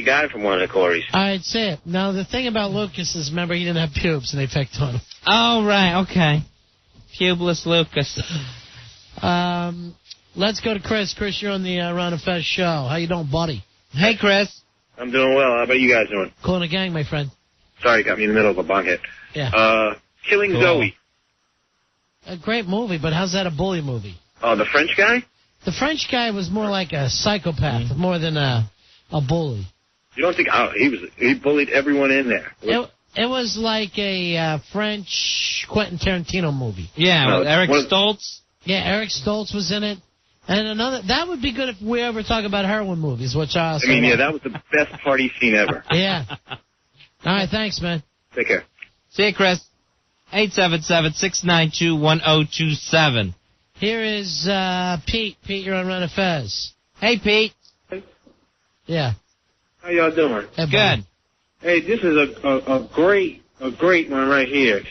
S3: got it from one of the Coreys.
S1: All right, say it. Now, the thing about Lucas is, remember, he didn't have pubes, and they picked on him.
S2: Oh, right, okay. Pubeless Lucas.
S1: Let's go to Chris. Chris, you're on the Run of Fez show. How you doing, buddy?
S2: Hey, Chris.
S6: I'm doing well. How about you guys doing?
S1: Cool in a gang, my friend.
S6: Sorry, got me in the middle of a bunk hit.
S1: Yeah.
S6: Killing Zoe.
S1: A great movie, but how's that a bully movie?
S6: Oh, the French guy?
S1: The French guy was more like a psychopath, more than a bully.
S6: You don't think... Oh, he bullied everyone in there.
S1: It was like a French Quentin Tarantino movie.
S2: Yeah, with Eric Stoltz.
S1: Yeah, Eric Stoltz was in it. And another... That would be good if we ever talk about heroin movies, which I also...
S6: yeah, that was the best party scene ever.
S1: Yeah. All right, thanks, man.
S6: Take care.
S2: See you, Chris. 877-692-1027.
S1: Here is Pete. Pete, you're on Run of Fez.
S2: Hey, Pete.
S1: Yeah.
S5: How y'all doing?
S1: Hey,
S2: good.
S5: Hey, this is a great one right here.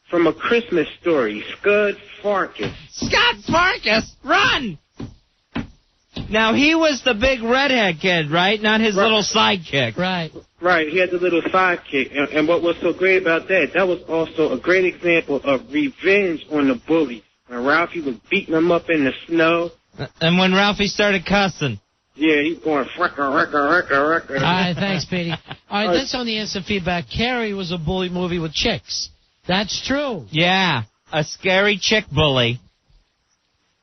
S5: From A Christmas Story, Scud Farkus.
S2: Scott Farkus, run! Now, he was the big redhead kid, right? Not his little sidekick.
S1: Right.
S5: Right, he had the little sidekick. And what was so great about that was also a great example of revenge on the bully. When Ralphie was beating him up in the snow.
S2: And when Ralphie started cussing.
S5: Yeah, he's going frecker.
S1: All right, thanks, Petey. All right, that's on the instant feedback. Carrie was a bully movie with chicks. That's true.
S2: Yeah, a scary chick bully.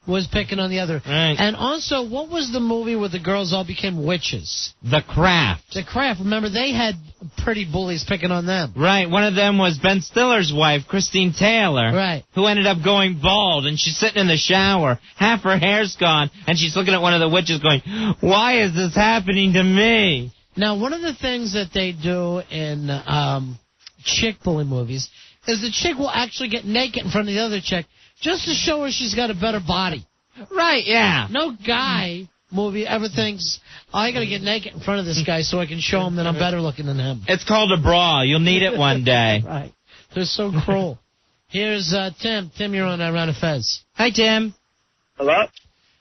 S1: Was picking on the other.
S2: Right.
S1: And also, what was the movie where the girls all became witches?
S2: The Craft.
S1: The Craft. Remember, they had pretty bullies picking on them.
S2: Right. One of them was Ben Stiller's wife, Christine Taylor.
S1: Right.
S2: Who ended up going bald, and she's sitting in the shower. Half her hair's gone, and she's looking at one of the witches going, why is this happening to me?
S1: Now, one of the things that they do in chick bully movies is the chick will actually get naked in front of the other chick just to show her she's got a better body.
S2: Right, yeah.
S1: No guy movie ever thinks, I got to get naked in front of this guy so I can show him that I'm better looking than him.
S2: It's called a bra. You'll need it one day.
S1: Right. They're so cruel. Here's Tim. Tim, you're on Run of Fez.
S2: Hi, Tim.
S3: Hello?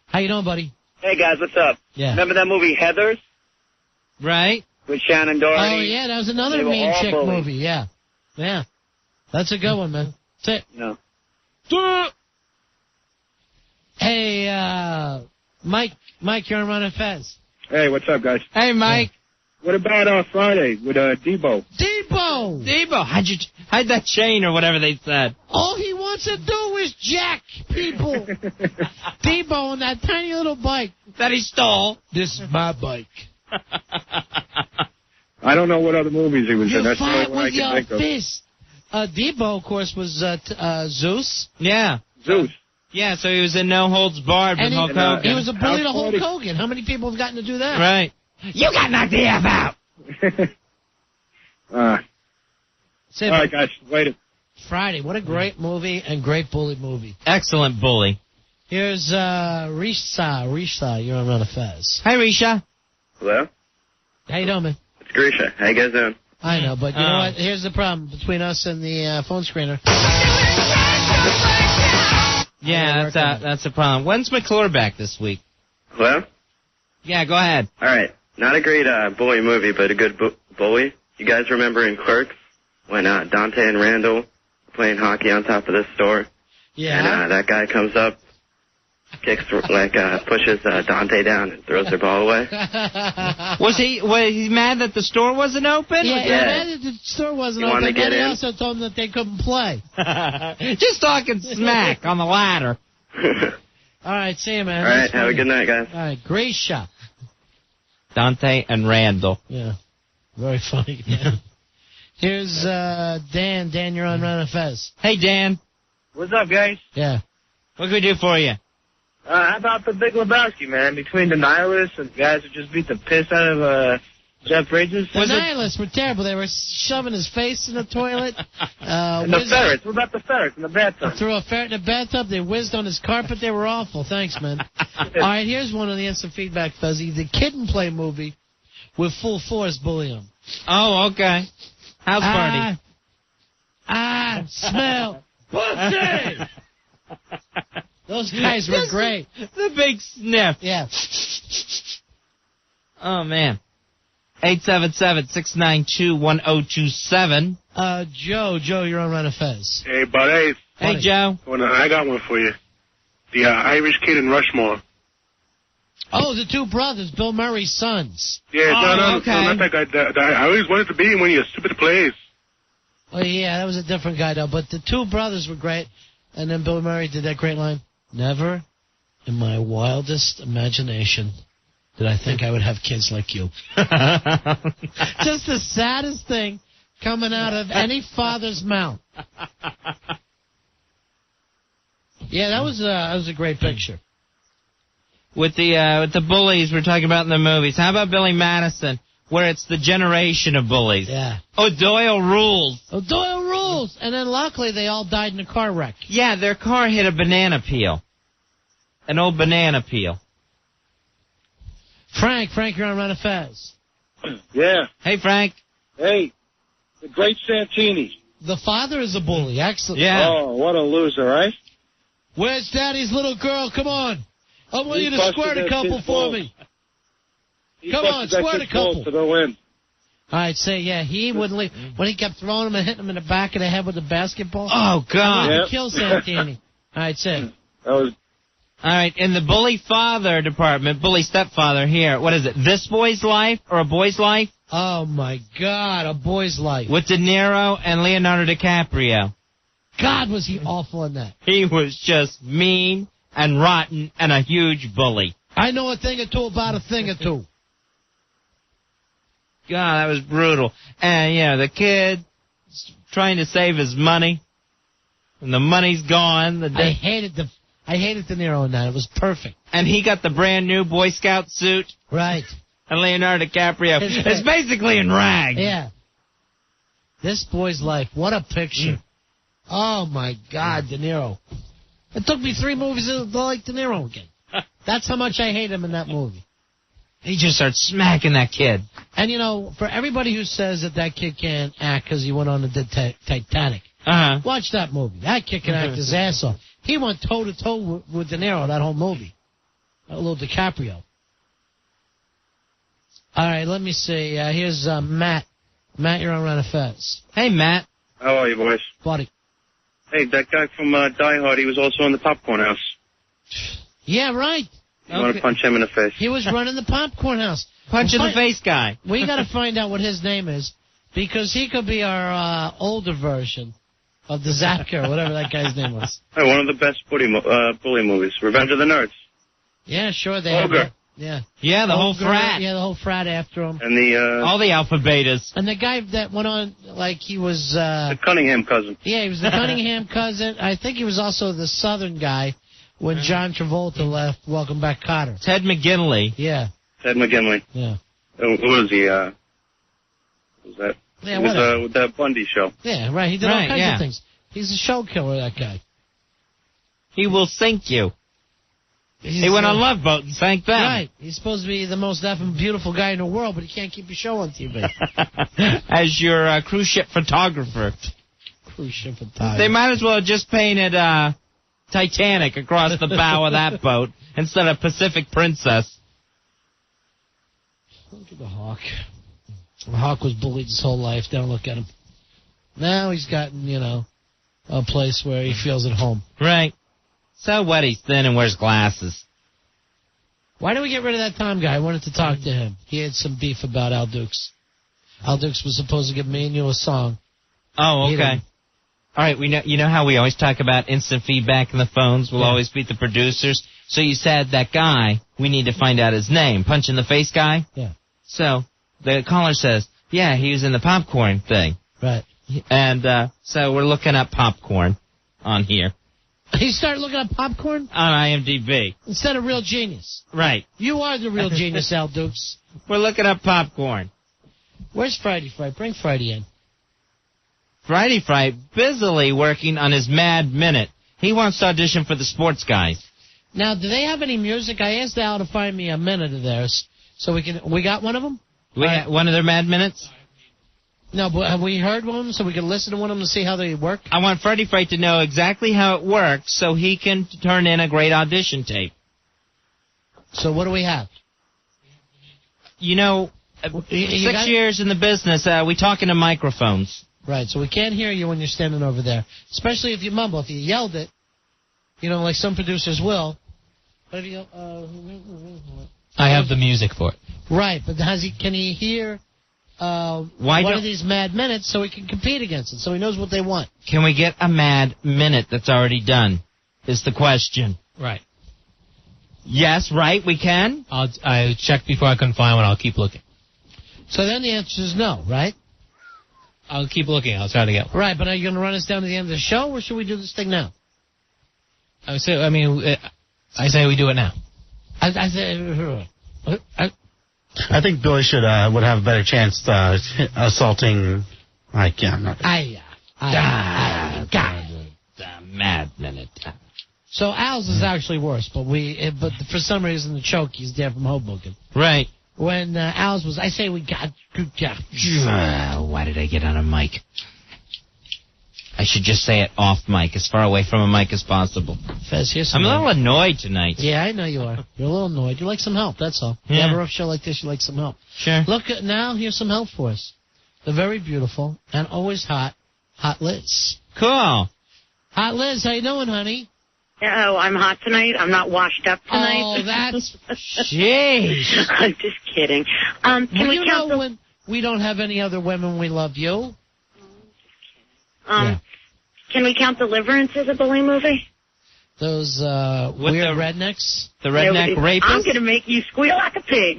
S1: How you doing, buddy?
S3: Hey, guys, what's up?
S1: Yeah.
S3: Remember that movie Heathers?
S2: Right.
S3: With Shannon Doherty?
S1: Oh, yeah, that was another
S3: They were
S1: mean
S3: all
S1: chick
S3: bullies.
S1: movie. Yeah. Yeah. That's a good one, man. That's it.
S3: No.
S1: Hey, Mike, you're on Run of Fez.
S6: Hey, what's up, guys?
S2: Hey, Mike.
S6: What about Friday with Debo?
S1: Debo!
S2: Hide that chain or whatever they said.
S1: All he wants to do is jack people. Debo on that tiny little bike.
S2: That he stole.
S1: This is my bike.
S6: I don't know what other movies he was in.
S1: You
S6: That's the
S1: fight
S6: only one I
S1: with
S6: can
S1: your
S6: think of.
S1: fist. Debo, of course, was Zeus.
S2: Yeah.
S6: Zeus.
S2: Yeah, so he was in No Holds Barred with
S1: And
S2: Hulk Hogan.
S1: he was a bully to
S6: House
S1: Hulk
S6: Party.
S1: Hogan. How many people have gotten to do that?
S2: Right.
S7: You got knocked the F out.
S6: All right, guys. Later.
S1: Friday. What a great movie and great bully movie.
S2: Excellent bully.
S1: Here's Risha. Risha, you're on Run of Fez.
S2: Hi, Risha.
S3: Hello?
S1: How you doing, man?
S3: It's Grisha. How you guys doing?
S1: I know, but you know what? Here's the problem between us and the phone screener.
S2: Yeah, that's a problem. When's McClure back this week?
S3: Hello?
S2: Yeah, go ahead.
S3: All right. Not a great bully movie, but a good bully. You guys remember in Clerks when Dante and Randall were playing hockey on top of the store?
S1: Yeah.
S3: And that guy comes up, pushes Dante down and throws their ball away.
S2: Was he mad that the store wasn't open?
S1: Yeah, mad that the store wasn't
S3: He wanted
S1: open,
S3: to get
S1: and he
S3: in.
S1: also told them that they couldn't play.
S2: Just talking smack on the ladder.
S1: All right, see you, man.
S3: All right,
S1: That's
S3: have a
S1: funny.
S3: good night, guys.
S1: All right, great shot.
S2: Dante and Randall.
S1: Yeah, very funny. Yeah. Here's Dan. Dan, you're on Ron and Fez.
S2: Hey, Dan.
S5: What's up, guys?
S1: Yeah.
S2: What can we do for you?
S5: How about the Big Lebowski, man? Between the nihilists and guys who just beat the piss out of Jeff Bridges.
S1: The nihilists were terrible. They were shoving his face in the toilet.
S5: And the ferrets. What about the ferrets in the bathtub?
S1: Threw a ferret in the bathtub. They whizzed on his carpet. They were awful. Thanks, man. All right, here's one on the instant feedback, Fuzzy. The Kid and Play movie with Full Force bully him.
S2: Oh, okay. House party.
S1: Smell pussy! Those guys were great.
S2: The big sniff.
S1: Yeah.
S2: Oh, man. 877-692-1027.
S1: Joe, you're on Ron and Fez.
S9: Hey, buddy.
S2: Hey, Joe.
S9: I got one for you. The Irish Kid in Rushmore.
S1: Oh, the two brothers, Bill Murray's sons.
S9: Yeah, no,
S1: okay.
S9: not that guy. I always wanted to be in one of your stupid plays.
S1: Oh, yeah, that was a different guy, though. But the two brothers were great. And then Bill Murray did that great line, "Never in my wildest imagination did I think I would have kids like you." Just the saddest thing coming out of any father's mouth. Yeah, that was a great picture.
S2: With the bullies we're talking about in the movies. How about Billy Madison, where it's the generation of bullies?
S1: Yeah.
S2: O'Doyle rules.
S1: O'Doyle rules. And then luckily they all died in a car wreck.
S2: Yeah, their car hit a banana peel. An old banana peel.
S1: Frank, you're on Ron and Fez.
S5: Yeah.
S2: Hey, Frank.
S5: Hey, the great Santini.
S1: The father is a bully. Excellent.
S2: Yeah.
S5: Oh, what a loser, right?
S1: Where's Daddy's little girl? Come on. I want you to
S5: busted
S1: squirt a
S5: that
S1: couple
S5: kid's
S1: for
S5: balls.
S1: me.
S5: He
S1: Come on,
S5: busted that
S1: squirt a
S5: kid's balls
S1: couple.
S5: to no end.
S1: All right, say, yeah, he wouldn't leave. When he kept throwing him and hitting him in the back of the head with the basketball.
S2: Oh, God.
S1: I wanted
S5: Yep.
S1: to kill Santini. All right, say.
S5: That was...
S2: All right, in the bully father department, bully stepfather here, what is it, This Boy's Life or A Boy's Life?
S1: Oh, my God, A Boy's Life.
S2: With De Niro and Leonardo DiCaprio.
S1: God, was he awful in that.
S2: He was just mean and rotten and a huge bully.
S1: I know a thing or two about a thing or two.
S2: God, that was brutal. And, the kid trying to save his money, and the money's gone.
S1: I hated De Niro in that. It was perfect.
S2: And he got the brand new Boy Scout suit.
S1: Right.
S2: And Leonardo DiCaprio is basically in rags.
S1: Yeah. This Boy's Life. What a picture. Oh, my God, De Niro. It took me 3 movies to like De Niro again. That's how much I hate him in that movie.
S2: He just starts smacking that kid.
S1: And, for everybody who says that kid can't act because he went on and did Titanic, watch that movie. That kid can act his ass off. He went toe-to-toe with De Niro that whole movie. That little DiCaprio. All right, let me see. Here's Matt. Matt, you're on Ron and Fez.
S2: Hey, Matt.
S3: How are you, boys?
S1: Buddy.
S3: Hey, that guy from Die Hard, he was also in the popcorn house.
S1: Yeah, right.
S3: You want to punch him in the face?
S1: He was running the popcorn house.
S2: Punch in the face guy.
S1: We got to find out what his name is, because he could be our older version of the Zapka or whatever that guy's name was.
S3: Hey, one of the best bully movies, Revenge of the Nerds.
S1: Yeah, sure they have.
S3: Ogre.
S1: Yeah.
S2: Yeah, the whole
S1: Ogre,
S2: frat.
S1: Yeah, the whole frat after him.
S3: And the
S2: all the alpha betas.
S1: And the guy that went on, like he was...
S3: the Cunningham cousin.
S1: Yeah, he was the Cunningham cousin. I think he was also the Southern guy when John Travolta left Welcome Back, Kotter.
S2: Ted McGinley.
S1: Yeah.
S3: Ted McGinley.
S1: Yeah.
S3: Who was he? Who was that?
S1: Yeah,
S3: he was
S1: whatever.
S3: with that Bundy show.
S1: Yeah, right. He did all kinds of things. He's a show killer, that guy.
S2: He will sink you. He went on Love Boat and sank them.
S1: Right. He's supposed to be the most effing beautiful guy in the world, but he can't keep a show on TV.
S2: As your cruise ship photographer.
S1: Cruise ship photographer.
S2: They might as well have just painted Titanic across the bow of that boat instead of Pacific Princess.
S1: Look at the Hawk. The Hawk was bullied his whole life. Don't look at him. Now he's gotten, a place where he feels at home.
S2: Right. So what? He's thin and wears glasses.
S1: Why do we get rid of that Tom guy? I wanted to talk to him. He had some beef about Al Dukes. Al Dukes was supposed to give me and you a song.
S2: Oh, okay. All right, you know how we always talk about instant feedback in the phones? We'll always beat the producers. So you said that guy, we need to find out his name. Punch in the face guy?
S1: Yeah.
S2: So the caller says, yeah, he was in the popcorn thing.
S1: Right.
S2: And so we're looking up popcorn on here.
S1: You started looking up popcorn?
S2: On IMDb.
S1: Instead of Real Genius.
S2: Right.
S1: You are the real genius, Al Dukes.
S2: We're looking up popcorn.
S1: Where's Frighty Fright? Bring Frighty in.
S2: Frighty Fright busily working on his Mad Minute. He wants to audition for the sports guys.
S1: Now, do they have any music? I asked Al to find me a minute of theirs, so we got one of them?
S2: We got one of their Mad Minutes?
S1: No, but have we heard one of them so we can listen to one of them to see how they work?
S2: I want Frighty Fright to know exactly how it works so he can turn in a great audition tape.
S1: So what do we have?
S2: You know, 6 years in the business, we talk into microphones.
S1: Right, so we can't hear you when you're standing over there, especially if you mumble. If you yelled it, you know, like some producers will. But if you,
S12: I have the music for it.
S1: Right, but can he hear one of these Mad Minutes so he can compete against it, so he knows what they want?
S2: Can we get a Mad Minute that's already done, is the question.
S12: Right.
S2: Yes, right, we can?
S12: I checked before I couldn't find one. I'll keep looking.
S1: So then the answer is no, right?
S12: I'll keep looking. I'll try to get one.
S1: Right, but are you going to run us down to the end of the show, or should we do this thing now?
S12: I say we do it now.
S13: I think Billy would have a better chance assaulting. I can't.
S2: The Mad Minute.
S1: So Al's is actually worse, but for some reason the choke, he's there from Hoboken.
S2: Right.
S1: When Al's was, I say we got.
S2: Why did I get on a mic? I should just say it off mic, as far away from a mic as possible.
S1: Fez, here's
S2: I'm a little annoyed tonight.
S1: Yeah, I know you are. You're a little annoyed. You like some help, that's all.
S2: Yeah.
S1: You have a rough show like this, you like some help.
S2: Sure.
S1: Look, now here's some help for us. The very beautiful and always hot Liz.
S2: Cool.
S1: Hot Liz, how you doing, honey?
S14: Oh, I'm hot tonight. I'm not washed up tonight.
S1: Oh, that's...
S2: Jeez.
S14: I'm just kidding. Can we count
S1: when we don't have any other women, we love you?
S14: Can we count Deliverance as a bully movie?
S1: Those weird rednecks?
S2: The redneck rapists?
S14: I'm going to make you squeal like a pig.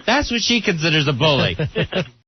S2: That's what she considers a bully.